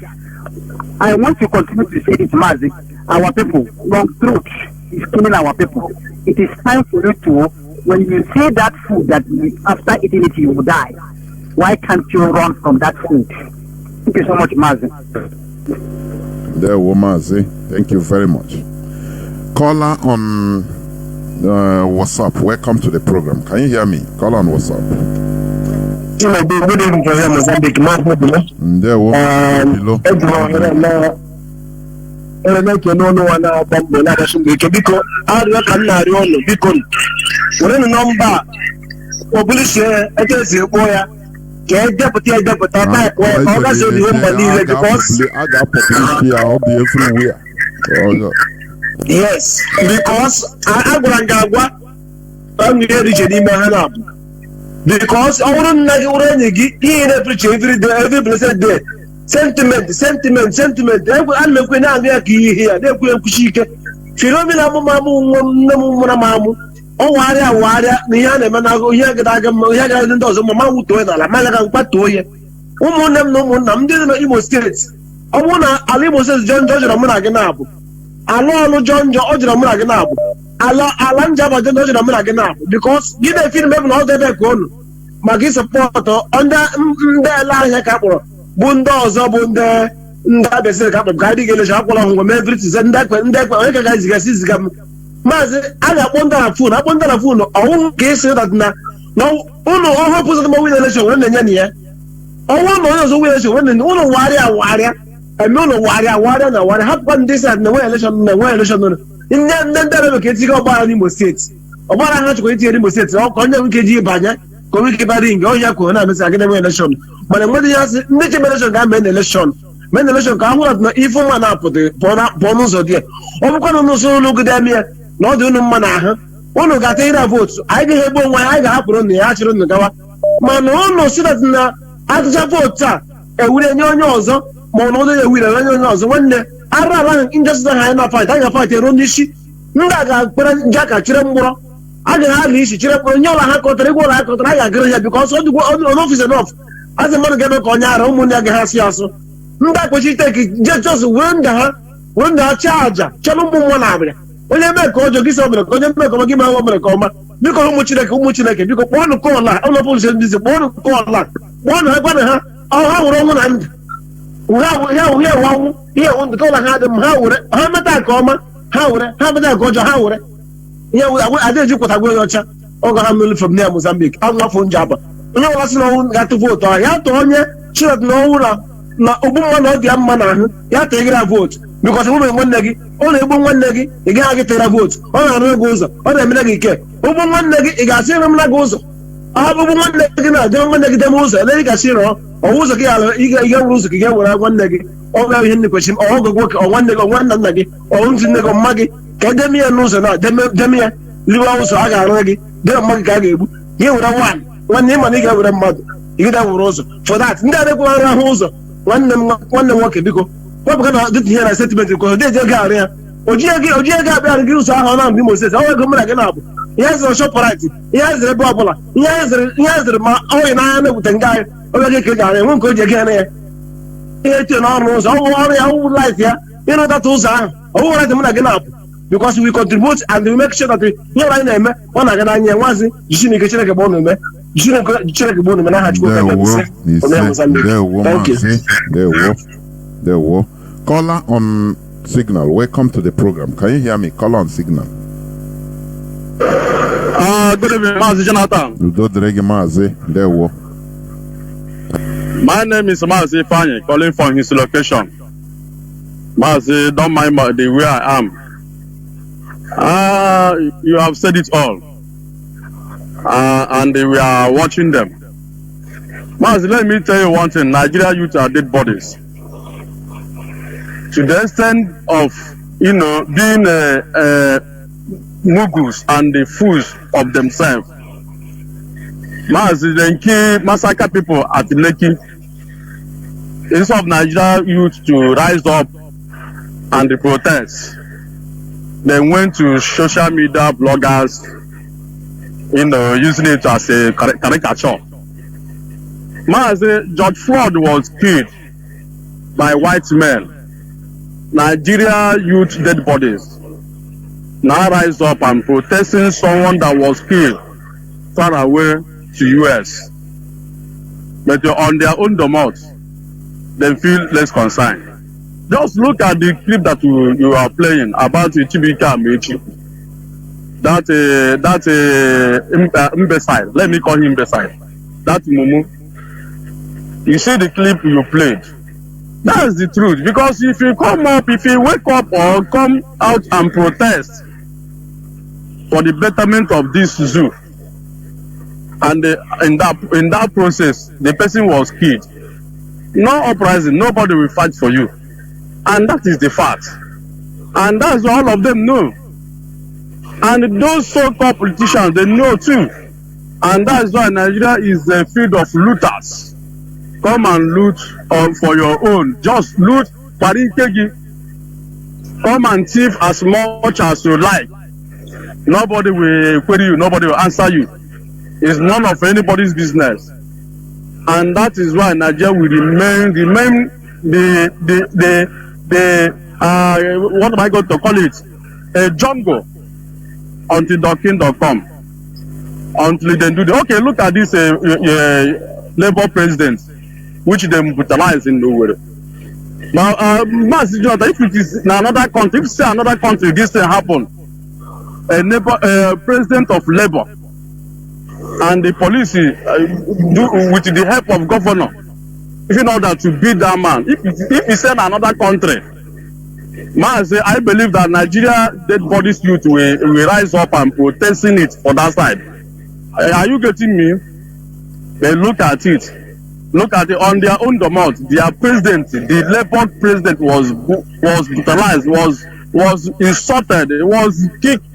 I want to continue to say this, Mazi. Our people, long truth is killing our people. It is time for you to, when you see that food that after eating it you will die, why can't you run from that food? Thank you so much, Mazi. There were Mazi. Thank you very much. Caller on WhatsApp, welcome to the program. Can you hear me? Caller on WhatsApp. Good evening, There were Eleke no one bombo na sumbe biko arịọ ka nna arịọ ọnụ biko were nọmba obulisi ejezi ekpo ya ka edepụta type ọ gazi odiwe mba niile because I got publicity out there everywhere. Yes, because I because our preach every day, every blessed day. Sentiment. I'm not going to here. They're going to shake it. Philomena Mamu. Oh, Waria, Niana Manago, Yaga does Mamu to it, La Malaga Patoya. Umunam no Munam didn't Imo States. I want to Alimo says John George Ramanaganabu. Allo John George Ramanaganabu. Alan Java John George Ramanaganabu. Because give a film all the back on. Magi supporter under the line capital. Bundozo Bunda, Ndabese Cap of Guiding a Jacola who every season that when that guys is Mazi, I got one phone, I want a phone, own case that now. No, all opposite the movie election when the Yania. Oh, one knows the way when the no warrior, and no warrior, no what happened this and the way election, In then kids go by Animo States. Or what I had to go to Animo States, or Conja KG Banya, Komiki go Yako, and I'm second election. But the money has nature election got men election. Men election come out no if one up for the bonus or dear. Oh, no so look at them here. No, do no man. One who got 8 votes. I didn't have one I got on the actual in the Gawa. Man, no, see that now. At the vote, and we know also, Mono, we know when the Ara injustice and fight. I fight a Ronishi. Naga, Jacka, Chiramura. I can hardly see Chiraponola, I agree because all the office enough. As a man get a Conya, Munaga Hasiaso. That was she take just when the charger, Chalumu Monabre. When you make Kojo, this over the Kojo, give my woman a coma. Because how much like it, because one call like, all the position is one call like, one, how wrong and we have the color had them, how about that coma, how about that Gojo, how yeah, I did you put a good chat, or from near Mozambique, I'm not from Java. No, that's no got to vote. I have to own you, should no. Na Obuma no the man ya take a vote because woman one negi only one negi you get a vote on a goes on a minute Obuma one negi you got zero goes I have one negi now don't want to get them also then you can see or who's a girl you get rules again with one negi or in the question or go work or one negi or one negi maggie get them here no so now them here you also I got already them maggie you would have one name and you get with a mother you get also for that also one work because what because didn't hear a sentiment because they just got here. Ojiega got gives our own people says, oh, come again up. Yes, a shop right. Yes, the popular. Yes, the man. Oh, and I know the guy. Oh, they can won't go again here. Here to know, I would like here. You know that those are. Oh, let them again up because we contribute and we make sure that we here I name one again. Was it? You shouldn't get a bonus. There were. Caller on signal. Welcome to the program. Can you hear me? Caller on signal. Good evening, Mazi Jonathan. There were. My name is Mazi Fanny, calling from his location. Mazi, don't mind the way I am. You have said it all. And we are watching them. Mazi, let me tell you one thing. Nigeria youth are dead bodies. To the extent of, being mugus and the fools of themselves. Mazi, they massacre people at Lekki. Instead of Nigeria youth to rise up and the protest, they went to social media bloggers, using it as a caricature. Mazi, George Floyd was killed by white men. Nigeria youth dead bodies now rise up and protesting someone that was killed far away to US. But on their own domot, they feel less concerned. Just look at the clip that you are playing about the Chibika Mechi. That imbecile, let me call him imbecile. That Mumu. You see the clip you played. That's the truth. Because if you wake up or come out and protest for the betterment of this zoo, and in that process, the person was killed. No uprising, nobody will fight for you. And that is the fact. And that's what all of them know. And those so-called politicians, they know too. And that's why Nigeria is a field of looters. Come and loot for your own. Just loot. Come and thief as much as you like. Nobody will query you. Nobody will answer you. It's none of anybody's business. And that is why Nigeria will remain what am I going to call it? A jungle until the kingdom come. Until they do the okay. Look at this Labour president, which they brutalize in the world. Now, Mazi, if it is in another country, if say another country, this thing happen, a president of Labour and the police do with the help of governor, in order to beat that man. If he send another country, Mazi, I believe that Nigeria dead bodies youth will rise up and protesting it for that side. Are you getting me? They look at it. Look at it on their own domot. Their president, the Labour president, was brutalized, was insulted, was kicked.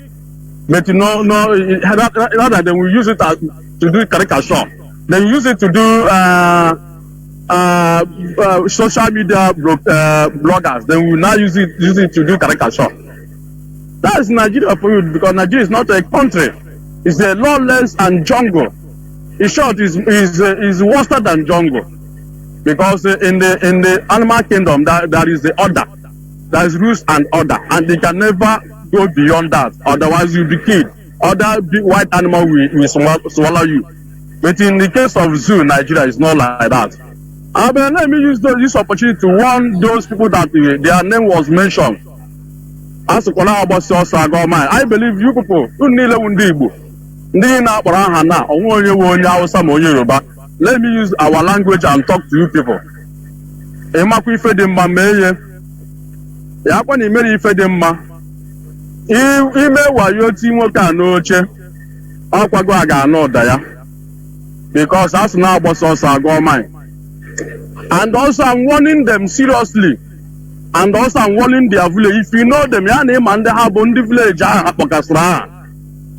But rather than we use it to do caricature. They use it to do social media bloggers. Then we now use it to do caricature. That is Nigeria for you, because Nigeria is not a country. It's a lawless and jungle. In short, is worse than jungle, because in the animal kingdom there is the order, there is rules and order, and they can never go beyond that. Otherwise, you'll be killed. Other big white animal will swallow you. But in the case of zoo, Nigeria is not like that. Let me use this opportunity to warn those people that their name was mentioned. As a I believe you people who need let me use our language and talk to you people. Because that's now what's also government. And also I'm warning them seriously. And also I'm warning their village. If you know them, your name and they have on the village.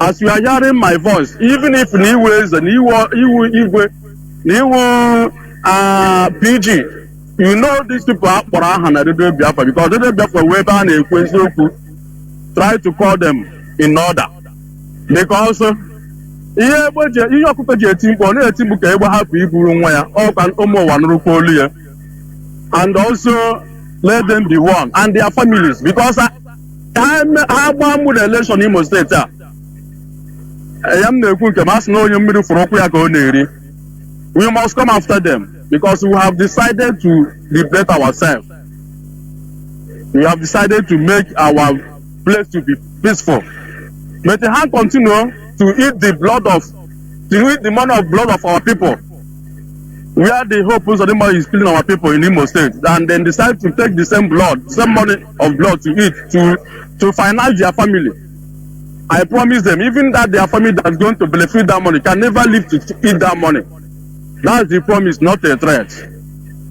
As you are hearing my voice, even if Niwes and PG, you know these people are Biafra, because they Biafra way back and try to call them in order. Because and also let them be one and their families, because I have one with election in Imo State. We must come after them, because we have decided to liberate ourselves. We have decided to make our place to be peaceful. But they have continue to eat the money of blood of our people. We are the hope of the money is killing our people in Imo State, and then decide to take the same money of blood to eat to finance their family. I promise them, even that their family that's going to benefit that money can never live to eat that money. That's the promise, not a threat.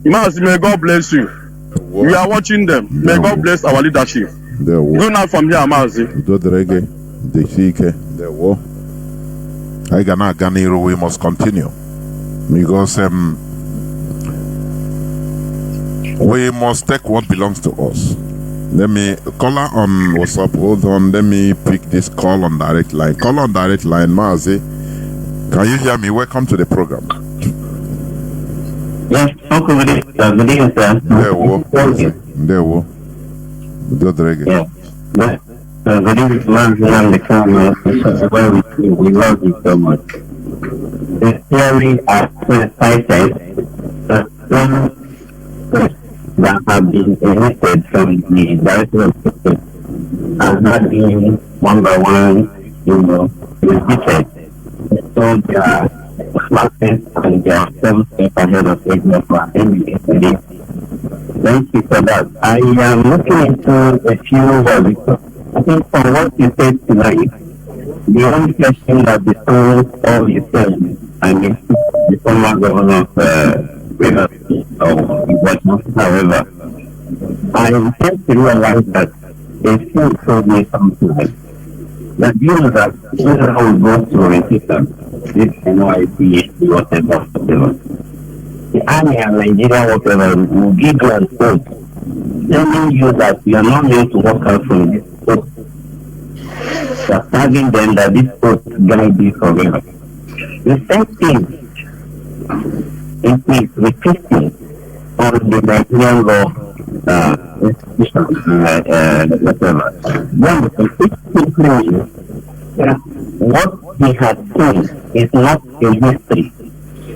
Mazi, may God bless you. We are watching them. May God bless our leadership. Go now from here, Mazi. We must continue, because we must take what belongs to us. Let me caller on WhatsApp. Hold on. Let me pick this call on direct line. Call on direct line, Mazi. Can you hear me? Welcome to the program. Yes, good evening, sir. There we Yeah. Good evening, Mazi, and the camera. We love you so much. The theory as cited that have been elected from the director of the are not being one by one, repeated. So they are flattened and they are 7 steps ahead of Biafra yesterday. Thank you for that. I am looking into a few words. I think from what you said tonight, the only question that bestowed all you said, I mean, the former governor of however, I tend to realize that a few told me something like that view that Israel will go to resistance, this NYC, whatever. The army and Nigeria, whatever, will give you an oath, telling you that you are not going to walk out from this oath. You are telling them that this oath guide you forever. The same thing it is repeating on the Nigerian law institution, whatever. Then it simply means that what he has seen is not a history.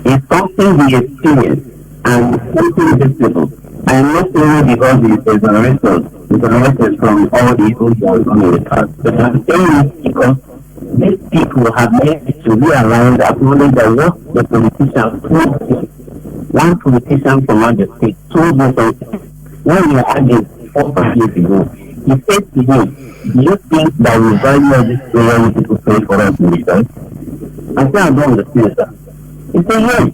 It's something he experienced and something visible. And not only because he is exonerated from all the evil he has done in the past, but I'm saying this because these people have made to realign the acknowledge that what the politician told him. One politician from other state told me something. When we were arguing 4 or 5 years ago, he said to me, do you think that we value all this prayer when people pray for us in return? I said, I don't understand, sir. He said, yes.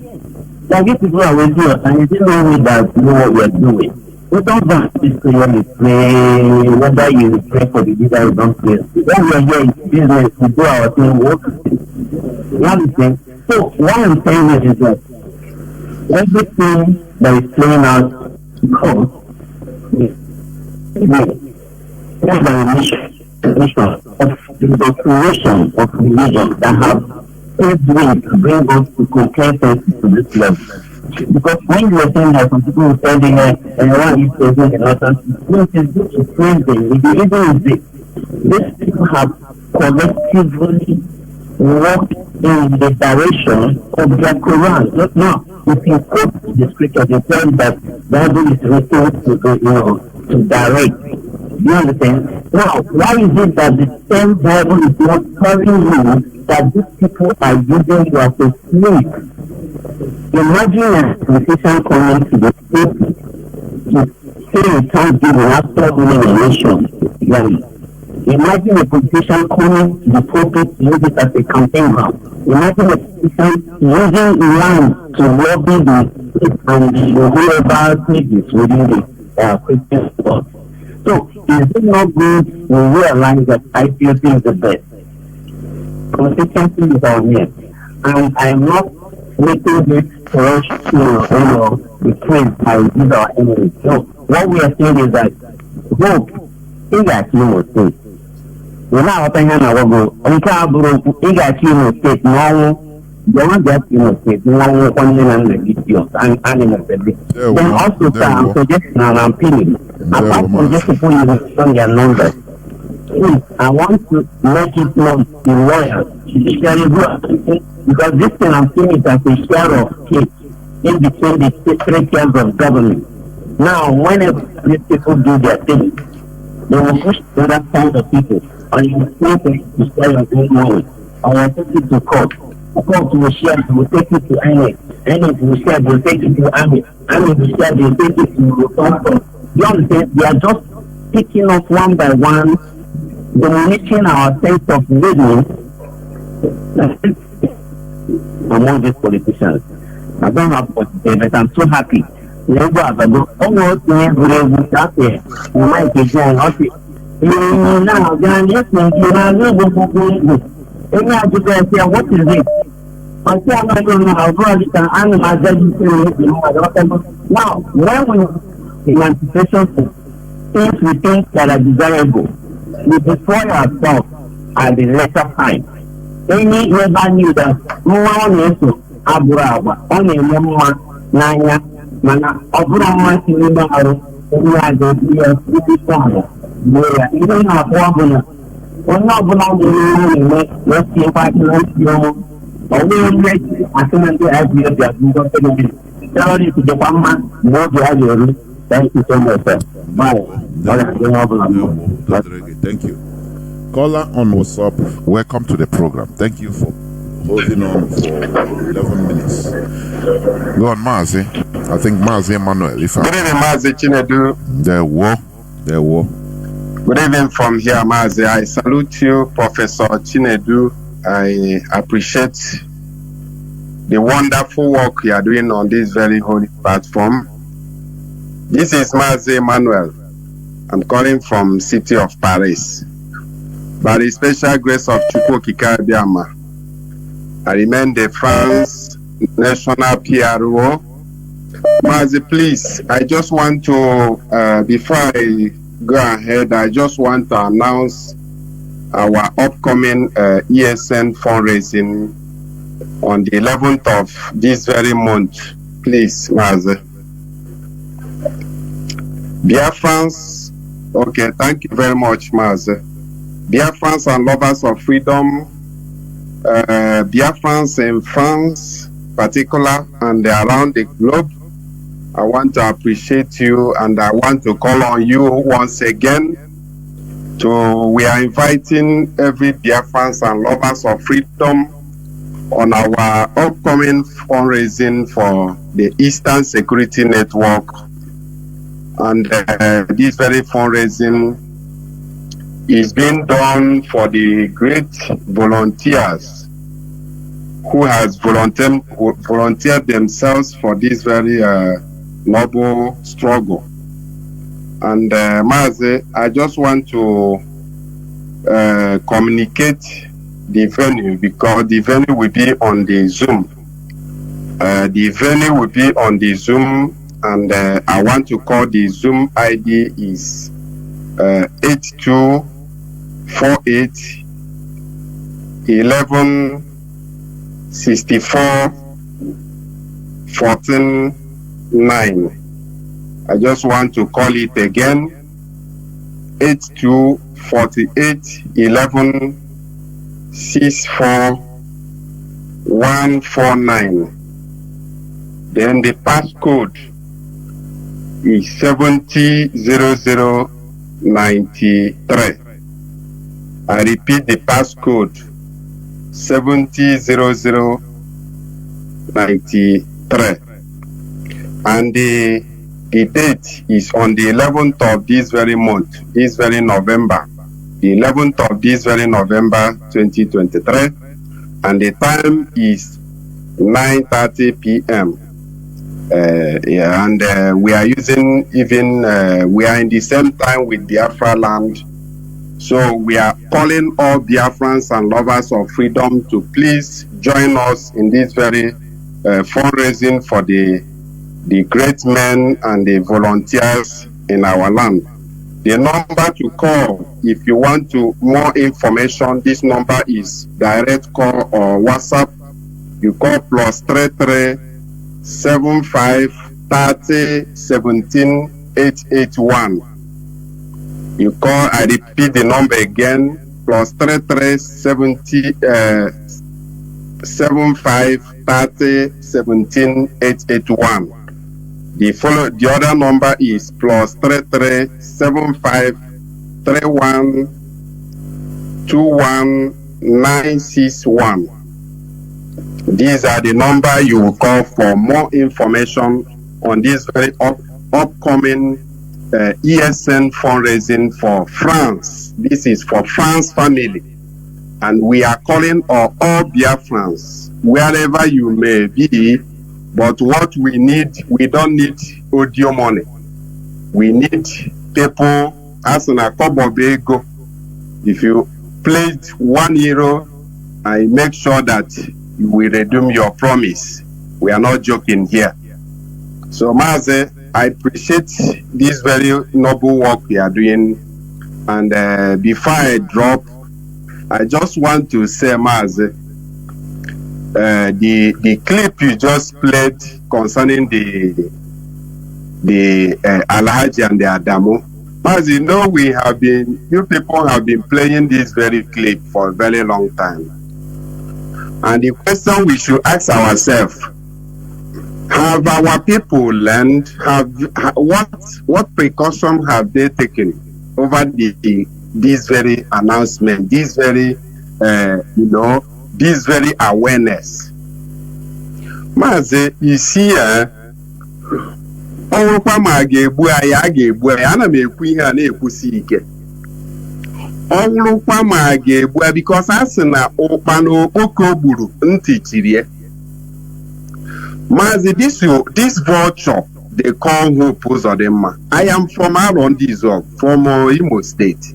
Like these people are with us, and you didn't know me that you know what we are doing. We don't value this prayer we pray, whether you pray for the leader or don't pray. When we are here in business, we do our thing, we work. You understand? So, what I'm saying is that everything that is playing out because the mission of the doctrination of religion that have paved way to bring us to compare to this level. Because when you are saying that some people will tell me and one is saying another, it is good to praise them. The reason is this: these people have collectively walked in the direction of their Quran. Not now. If you quote the scripture, they tell you that Bible is written to direct. Do you understand? Now, why is it that the same Bible is not telling you that these people are using you as a slave? Imagine a politician coming to the state to say a thanksgiving after winning a nation. Imagine a politician coming to the pulpit to use it as a campaign ground. Imagine a politician using land to lobby the and whoever pages within the Christian world. So, is it not good we realize that IPOP is the best? Consistency is our name. And I'm not making this for us to be praised by these our enemies. No, what we are saying is that hope is actually state. We're not opening our go. On Cabro, Igachino state, no, they want that state, no, only and religious and animal. Then also, sir, I'm suggesting and I'm feeling. Apart from just people you understand their numbers, I want to make it known to lawyers, judiciary groups, because this thing I'm seeing it as a share of cake in between the 3 tiers of government. Now, whenever these people do their thing, they will push the other side of people. And you will to share your own money. I will take it to court. The court will share, they will take it to INEC. INEC will share, they will take it to AMI. AMI will share, they will take it to the you understand? They are just picking up one by one, diminishing our sense of living among these politicians. I don't have what to say, but I'm so happy. Never have a look. Almost never out there. You might be going out there. Now, they are listening to you. I know what is it? I say, I'm not going to know how to do it. I'm not going to do it. Now, when we emancipation things we think that are desirable, we destroy ourselves at the later time. Any never knew that Mwana Aburaba, only Mama Naya, Mana, Aburama, Sinimaro, even our Wabuna. One of them, let's see if I can let you know. Only I can do as you have tell it to the one more gradually. Thank you so much, sir. Bye. Thank you. Caller on WhatsApp, welcome to the program. Thank you for holding on for 11 minutes. Go on, Mazi. I think Mazi Emmanuel. Good evening, Mazi Chinedu. There were. Good evening from here, Mazi. I salute you, Professor Chinedu. I appreciate the wonderful work you are doing on this very holy platform. This is Mazi Emmanuel. I'm calling from city of Paris. By the special grace of Chukwokika Biama, I remain the France national PRO. Mazi, please, I just want to, before I go ahead, I just want to announce our upcoming ESN fundraising on the 11th of this very month. Please, Mazi. Biafrans, okay, thank you very much, Mazi. Biafrans and lovers of freedom, Biafrans in France, particular, and around the globe, I want to appreciate you, and I want to call on you once again. We are inviting every Biafrans and lovers of freedom on our upcoming fundraising for the Eastern Security Network. And this very fundraising is being done for the great volunteers who has volunteered themselves for this very noble struggle. And Mazi, I just want to communicate the venue, because the venue will be on the Zoom. The venue will be on the Zoom, and I want to call the Zoom ID is 8248 1164 149. I just want to call it again, 8248 1164 149. Then the passcode is 700093. I repeat the passcode, 700093. And the date is on the 11th of this very month, this very November, the 11th of this very November 2023, and the time is 9:30 p.m. We are using we are in the same time with Biafra land. So we are calling all Biafrans and lovers of freedom to please join us in this very fundraising for the great men and the volunteers in our land. The number to call if you want to more information, this number is direct call or WhatsApp. You call +33 75 30 17 881. You call, I repeat the number again, +33 75 30 17 881. The other number is +33 75 31 21 961. These are the number you will call for more information on this very upcoming ESN fundraising for France. This is for France family. And we are calling all Biafrans, wherever you may be. But what we need, we don't need audio money. We need people as in a couple of ego. If you pledge €1, I make sure that you will redeem your promise. We are not joking here. So Mazi, I appreciate this very noble work we are doing. And before I drop, I just want to say, Mazi, the clip you just played concerning the Alhaji and the Adamu, as you know, you people have been playing this very clip for a very long time. And the question we should ask ourselves, have our people learned, what precaution have they taken over this very announcement, this very, this very awareness? Mazi, you see, ọnwụkwa ma ga-egbu anyị, a ga-egbu anyị. Ana m ekwu ihe a na-ekwusi ike. Ọnwụkwa ma ga-egbu anyị, because a sị na ụkpa na okoko gburu ntị chiri ya. Mazi, this vulture they call Hope Uzodinma. I am from Arondizog, from Imo State.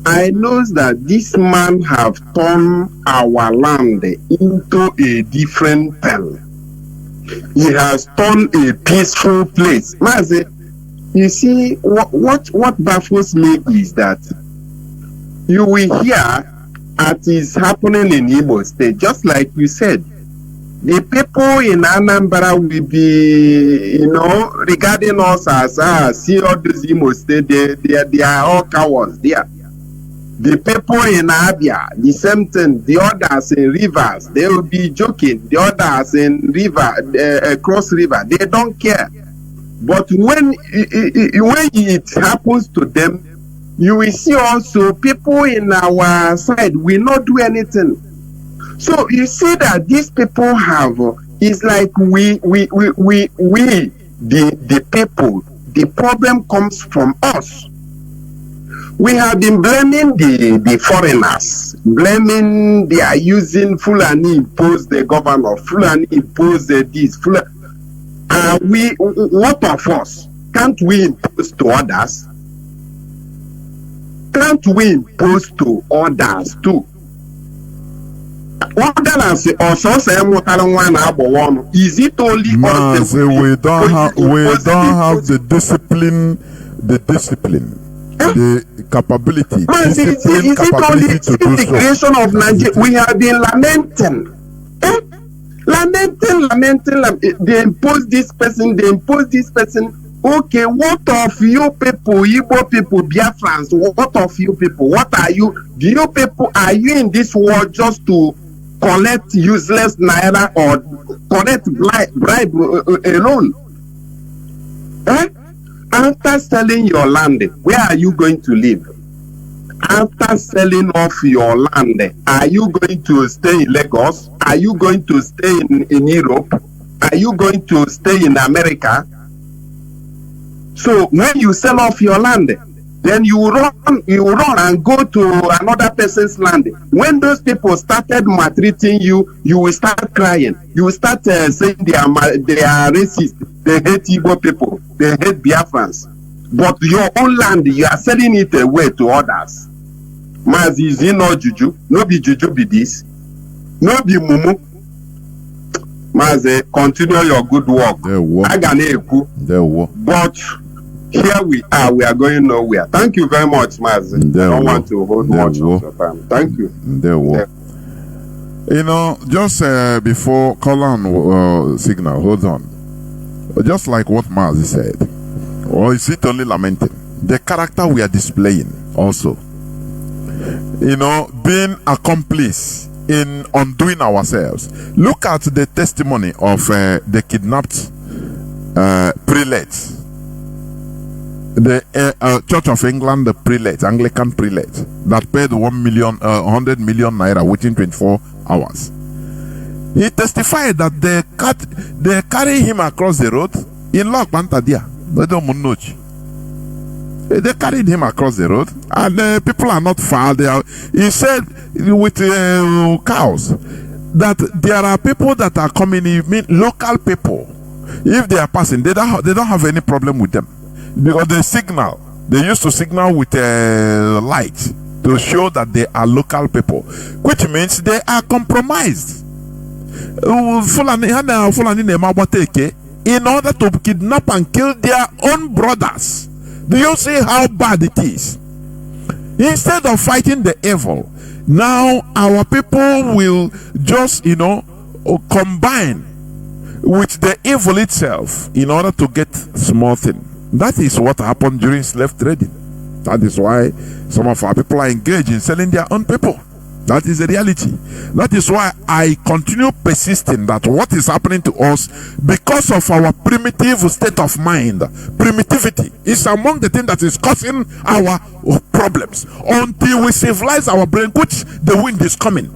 I know that this man have turned our land into a different thing. He has turned a peaceful place. Mazi, you see, what baffles me is that you will hear it is happening in Imo State, just like you said. The people in Anambra will be, regarding us as see all these Imo State, they are all cowards there. The people in Abia, the same thing. The others in rivers, they will be joking. The others in cross river, they don't care. But when it happens to them, you will see also people in our side will not do anything. So you see that these people have, it's like we the people, the problem comes from us. We have been blaming the foreigners, blaming they are using Fulani impose the governor, Fulani impose this, Fulani. What of us? Can't we impose to others? Can't we impose to others too? Is it only Mazi, we don't have the discipline, the capability, is it only the creation of Nigeria? We have been lamenting. They impose this person. Okay, what of you people, Igbo people, Biafrans? What of you people? What are you? Do you people, are you in this world just to collect useless naira or collect bribe alone? After selling your land, where are you going to live? After selling off your land, are you going to stay in Lagos? Are you going to stay in Europe? Are you going to stay in America? So when you sell off your land, then you run and go to another person's land. When those people started maltreating you, you will start crying. You will start saying they are racist. They hate Igbo people. They hate Biafrans. But your own land, you are selling it away to others. Mazi, is it not juju? No be juju be this. No be mumu. Mazi, continue your good work. But here we are going nowhere. Thank you very much, Mazi. I don't want to hold much of your time. Thank you. Just before call on signal, hold on. Just like what Mazi said, or is it only lamenting? The character we are displaying also. Being accomplice in undoing ourselves. Look at the testimony of the kidnapped prelates. The Church of England, the prelate, Anglican prelate, that paid 100 million naira within 24 hours. He testified that they carry him across the road in Lokbantadia. They carried him across the road, and people are not far. He said with cows that there are people that are coming. You mean local people? If they are passing, they don't have any problem with them. Because they used to signal with a light to show that they are local people, which means they are compromised. In order to kidnap and kill their own brothers. Do you see how bad it is? Instead of fighting the evil, now our people will just, combine with the evil itself in order to get small things. That is what happened during slave trading. That is why some of our people are engaged in selling their own people. That is the reality. That is why I continue persisting that what is happening to us, because of our primitive state of mind, primitivity is among the things that is causing our problems. Until we civilize our brain, which the wind is coming.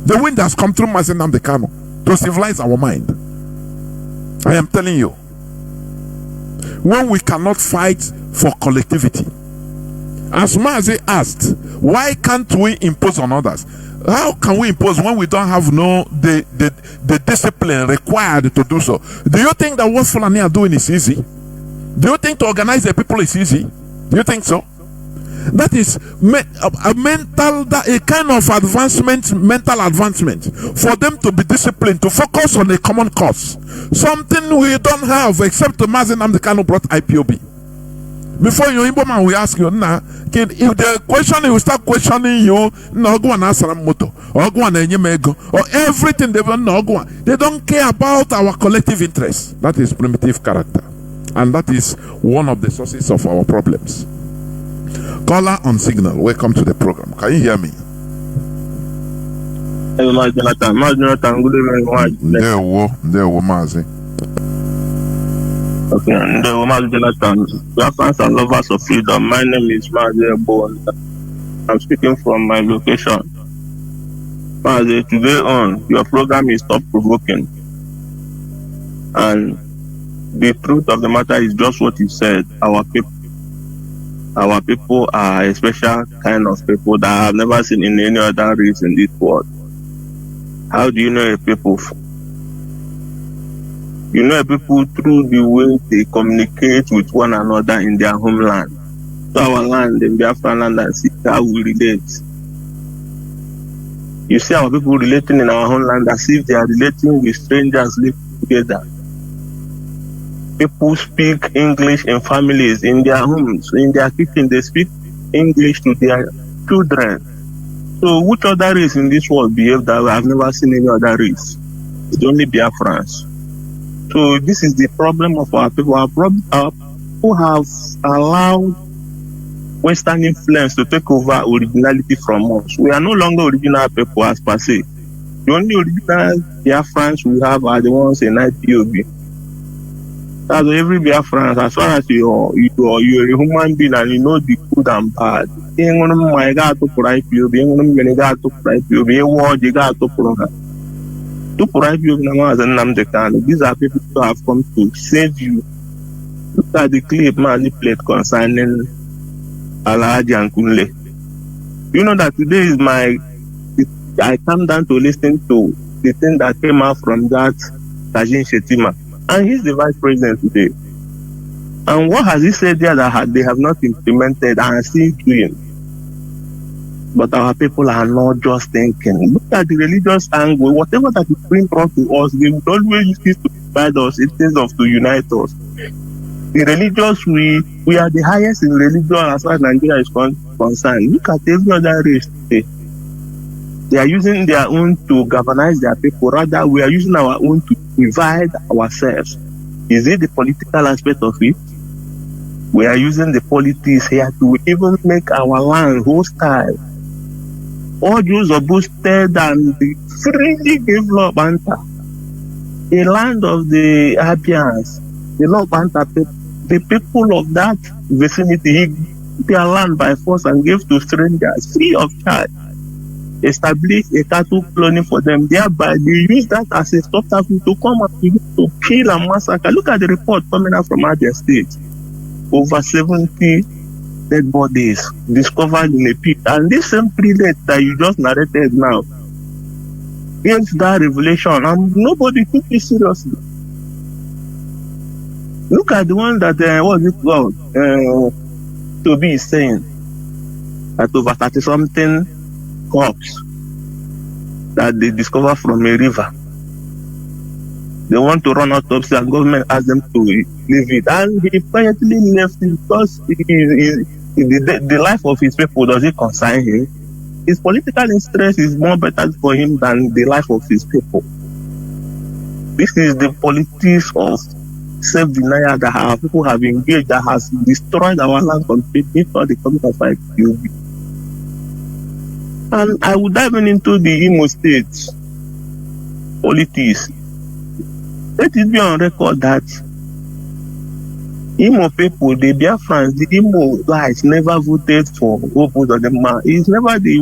The wind has come through Mazi Nnamdi Kanu to civilize our mind. I am telling you. When we cannot fight for collectivity, as Mazi asked, why can't we impose on others? How can we impose when we don't have the discipline required to do so? Do you think that what Fulani are doing is easy? Do you think to organize the people is easy? Do you think so? That is a kind of advancement, mental advancement, for them to be disciplined, to focus on a common cause. Something we don't have, except the Mazi Kanu brought IPOB. Before you Igbo man will ask you now, if the question will start questioning you, no go and answer moto, or go and enyemego, or everything they want no go. They don't care about our collective interests. That is primitive character, and that is one of the sources of our problems. Caller on signal, welcome to the program. Can you hear me? Hey, Jonathan, good evening. There were Mazi. Okay, and Jonathan, Biafrans and lovers of freedom. My name is Mazi. I'm speaking from my location. Mazi, today on, your program is thought-provoking. And the truth of the matter is just what you said. Our people are a special kind of people that I have never seen in any other race in this world. How do you know a people? You know a people through the way they communicate with one another in their homeland. So our land, in Biafra land, and see how we relate. You see our people relating in our homeland as if they are relating with strangers living together. People speak English in families, in their homes, in their kitchen. They speak English to their children. So which other race in this world behave that way? I've never seen any other race. It's only Biafrans. So this is the problem of our people. Our people have allowed Western influence to take over originality from us. We are no longer original people as per se. The only original Biafrans we have are the ones in IPOB. That's every Biafran, as far as you're a human being and you know the good and bad. These are people who have come to save you. Look at the clip Mazi played concerning Alhaji and Kunle. You know that today is I come down to listen to the thing that came out from that Tajin Shetima. And he's the vice president today. And what has he said there that they have not implemented and are still doing? But our people are not just thinking. Look at the religious angle. Whatever that is being brought to us, they would always use it to divide us instead of to unite us. The religious, we are the highest in religion as far as Nigeria is concerned. Look at every other race today. They are using their own to galvanize their people. Rather, we are using our own to divide ourselves. Is it the political aspect of it? We are using the politics here to even make our land hostile. All Jews are boosted and freely give law banter. The land of the Abians, the law banter, the people of that vicinity, he gave their land by force and gave to strangers free of charge. Establish a cattle colony for them, thereby they use that as a subterfuge to come and begin to kill and massacre. Look at the report coming out from Abia State. Over 70 dead bodies discovered in a pit. And this same prelate that you just narrated now gave that revelation and nobody took it seriously. Look at the one that, what is it called? Toby is saying that over 30-something corpse that they discover from a river. They want to run autopsy and government asked them to leave it. And he quietly left it because the life of his people doesn't concern him. His political interest is more better for him than the life of his people. This is the politics of self-denial that our people have engaged that has destroyed our land completely for the coming of IPOB. And I would dive into the Imo State politics. Let it be on record that Imo people, the Biafrans, the Imo guys never voted for Opus or the man. He never had the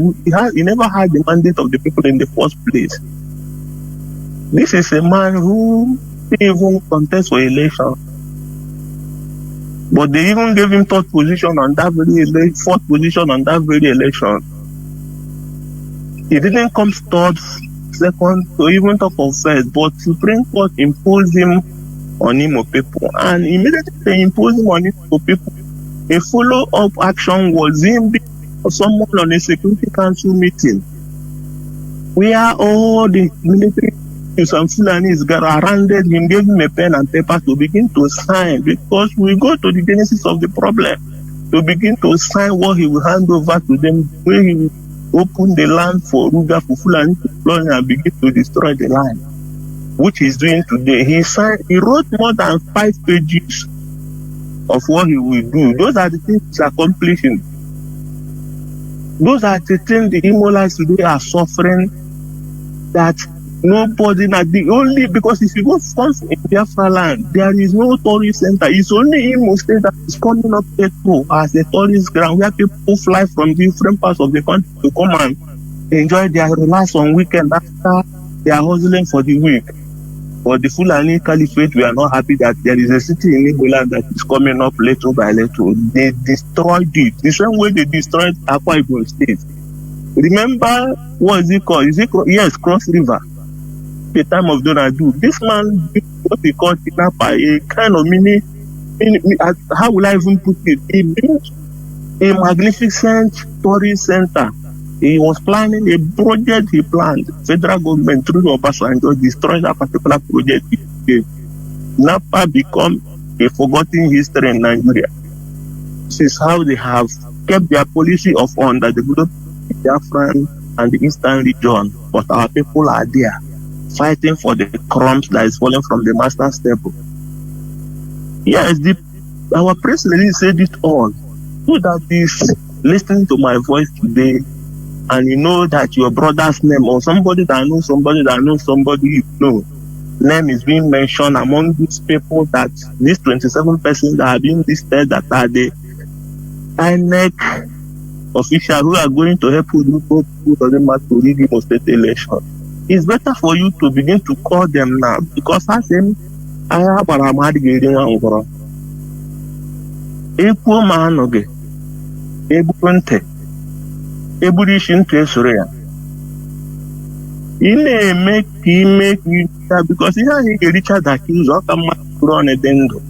mandate of the people in the first place. This is a man who didn't even contest for election. But they even gave him fourth position on that very election. He didn't come third, second, or even top of first, but Supreme Court imposed him on Imo people. And immediately they imposed him on Imo people, a follow-up action was him being someone on a Security Council meeting where all the military and Fulanis surrounded him, gave him a pen and paper to begin to sign, because we go to the genesis of the problem, to begin to sign what he will hand over to them, where he will open the land for Ruga, for Fulani to flood and begin to destroy the land, which he's doing today. He wrote more than 5 pages of what he will do. Those are the things he's accomplishing. Those are the things the Imolites today are suffering, that nobody, not the only, because if you go first in Biafra land, there is no tourist center. It's only Imo State that is coming up as a tourist ground where people fly from different parts of the country to come and enjoy their relax on weekend after they are hustling for the week. But the Fulani Caliphate, we are not happy that there is a city in Igbo land that is coming up little by little. They destroyed it. The same way they destroyed Akwa Ibom State. Remember, what is it called? Yes, Cross River. The time of Donald Duke. This man did what we call kidnapper, a kind of mini, how will I even put it? He built a magnificent tourist center. He was planning a project he planned. Federal government through Obasanjo destroyed that particular project. Napa become a forgotten history in Nigeria. This is how they have kept their policy of underdeveloped Biafra and the Eastern region. But our people are there, fighting for the crumbs that is falling from the master's table. Yes, our president said it all. So that is listening to my voice today, and you know that your brother's name, or somebody that knows somebody that knows somebody you know, name is being mentioned among these people, that these 27 persons that are being listed, that are the INEC officials who are going to help you go to the Imo State election. It's better for you to begin to call them now, because as him, I have a mad getting on. Equal man, okay. Ebukunte. Eburishin Tesoria. He may make you because he has a Richard accused of a run a dendo.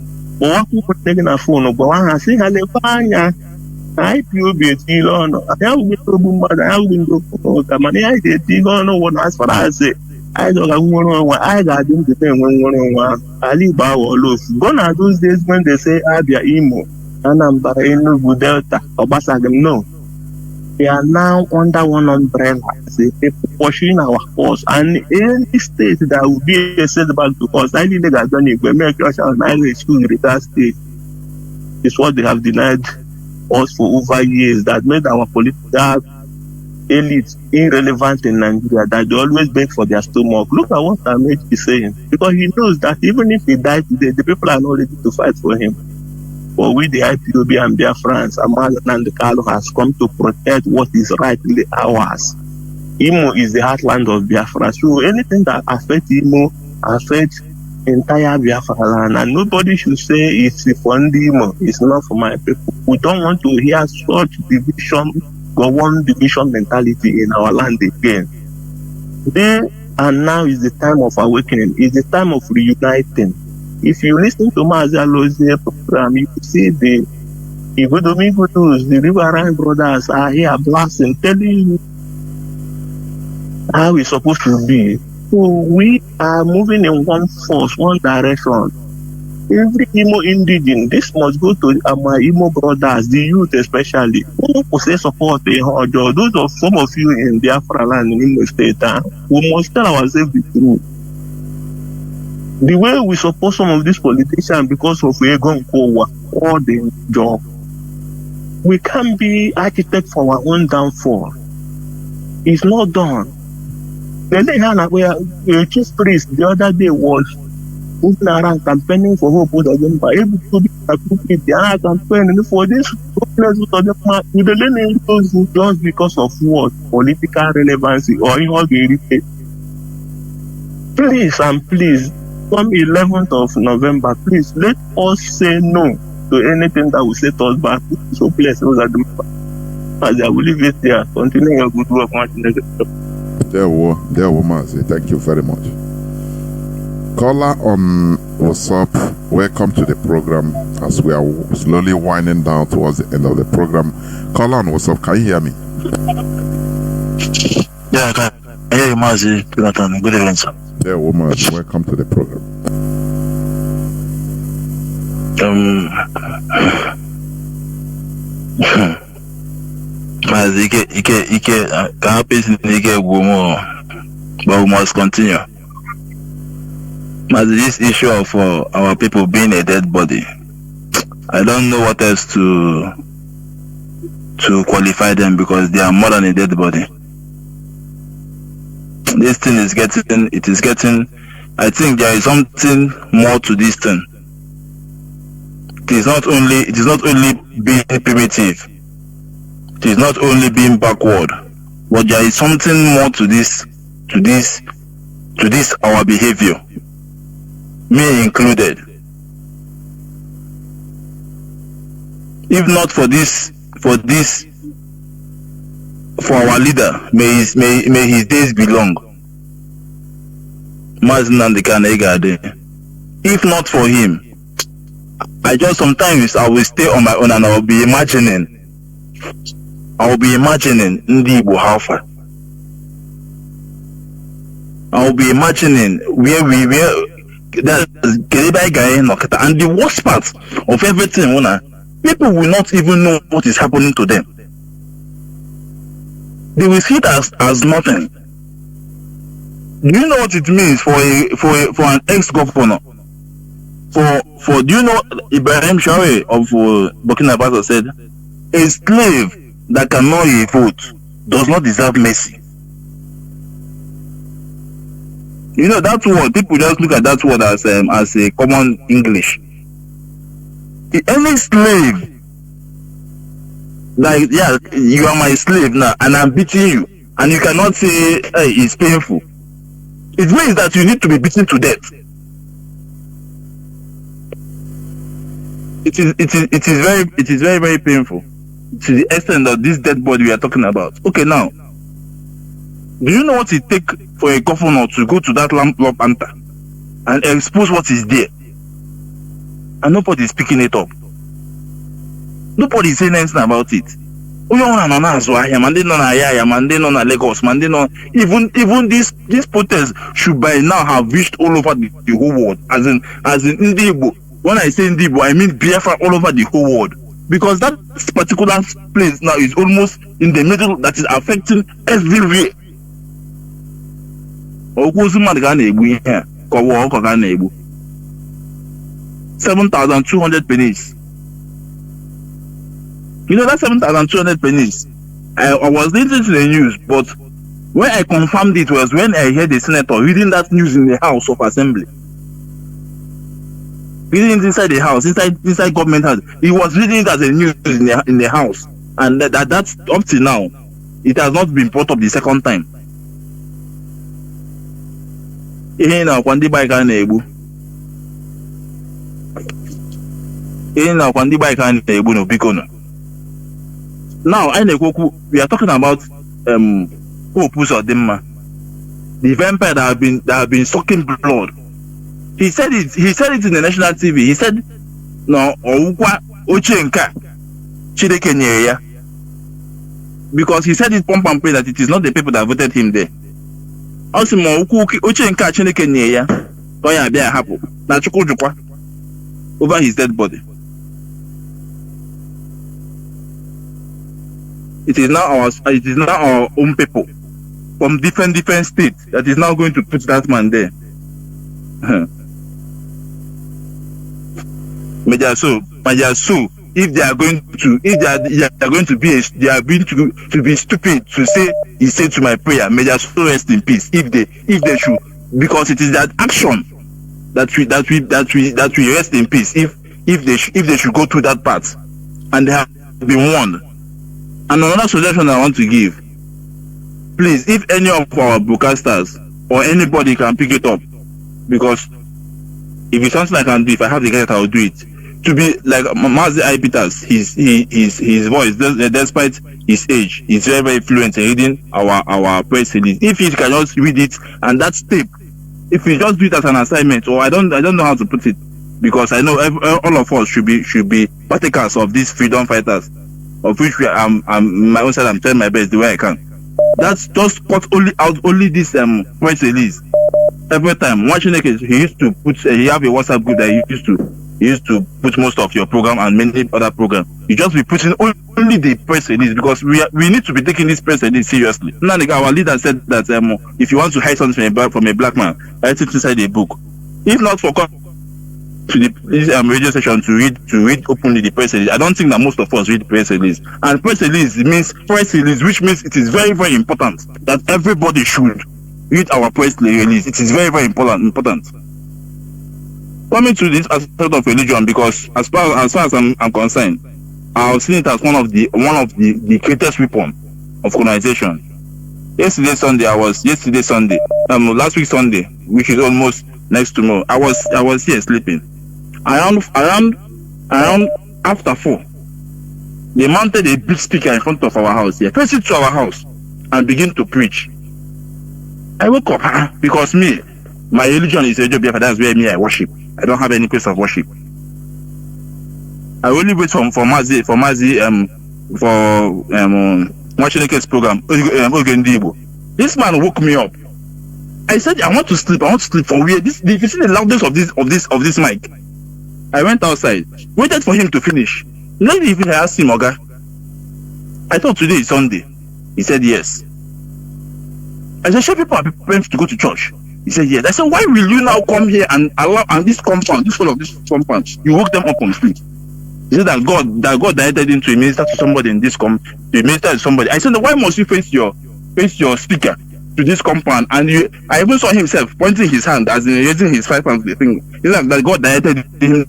Or what people taking a phone, but one has seen Halefania. I feel be a deal on. I have been to Bumba, I have been to the money. I did on one as far as I say. I don't have one. I got them to pay 1 Ali Bao loaf. Gone are those days when they say Abia Imo, Anambra, Enugu, Delta, Obasagam. No. We are now under one umbrella, people pursuing our cause, and any state that will be a setback because I think they have done it. When America and Irish school in that state is what they have denied us for over years, that made our political elite irrelevant in Nigeria, that they always beg for their stomach. Look at what Ahmed is saying, because he knows that even if he died today, the people are not ready to fight for him. But with the IPOB and Biafrans, Amazi Nnamdi Kanu has come to protect what is rightly ours. Imo is the heartland of Biafra. So anything that affects Imo affects entire Biafra land. And nobody should say it's for Imo, it's not for my people. We don't want to hear such division, or one division mentality in our land again. Then and now is the time of awakening. It's the time of reuniting. If you listen to Mazi program, you see the Igodomigos, the Riverine brothers are here blasting, telling you how it's supposed to be. So we are moving in one force, one direction. Every Imo indigene, this must go to my Imo brothers, the youth especially, who possess support in Hojo. Those of some of you in Biafra land in Imo State, we must tell ourselves the truth. The way we support some of these politicians because of Egon Kowa or the job, we can't be architect for our own downfall. It's not done. The chief priest the other day was moving around campaigning for hope with they are campaigning for this with the learning just because of what? Political relevancy or in all the please and please. Come 11th of November, please let us say no to anything that will set us back. So please, as I will leave it there. Continue your good work. There were Mazi. Thank you very much. Caller on WhatsApp, welcome to the program as we are slowly winding down towards the end of the program. Caller on WhatsApp, can you hear me? Yeah, I can hear you, Mazi. Good evening, sir. There were Mazi. Welcome to the program. Mazi, but we must continue. Mazi, this issue of our people being a dead body, I don't know what else to qualify them, because they are more than a dead body. This thing is getting, I think there is something more to this thing. It is not only being primitive, it is not only being backward, but there is something more to this our behavior, me included. If not for our leader, may his days be long. If not for him, sometimes I will stay on my own and I will be imagining Ndi Igbo how far. I will be imagining where that guy, and the worst part of everything, people will not even know what is happening to them. They will see it as nothing. Do you know what it means for an ex-governor? Do you know Ibrahim Traore of Burkina Faso said, a slave that cannot vote does not deserve mercy. You know that word, people just look at that word as a common English. Any slave, like, yeah, you are my slave now and I'm beating you, and you cannot say, hey, it's painful. It means that you need to be beaten to death. It is very, very painful to the extent of this dead body we are talking about. Okay, now, do you know what it takes for a governor to go to that lamp hunter and expose what is there? And nobody is picking it up. Nobody is saying anything about it. Even this protest should by now have reached all over the whole world. As in Indibo. When I say Indibo, I mean Biafra all over the whole world. Because that particular place now is almost in the middle, that is affecting everywhere. 7,200 pennies. You know that 7,200 pennies? I was listening to the news, but when I confirmed it was when I heard the senator reading that news in the House of Assembly. Reading it inside the house, inside government house. He was reading it as a news in the house. And that's up to now. It has not been brought up the second time. Now, we are talking about Hope Uzodimma, the vampire that have been sucking blood. He said it in the national TV. He said, no, because he said it pump and pray that it is not the people that voted him there. Also, over his dead body. It is now our own people from different states that is now going to put that man there. If they are going to be stupid to say he said to my prayer, may their soul rest in peace. If they should, because it is that action that we rest in peace. If they should go through that path, and they have been warned. And another suggestion I want to give, please, if any of our broadcasters or anybody can pick it up, because if it's something I can do, if I have the guide, I will do it. to be like Mazi Peters, his voice, despite his age, is very, very fluent in reading our press release. If he can just read it and that tape, if he just do it as an assignment, or I don't know how to put it, because I know all of us should be partakers of these freedom fighters, of which I'm my own side. I'm trying my best the way I can. That's just cut only this press release. Every time watching it, he used to put he have a WhatsApp group that he used to put most of your program and many other programs. You just be putting only the press release, because we need to be taking this press release seriously. Now, our leader said that if you want to hide something from a black man, write it inside a book. If not for to this radio session to read openly the press release, I don't think that most of us read press release. And press release means press release, which means it is very, very important that everybody should read our press release. It is very, very important. Coming to this aspect of religion, because as far as I'm concerned, I've seen it as one of the greatest weapon of colonization. Last week Sunday, which is almost next tomorrow, I was here sleeping. Around after 4, they mounted a big speaker in front of our house here, facing to our house, and begin to preach. I woke up because my religion is Biafra. That's where I worship. I don't have any place of worship. I only wait for Mazi watching the case program. This man woke me up. I said, I want to sleep for where this. If you see the loudness of this mic, I went outside, waited for him to finish. Not even I asked him, Oga, I thought today is Sunday. He said yes. I said, sure, people are preparing to go to church. He said yes. I said, why will you now come here and allow this compound, this whole of this compound, you woke them up on street? He said that God directed him to minister to somebody in this to minister to somebody. I said, why must you face your speaker to this compound? And I even saw himself pointing his hand as in raising his 5 hands. The thing is that God directed him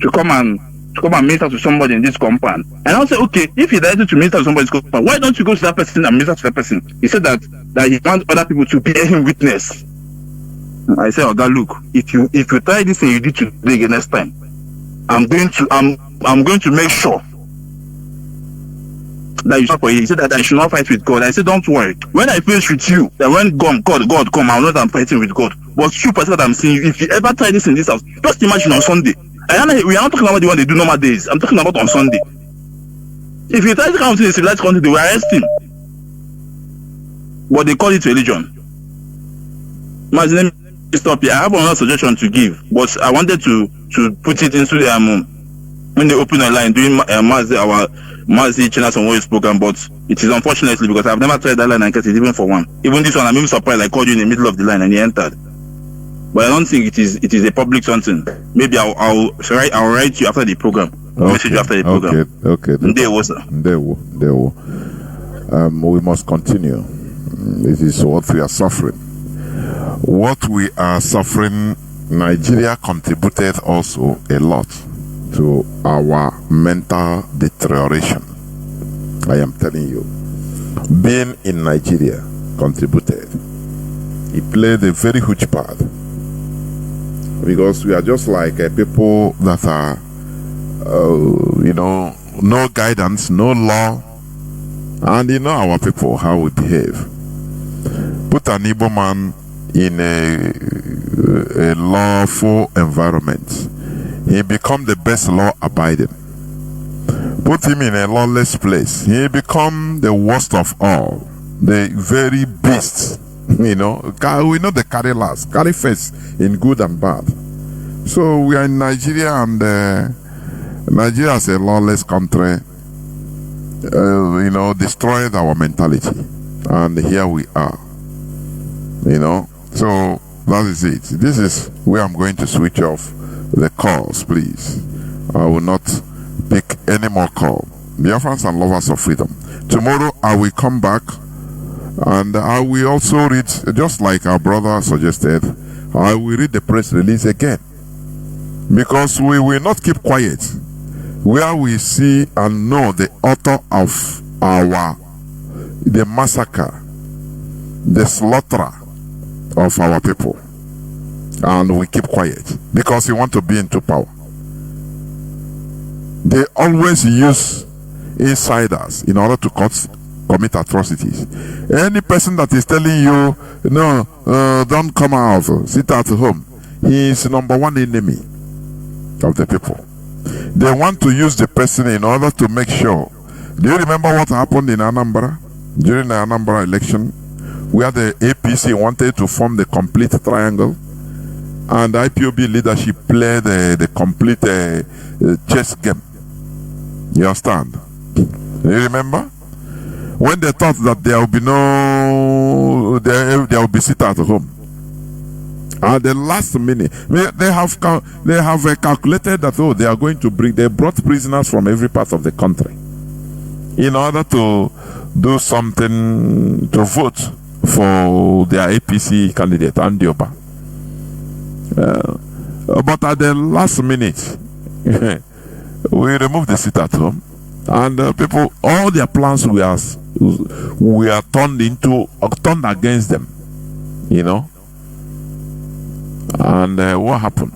to come and minister to somebody in this compound. And I said, okay, if he directed to minister to somebody's compound, why don't you go to that person and minister to that person? He said that he wants other people to bear him witness. I said, Oga, look, if you try this thing you did today again next time, I'm going to make sure that you stop for it. He said that I should not fight with God. I said, don't worry. When I face with you, that when God come, I'll know that I'm fighting with God. But you person that I'm seeing you, if you ever try this in this house, just imagine on Sunday. We are not talking about the one they do normal days. I'm talking about on Sunday. If you try to come to the civilized country, they will arrest him. But they call it religion. Mazi, let me stop here. I have another suggestion to give, but I wanted to put it into the when they open a line doing Mazi Chinedu program, but it is unfortunately because I've never tried that line and get it even for one. Even this one, I'm even surprised I called you in the middle of the line and he entered. But I don't think it is a public something. Maybe I'll write you after the program. I'll message you after the program. Okay. We must continue. This is what we are suffering. What we are suffering, Nigeria contributed also a lot to our mental deterioration. I am telling you, being in Nigeria contributed. It played a very huge part, because we are just like people that are, no guidance, no law, and our people, how we behave. Put an Igbo man in a lawful environment, he become the best law abiding. Put him in a lawless place, he become the worst of all, the very beast. We know they carry last, carry first in good and bad. So we are in Nigeria, and Nigeria is a lawless country, destroyed our mentality, and here we are. So that is it. This is where I'm going to switch off the calls, please. I will not pick any more call. Biafrans and lovers of freedom. Tomorrow I will come back, and I will also read, just like our brother suggested, I will read the press release again, because we will not keep quiet where we see and know the author of the massacre, the slaughter of our people, and we keep quiet because we want to be into power. They always use insiders in order to commit atrocities. Any person that is telling you, no, don't come out, sit at home, he is number one enemy of the people. They want to use the person in order to make sure. Do you remember what happened in Anambra during the Anambra election, where the APC wanted to form the complete triangle and the IPOB leadership played the complete chess game? You understand? Do you remember? When they thought that there will be there will be sit at home. At the last minute, they have calculated that they are going to they brought prisoners from every part of the country in order to do something, to vote for their APC candidate, Andioba. But at the last minute, we removed the sit at home, and people, all their plans were turned against them, you know. And what happened?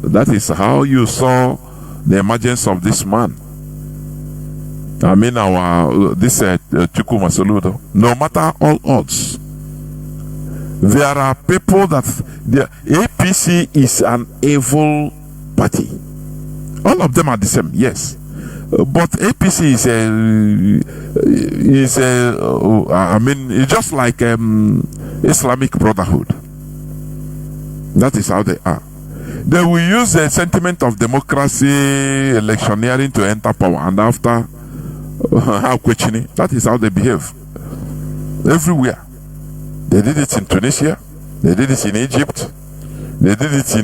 That is how you saw the emergence of this man. I mean, this Chukuma Soludo. No matter all odds, there are people that the APC is an evil party. All of them are the same, yes. But APC it's just like Islamic Brotherhood. That is how they are. They will use the sentiment of democracy, electioneering to enter power, and after questioning. That is how they behave. Everywhere. They did it in Tunisia. They did it in Egypt. They did it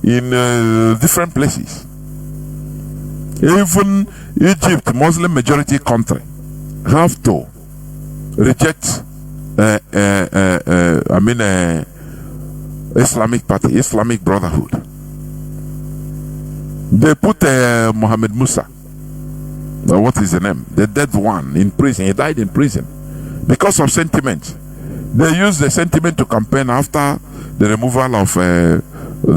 in different places. Even Egypt, Muslim majority country, have to reject Islamic Party, Islamic Brotherhood. They put Mohammed Musa, what is the name? The dead one, in prison. He died in prison because of sentiment. They used the sentiment to campaign after the removal of the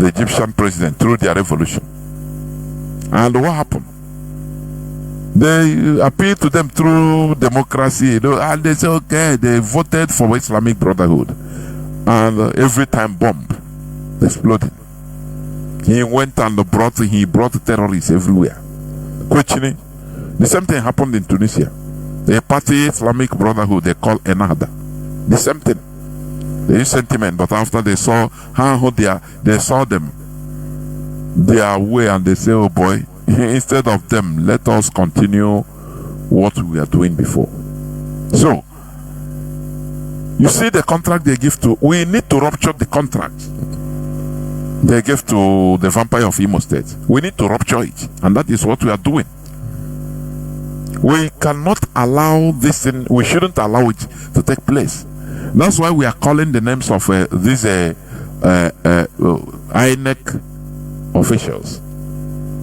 Egyptian president through their revolution. And what happened? They appealed to them through democracy, and they said, okay, they voted for Islamic Brotherhood. And every time bomb exploded. He went and brought terrorists everywhere. Questioning. The same thing happened in Tunisia. The party Islamic Brotherhood, they call Ennahda. The same thing. They use sentiment, but after they saw how they saw them their way, and they say, oh boy, instead of them, let us continue what we were doing before. So, you see the contract they give to, we need to rupture the contract they gave to the vampire of Imo State. We need to rupture it, and that is what we are doing. We cannot allow this in, we shouldn't allow it to take place. That's why we are calling the names of these INEC officials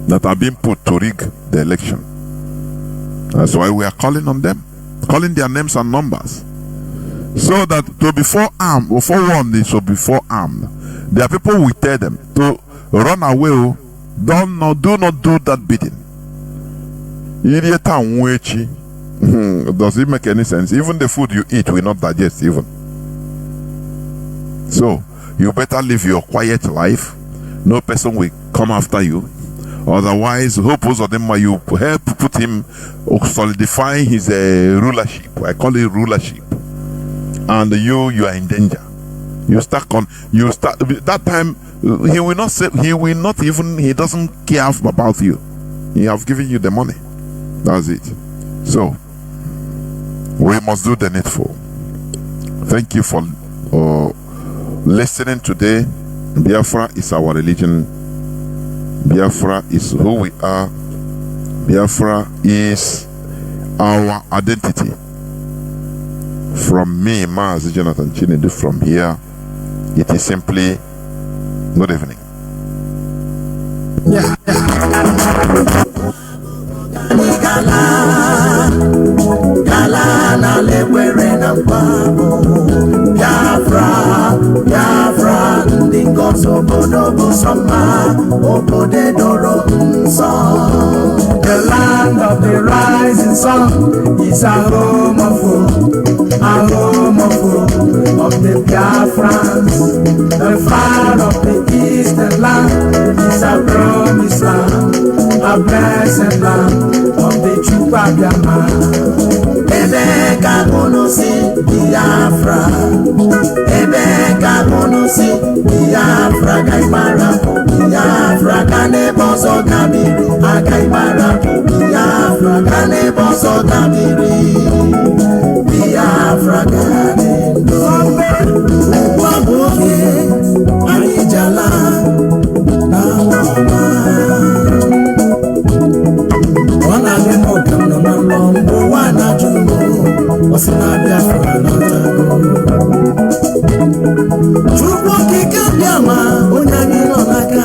that are being put to rig the election. That's why we are calling on them, calling their names and numbers, so that to be forearmed, or forewarned, they should be forearmed. There are people we tell them to run away. Do not do that bidding. Does it make any sense? Even the food you eat will not digest even. So you better live your quiet life. No person will come after you. Otherwise, both of them, you help put him solidify his rulership. I call it rulership. And you are in danger. You start that time. He will not say. He will not even. He doesn't care about you. He have given you the money. That's it. So we must do the needful. Thank you for listening today. Biafra is our religion. Biafra is who we are. Biafra is our identity. From me, Mazi Jonathan Chinedu, from here, it is simply good evening. Biafra, Biafra, The land of the rising sun is a home of hope, of the Biafrans. The fire of the eastern land is a promised land, a blessed land of the Tribalism. Ebe kagono si Biafra, ebe kagono si Biafra, Gaimara Biafra, kane boso kabiri, Gaimara Biafra, kane boso kabiri, Biafra kane no. Waboke, Anijala, Nawama. Wana gemo kamno na lombo, wana jumbo, wasina Biafra natago. Chukwu kike biama, onyagi nolaka,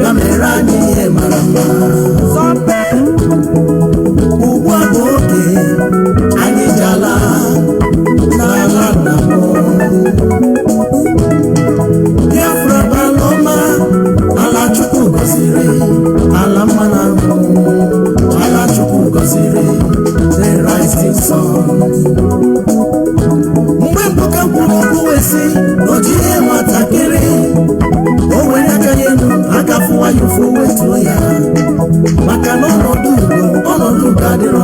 yamera niye marama. Zombe, uwaboke, Anijala, Nala namo. Biafra baloma, ala chukwu gozire, ala manamo, ala chukwu gozire, the rising sun. Mgbe mbuka mkpụrụ wesi, ojiye matakere, owe aka yenu, aka fuwa yufu wetu ya. Maka n'ọnọdụ ugo, ọnọdụ ka dịrọ